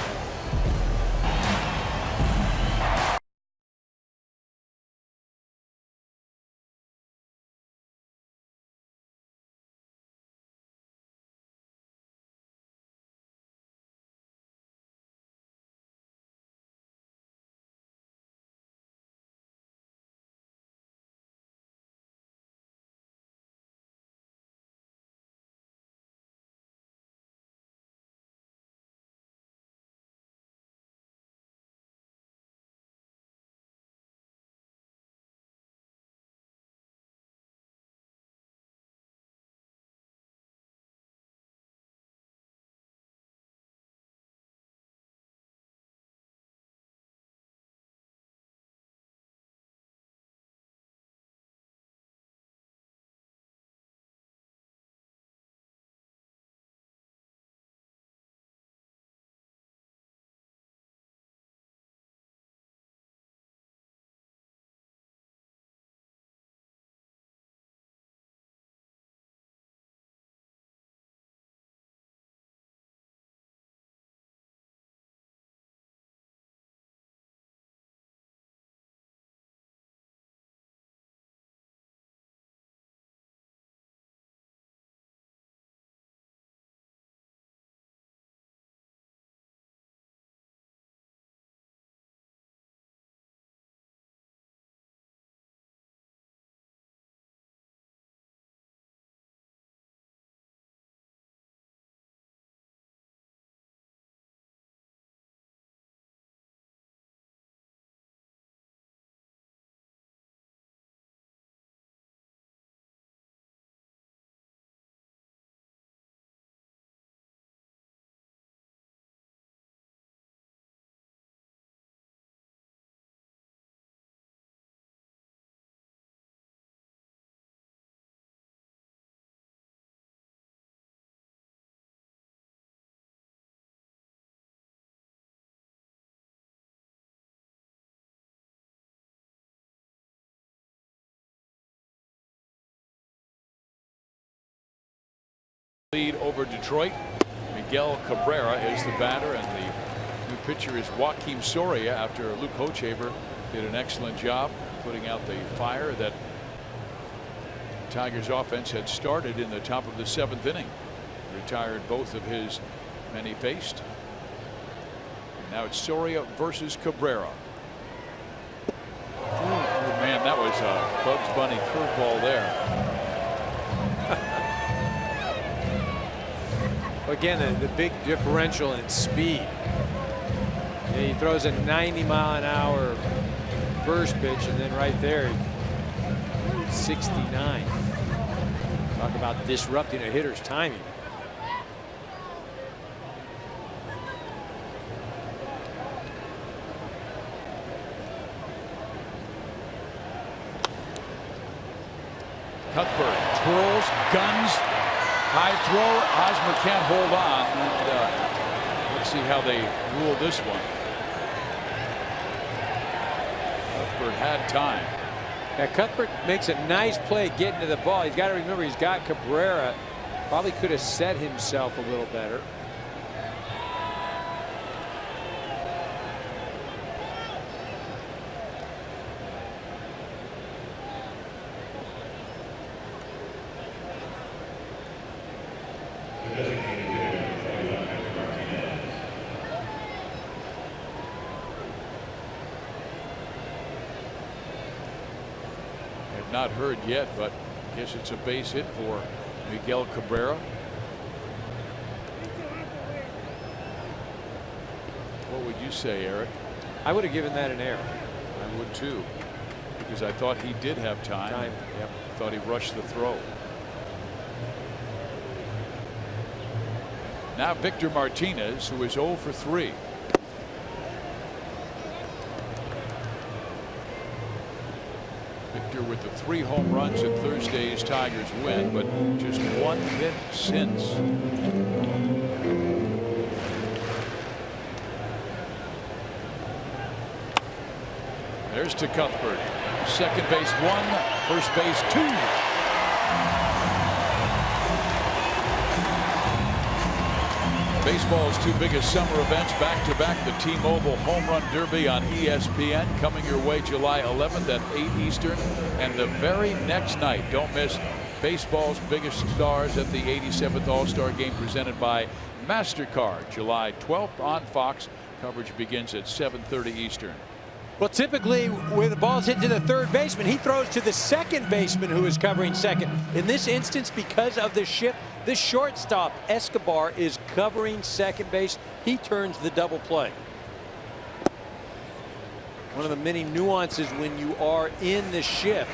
lead over Detroit. Miguel Cabrera is the batter, and the new pitcher is Joakim Soria after Luke Hochevar did an excellent job putting out the fire that Tigers offense had started in the top of the 7th inning. Retired both of his men he faced. Now it's Soria versus Cabrera. Oh, man, that was a Bugs Bunny curveball there. Again, the big differential in speed. He throws a 90-mile-an-hour first pitch, and then right there, 69. Talk about disrupting a hitter's timing. Cuthbert twirls, guns, high throw. Hosmer can't hold on. And, let's see how they rule this one. Cuthbert had time. Yeah, Cuthbert makes a nice play getting to the ball. He's got to remember he's got Cabrera. Probably could have set himself a little better. Not heard yet, but I guess it's a base hit for Miguel Cabrera. What would you say, Eric? I would have given that an error. I would too, because I thought he did have time. Yep. I thought he rushed the throw. Now Victor Martinez, who is 0 for 3. Victor with the 3 home runs in Thursday's Tigers win, but just 1 hit since. There's to Cuthbert. Second base 1, first base 2. Baseball's 2 biggest summer events back-to-back, the T-Mobile Home Run Derby on ESPN coming your way July 11th at 8 Eastern, and the very next night, don't miss baseball's biggest stars at the 87th All-Star Game presented by MasterCard, July 12th on Fox. Coverage begins at 7:30 Eastern. Well, typically when the ball's hit to the third baseman, he throws to the second baseman who is covering second. In this instance, because of the shift, the shortstop Escobar is covering second base. He turns the double play. One of the many nuances when you are in the shift.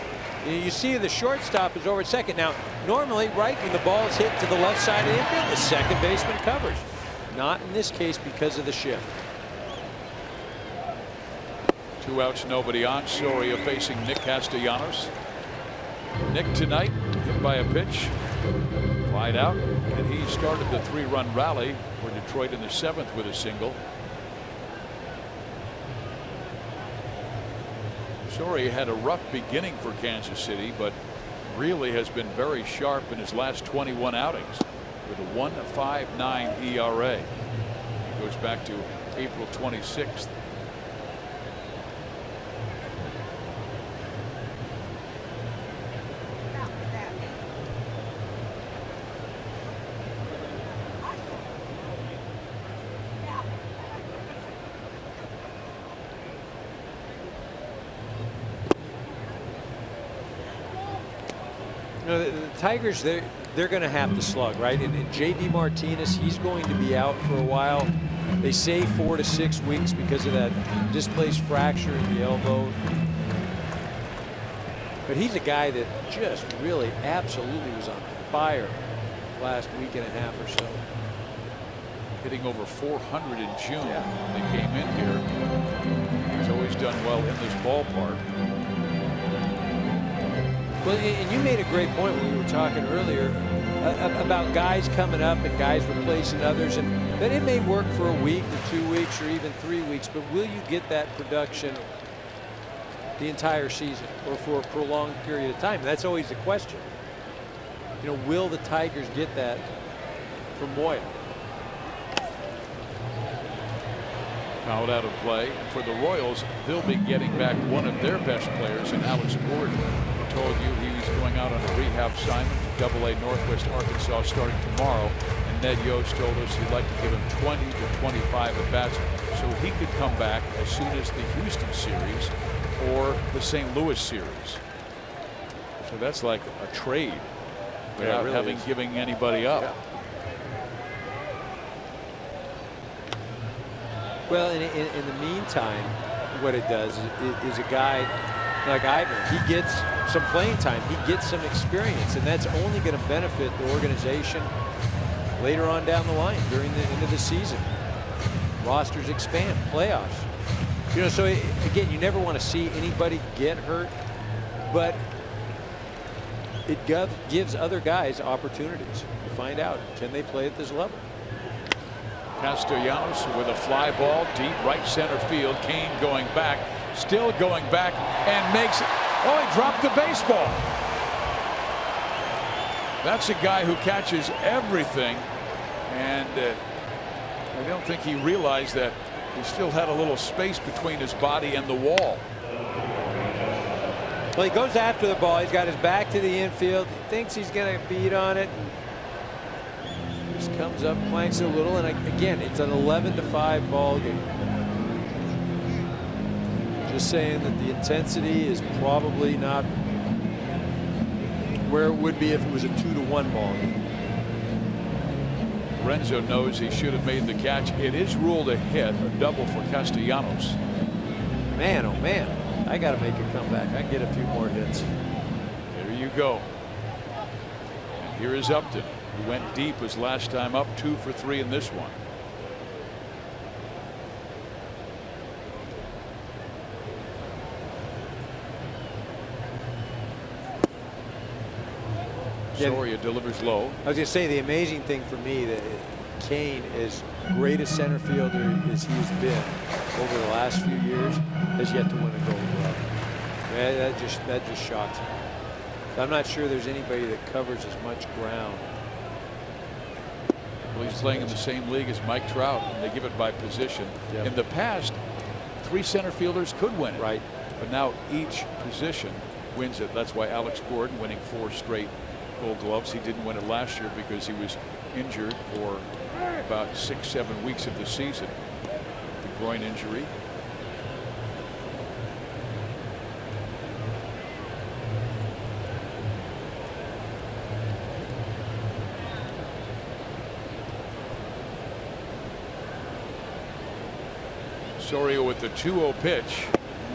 You see the shortstop is over at second. Now, normally, right, when the ball is hit to the left side of the infield, the second baseman covers. Not in this case because of the shift. 2 outs, nobody on. Soria facing Nick Castellanos. Nick tonight hit by a pitch. Wide out, and he started the 3-run rally for Detroit in the 7th with a single. Soria had a rough beginning for Kansas City, but really has been very sharp in his last 21 outings with a 1.59 ERA. He goes back to April 26th. The Tigers, they're going to have to slug, right? And JD Martinez, he's going to be out for a while. They say 4 to 6 weeks because of that displaced fracture in the elbow. But he's a guy that just really absolutely was on fire last week and a half or so. Hitting over 400 in June when they came in here. He's always done well in this ballpark. Well, and you made a great point when we were talking earlier about guys coming up and guys replacing others, and that it may work for a week or 2 weeks or even 3 weeks, but will you get that production the entire season or for a prolonged period of time? That's always the question. You know, will the Tigers get that for Moya. Fouled out of play. And for the Royals, they'll be getting back one of their best players in Alex Gordon. I told you he's going out on a rehab assignment to AA Northwest Arkansas starting tomorrow. And Ned Yost told us he'd like to give him 20 to 25 at bats so he could come back as soon as the Houston series or the St. Louis series. So that's like a trade without really giving anybody up. Yeah. Well, in the meantime, what it does is a guy like Ivan, he gets some playing time, he gets some experience, and that's only going to benefit the organization later on down the line during the end of the season. Rosters expand, playoffs. You know, so again, you never want to see anybody get hurt, but it gives other guys opportunities to find out, can they play at this level? Castellanos with a fly ball deep right center field. Kane going back, still going back, and makes it. Oh, he dropped the baseball. That's a guy who catches everything, and I don't think he realized that he still had a little space between his body and the wall. Well, he goes after the ball. He's got his back to the infield. He thinks he's going to beat on it. Just comes up, planks it a little, and again, it's an 11-5 ball game. Just saying that the intensity is probably not where it would be if it was a 2-1 ball game. Renzo knows he should have made the catch. It is ruled a hit, a double for Castellanos. Man, oh man, I got to make a comeback. I can get a few more hits. There you go. And here is Upton, who went deep his last time up, 2 for 3 in this one. Soria delivers low. I was going to say, the amazing thing for me that Kane, as great a center fielder as he's been over the last few years, has yet to win a Gold Glove. Yeah, that just shocks me. I'm not sure there's anybody that covers as much ground. Well, he's playing in the same league as Mike Trout, and they give it by position. Yep. In the past, 3 center fielders could win it. Right. But now each position wins it. That's why Alex Gordon winning 4 straight Gold Gloves. He didn't win it last year because he was injured for about 6-7 weeks of the season. The groin injury. Soria with the 2-0 pitch,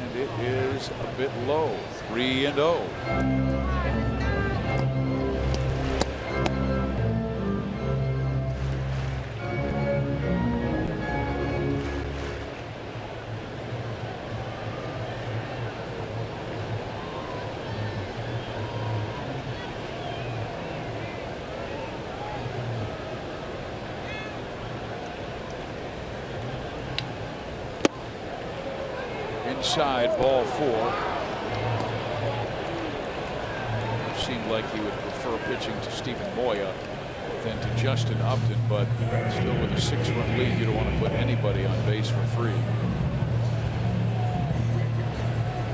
and it is a bit low. 3-0. Inside, ball 4. It seemed like he would prefer pitching to Stephen Moya than to Justin Upton, but still with a 6-run lead, you don't want to put anybody on base for free.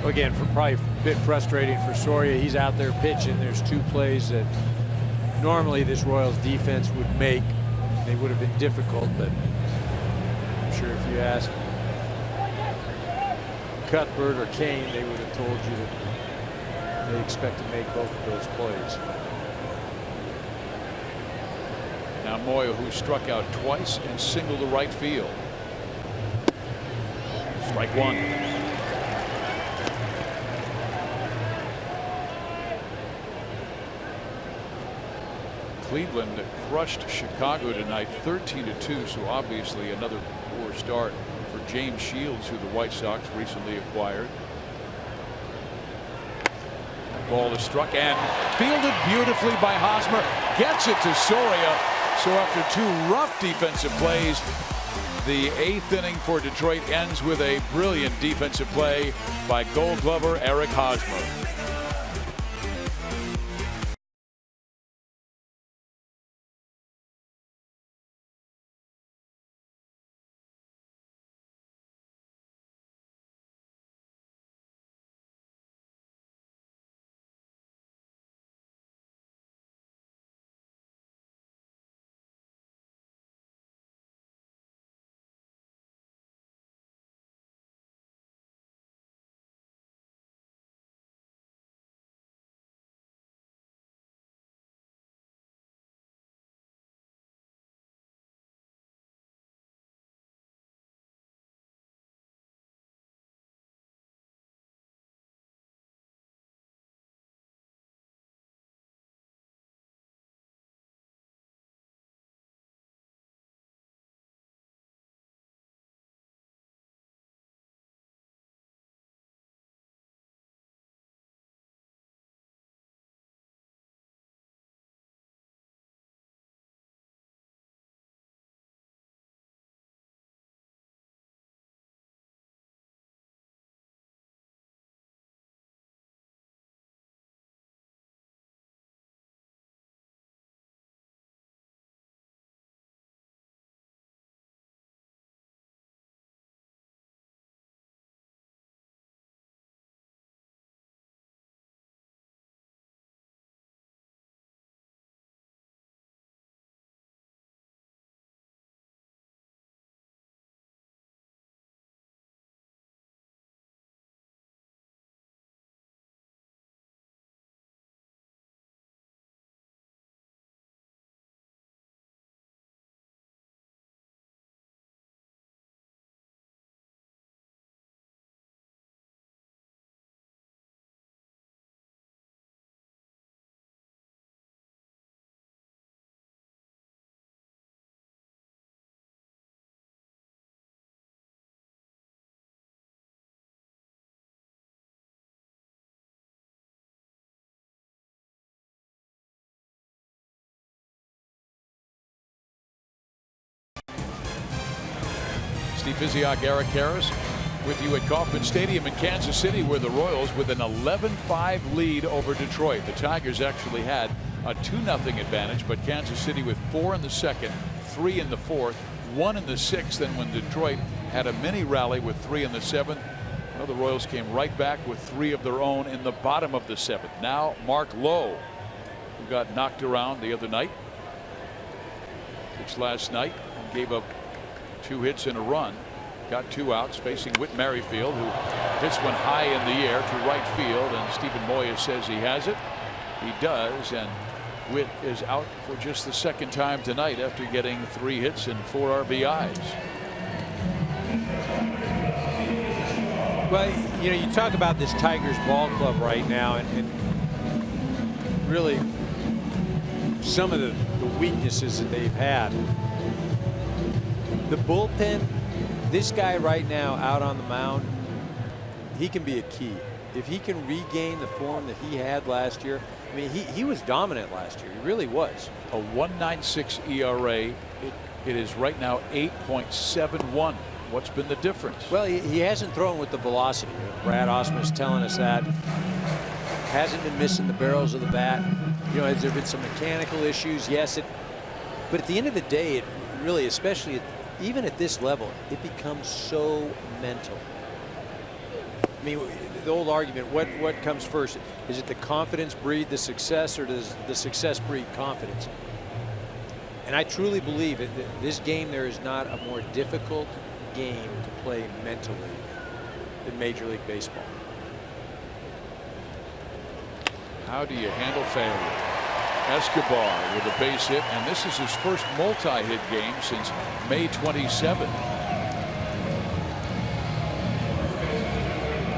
Again, probably a bit frustrating for Soria. He's out there pitching. There's 2 plays that normally this Royals defense would make. They would have been difficult, but I'm sure if you ask Cuthbert or Kane, they would have told you that they expect to make both of those plays. Now Moya, who struck out twice and singled to right field. Strike 1. Cleveland crushed Chicago tonight 13-2, so obviously another poor start for James Shields, who the White Sox recently acquired. Ball is struck and fielded beautifully by Hosmer. Gets it to Soria. So after 2 rough defensive plays, the 8th inning for Detroit ends with a brilliant defensive play by Gold Glover Eric Hosmer. Steve Physiok, Eric Harris with you at Kauffman Stadium in Kansas City, where the Royals with an 11-5 lead over Detroit. The Tigers actually had a 2-0 advantage, but Kansas City with 4 in the second, 3 in the fourth, 1 in the sixth, and when Detroit had a mini rally with 3 in the seventh, well, the Royals came right back with 3 of their own in the bottom of the seventh. Now Mark Lowe, who got knocked around the other night, pitched last night and gave up 2 hits and a run. Got 2 outs, facing Whit Merrifield, who hits one high in the air to right field, and Stephen Moya says he has it. He does, and Whit is out for just the second time tonight after getting 3 hits and 4 RBIs. Well, you know, you talk about this Tigers ball club right now, and really some of the weaknesses that they've had. The bullpen, this guy right now out on the mound, he can be a key. If he can regain the form that he had last year, I mean, he was dominant last year. He really was. A 1.96 ERA. It is right now 8.71. What's been the difference? Well, he hasn't thrown with the velocity. Brad Osmus telling us that. Hasn't been missing the barrels of the bat. You know, has there been some mechanical issues? Yes. But at the end of the day, it really, especially even at this level, it becomes so mental. I mean, the old argument, what comes first? Is it the confidence breed the success, or does the success breed confidence? And I truly believe that this game, there is not a more difficult game to play mentally than Major League Baseball. How do you handle failure? Escobar with a base hit, and this is his first multi-hit game since May 27.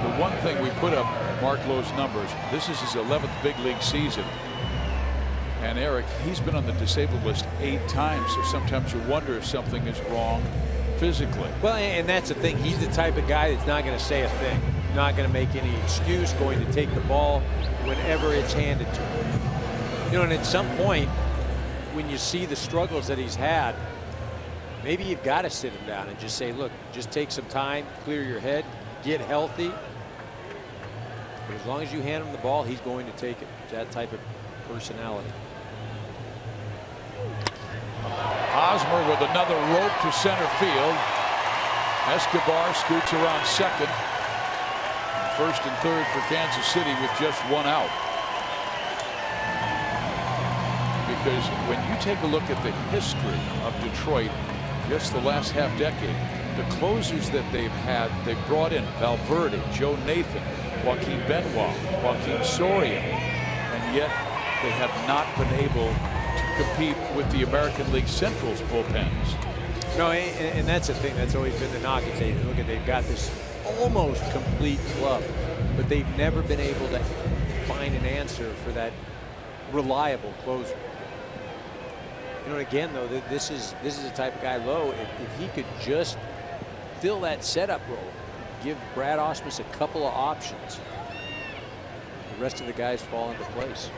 The one thing we put up Mark Lowe's numbers. This is his 11th big league season. And Eric, he's been on the disabled list 8 times, so sometimes you wonder if something is wrong physically. Well, and that's the thing. He's the type of guy that's not going to say a thing, not going to make any excuse, going to take the ball whenever it's handed to him. You know, and at some point, when you see the struggles that he's had, maybe you've got to sit him down and just say, look, just take some time, clear your head, get healthy. But as long as you hand him the ball, he's going to take it. That type of personality. Hosmer with another rope to center field. Escobar scoots around second. First and third for Kansas City with just 1 out. Because when you take a look at the history of Detroit, just the last half decade, the closers that they've had, they've brought in Valverde, Joe Nathan, Joaquin Benoit, Joaquin Soria, and yet they have not been able to compete with the American League Central's bullpens. No, and that's the thing that's always been the knock. Is they've got this almost complete club, but they've never been able to find an answer for that reliable closer. You know, and again, though, this is the type of guy, Lowe, if he could just fill that setup role, give Brad Osmus a couple of options, the rest of the guys fall into place.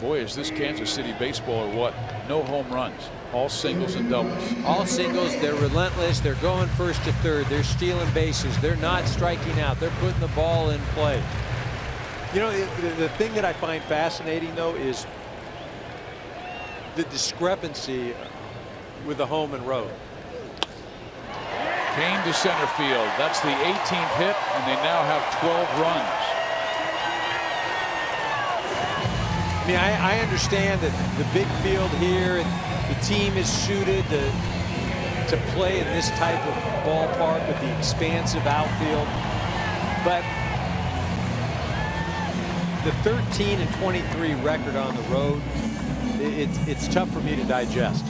Boy, is this Kansas City baseball or what? No home runs, all singles and doubles. All singles. They're relentless. They're going first to third. They're stealing bases. They're not striking out. They're putting the ball in play. You know, the thing that I find fascinating, though, is the discrepancy with the home and road. Kane to center field. That's the 18th hit, and they now have 12 runs. I mean, I understand that the big field here, and the team is suited to play in this type of ballpark with the expansive outfield, but the 13-23 record on the road, it's tough for me to digest.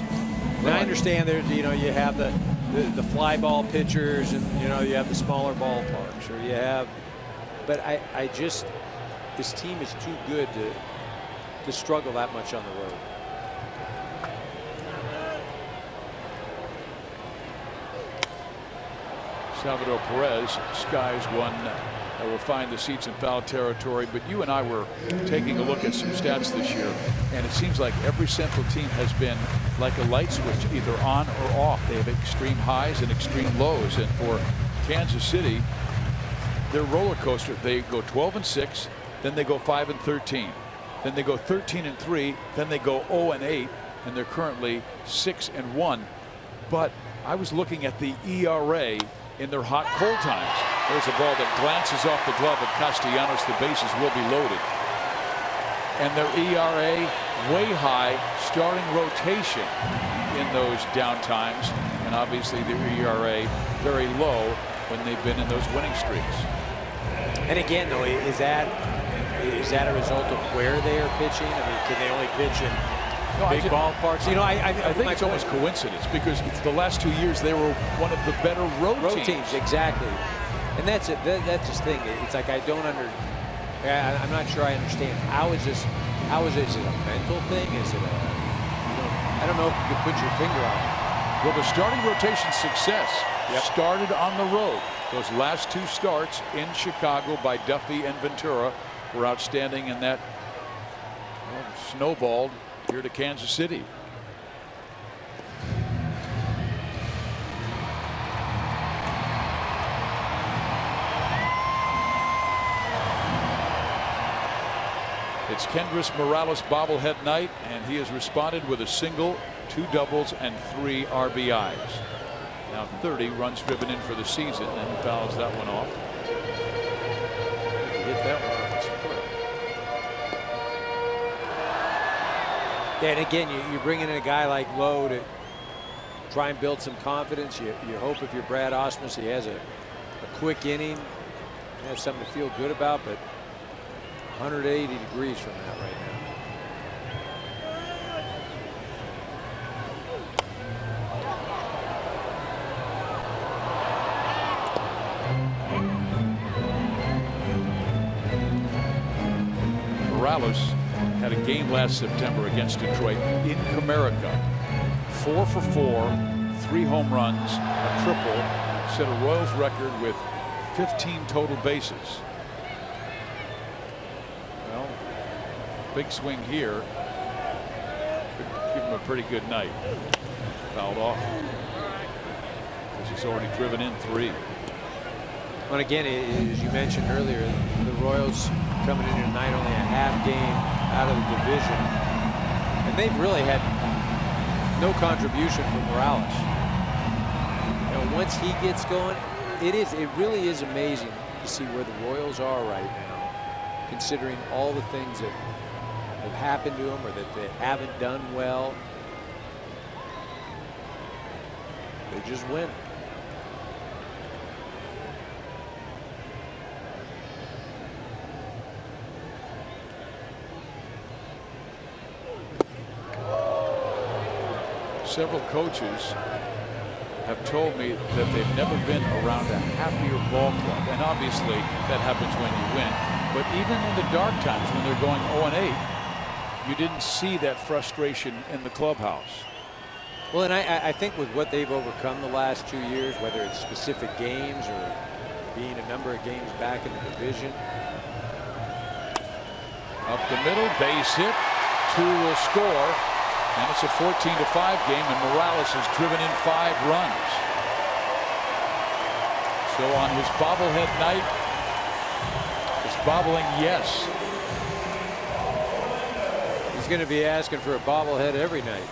And I understand there's, you know, you have the fly ball pitchers, and you know, you have the smaller ballparks, or you have, but I just, this team is too good to struggle that much on the road. Salvador Perez skies one that will find the seats in foul territory. But you and I were taking a look at some stats this year, and it seems like every Central team has been like a light switch, either on or off. They have extreme highs and extreme lows. And for Kansas City, their roller coaster, they go 12-6, then they go 5-13, then they go 13-3, then they go 0-8, and they're currently 6-1. But I was looking at the ERA in their hot cold times. There's a ball that glances off the glove of Castellanos. The bases will be loaded. And their ERA way high, starting rotation in those down times. And obviously their ERA very low when they've been in those winning streaks. And again, though, is that a result of where they are pitching? I mean, can they only pitch in big ballparks? You know, I think it's almost coincidence, because the last 2 years they were one of the better road teams. Exactly. And that's it. That's his thing. It's like I'm not sure I understand. How is this? Is it a mental thing? Is it a? I don't know if you could put your finger on it. Well, the starting rotation success started on the road. Those last 2 starts in Chicago by Duffy and Ventura were outstanding, and that snowballed here to Kansas City. It's Kendrys Morales bobblehead night, and he has responded with a single, 2 doubles, and 3 RBIs. Now 30 runs driven in for the season, and he fouls that one off. He hit that one off his foot. Yeah, and again, you bring in a guy like Lowe to try and build some confidence. You hope if you're Brad Ausmus, he has a quick inning, has something to feel good about, but 180 degrees from that right now. Morales had a game last September against Detroit in Comerica. 4 for 4, 3 home runs, a triple, set a Royals record with 15 total bases. Well, big swing here. Could give him a pretty good night. Fouled off, because he's already driven in 3. Well, again, as you mentioned earlier, the Royals coming in tonight only a half game out of the division, and they've really had no contribution from Morales. You know, once he gets going, it really is amazing to see where the Royals are right now, considering all the things that have happened to them or that they haven't done well. They just win. Several coaches have told me that they've never been around a happier ball club, and obviously that happens when you win, but even in the dark times when they're going 0-8, you didn't see that frustration in the clubhouse. Well, and I think with what they've overcome the last 2 years, whether it's specific games or being a number of games back in the division. Up the middle, base hit, 2 will score. And it's a 14-5 game, and Morales has driven in 5 runs. So on his bobblehead night, it's bobbling yes. He's going to be asking for a bobblehead every night.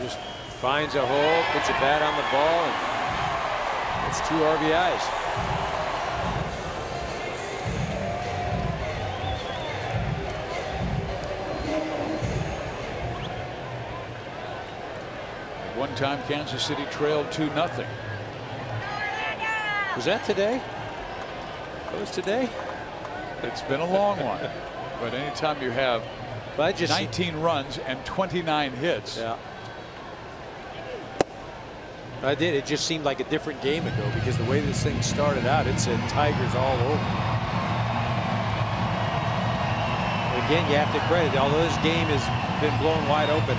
Just finds a hole, puts a bat on the ball, and it's 2 RBIs. One time Kansas City trailed 2-0. Was that today? That was today? It's been a long one. But anytime you have 19 runs and 29 hits. Yeah. I did. It just seemed like a different game ago, because the way this thing started out, it said Tigers all over. But again, you have to credit, although this game has been blown wide open,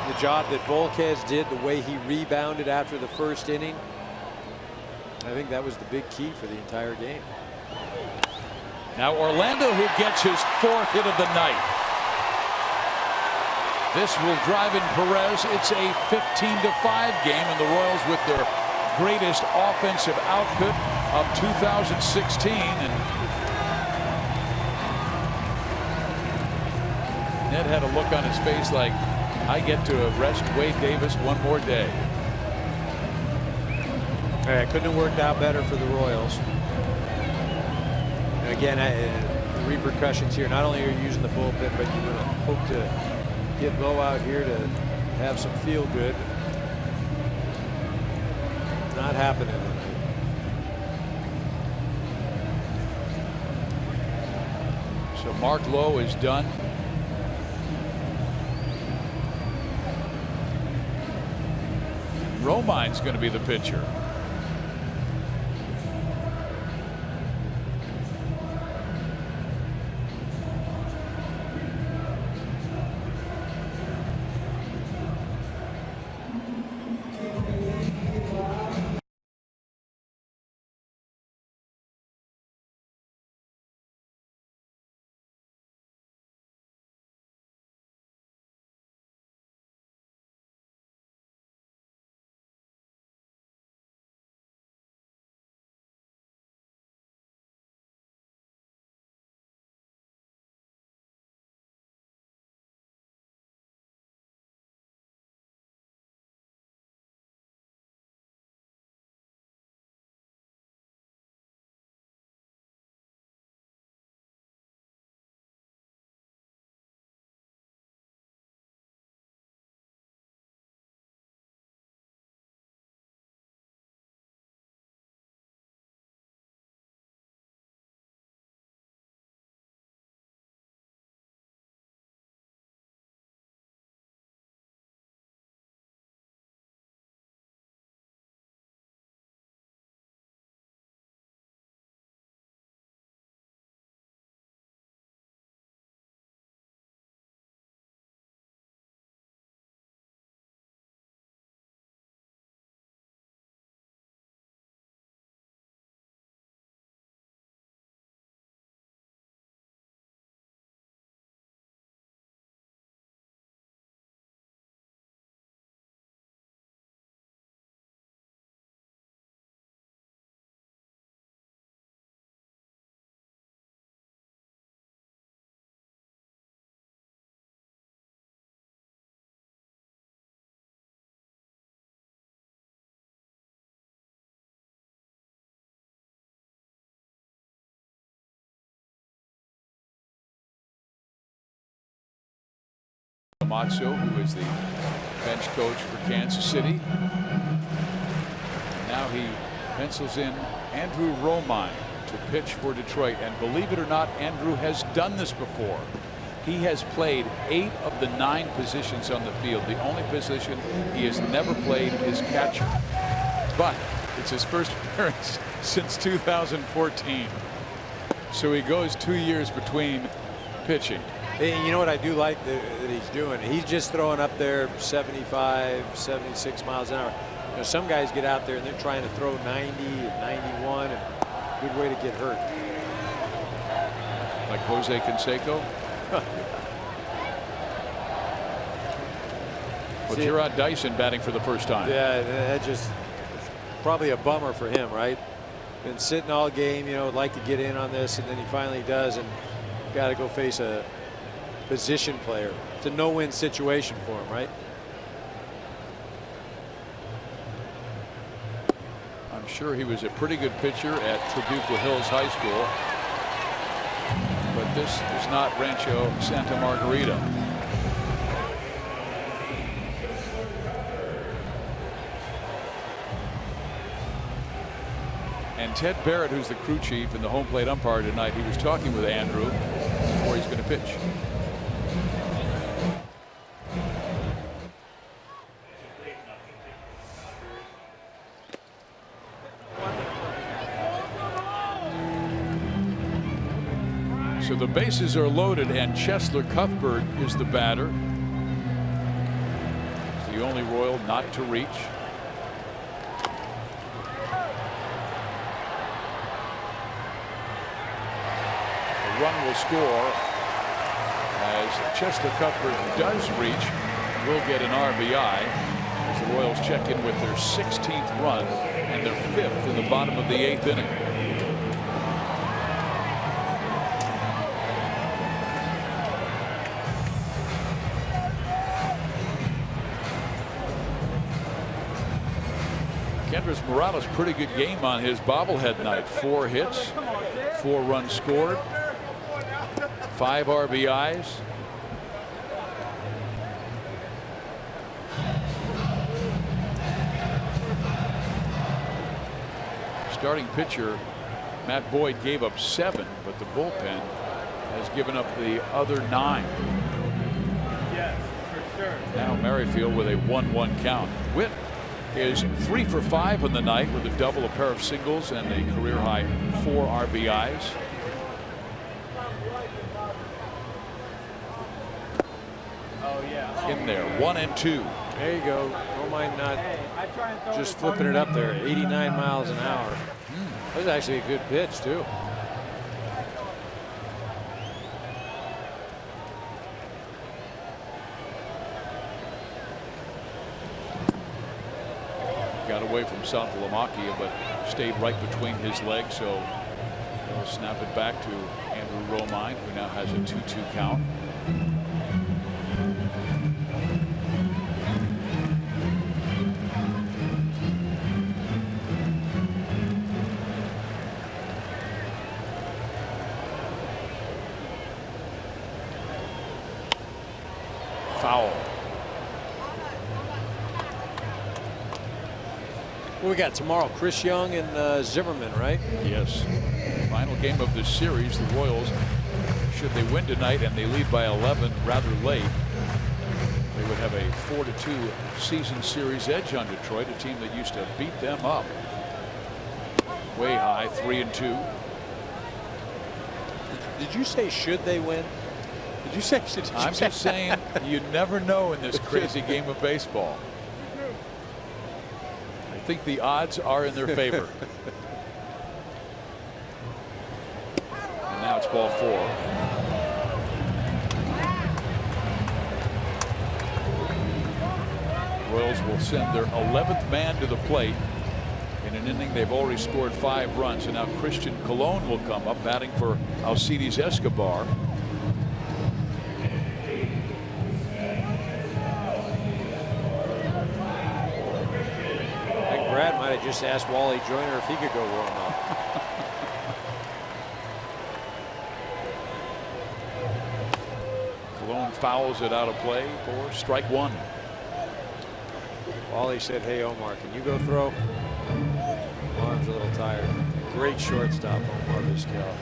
the job that Volquez did, the way he rebounded after the first inning. I think that was the big key for the entire game. Now Orlando, who gets his 4th hit of the night. This will drive in Perez. It's a 15-5 game, and the Royals with their greatest offensive output of 2016. And Ned had a look on his face like, I get to arrest Wade Davis one more day. It couldn't have worked out better for the Royals. And again, the repercussions here, not only are you using the bullpen, but you would hope to get Bo out here to have some feel good. Not happening tonight. So Mark Lowe is done. Romine's going to be the pitcher. Matsu, who is the bench coach for Kansas City. Now he pencils in Andrew Romine to pitch for Detroit. And believe it or not, Andrew has done this before. He has played 8 of the 9 positions on the field. The only position he has never played is catcher. But it's his first appearance since 2014. So he goes 2 years between pitching. You know what I do like that he's doing? He's just throwing up there 75, 76 miles an hour. You know, some guys get out there and they're trying to throw 90 and 91, and good way to get hurt. Like Jose Canseco. Well, Gerard Dyson batting for the first time. Yeah, that just probably a bummer for him, right? Been sitting all game, you know, would like to get in on this, and then he finally does, and got to go face a position player. It's a no-win situation for him, right? I'm sure he was a pretty good pitcher at Trabuco Hills High School, but this is not Rancho Santa Margarita. And Ted Barrett, who's the crew chief and the home plate umpire tonight, he was talking with Andrew before he's going to pitch. So the bases are loaded, and Cheslor Cuthbert is the batter. He's the only Royal not to reach. run will score as Chester Cuthbert does reach. Will get an RBI as the Royals check in with their 16th run and their 5th in the bottom of the 8th inning. Kendrys Morales, pretty good game on his bobblehead night. 4 hits, 4 runs scored, 5 RBIs. Starting pitcher Matt Boyd gave up 7, but the bullpen has given up the other 9. Yes, for sure. Now Merrifield with a 1-1 count. Witt is 3 for 5 on the night with a double, a pair of singles, and a career high 4 RBIs. Oh yeah. In there, 1 and 2. There you go. Don't mind not just flipping it up there. 89 miles an hour. That was actually a good pitch too. Got away from Saltalamacchia, but stayed right between his legs, so he'll snap it back to Andrew Romine, who now has a 2-2 count. Foul. What we got tomorrow? Chris Young and Zimmerman, right? Yes. Final game of this series. The Royals, should they win tonight and they lead by 11 rather late, they would have a 4-2 season series edge on Detroit, a team that used to beat them up. Way high, 3-2. Did you say should they win? Did you say should? I'm just saying you never know in this crazy game of baseball. I think the odds are in their favor. And now it's ball 4. Royals will send their 11th man to the plate. In an inning, they've already scored 5 runs, and now Christian Colon will come up batting for Alcides Escobar. Brad might have just asked Wally Joyner if he could go warm up. Colon fouls it out of play for strike 1. Wally said, "Hey Omar, can you go throw?" Arm's a little tired. Great shortstop, Omar Vizquel.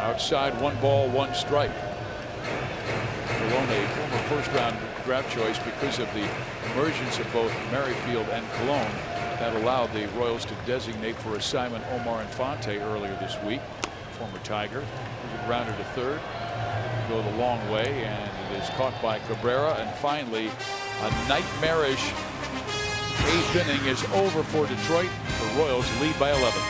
Outside, 1 ball, 1 strike. Colon, a former first-round draft choice, because of the emergence of both Merrifield and Colon, that allowed the Royals to designate for assignment Omar Infante earlier this week. Former Tiger, who's grounded to third, go the long way, and it is caught by Cabrera. And finally, a nightmarish 8th inning is over for Detroit. The Royals lead by 11.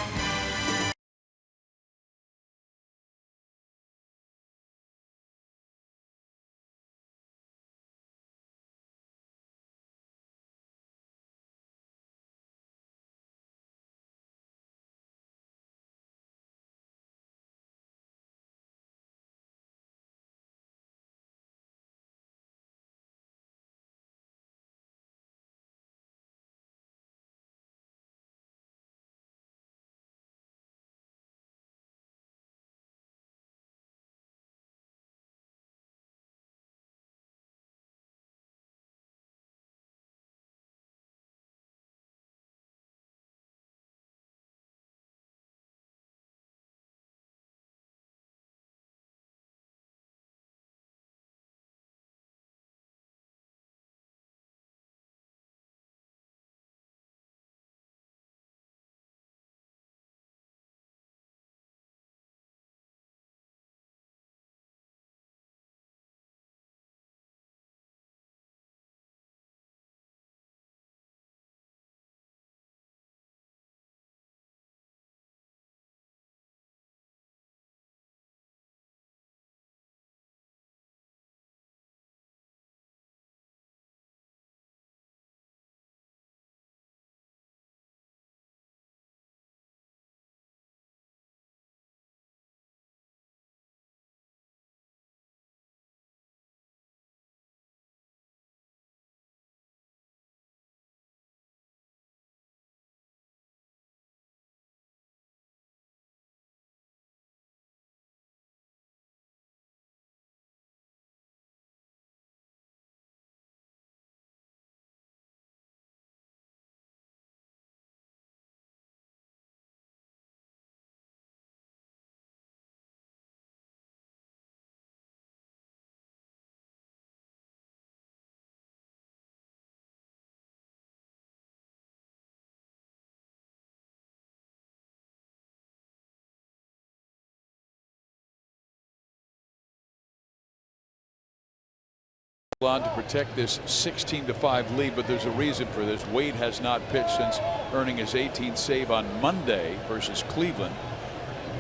On to protect this 16-5 lead, but there's a reason for this. Wade has not pitched since earning his 18th save on Monday versus Cleveland.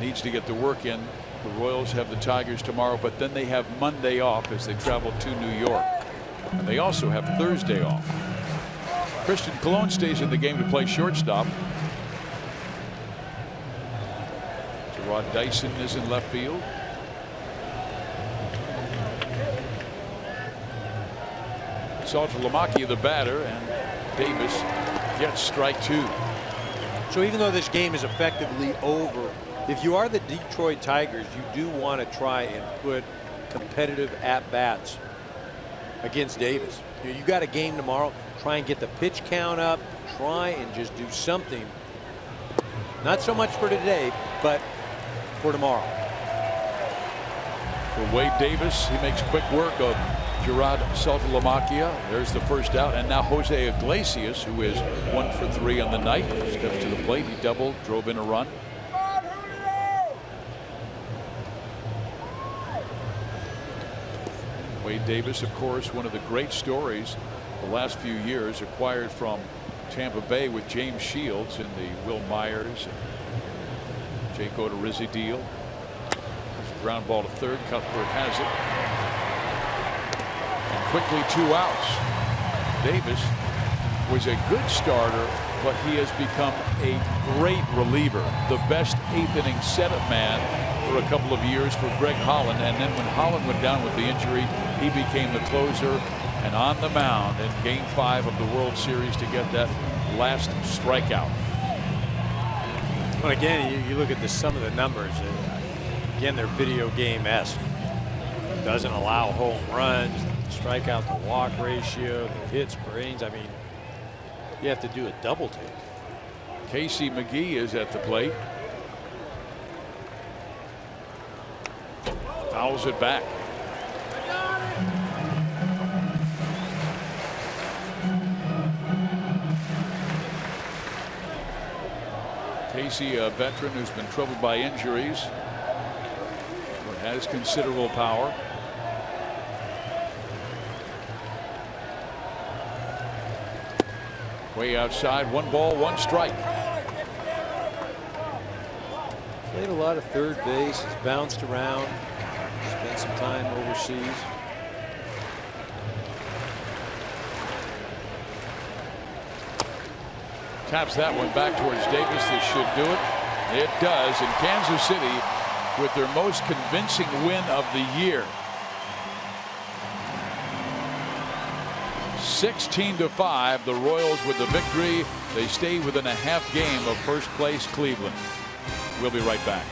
Needs to get the work in. The Royals have the Tigers tomorrow, but then they have Monday off as they travel to New York. And they also have Thursday off. Christian Colon stays in the game to play shortstop. Gerard Dyson is in left field. Saltalamacchia the batter, and Davis gets strike 2. So even though this game is effectively over, if you are the Detroit Tigers, you do want to try and put competitive at-bats against Davis. You got a game tomorrow. Try and get the pitch count up. Try and just do something. Not so much for today, but for tomorrow. For Wade Davis, he makes quick work of Gerard Saltalamacchia. There's the first out, and now Jose Iglesias, who is 1 for 3 on the night, steps to the plate. He doubled, drove in a run. Wade Davis, of course, one of the great stories the last few years, acquired from Tampa Bay with James Shields in the Will Myers and Jake Odorizzi deal. There's a ground ball to third. Cuthbert has it. And quickly 2 outs. Davis was a good starter, but he has become a great reliever. The best 8th inning setup man for a couple of years for Greg Holland, and then when Holland went down with the injury, he became the closer and on the mound in Game 5 of the World Series to get that last strikeout. But again, you look at some of the numbers. Again, they're video game-esque. Doesn't allow home runs, strikeout to walk ratio, the hits per innings. I mean, you have to do a double take. Casey McGee is at the plate. Fouls it back. Casey, a veteran who's been troubled by injuries, but has considerable power. Way outside, 1 ball, 1 strike. Played a lot of third base, has bounced around, spent some time overseas. Taps that one back towards Davis. This should do it. It does. In Kansas City with their most convincing win of the year. 16-5, the Royals with the victory. They stay within a half game of first place Cleveland. We'll be right back.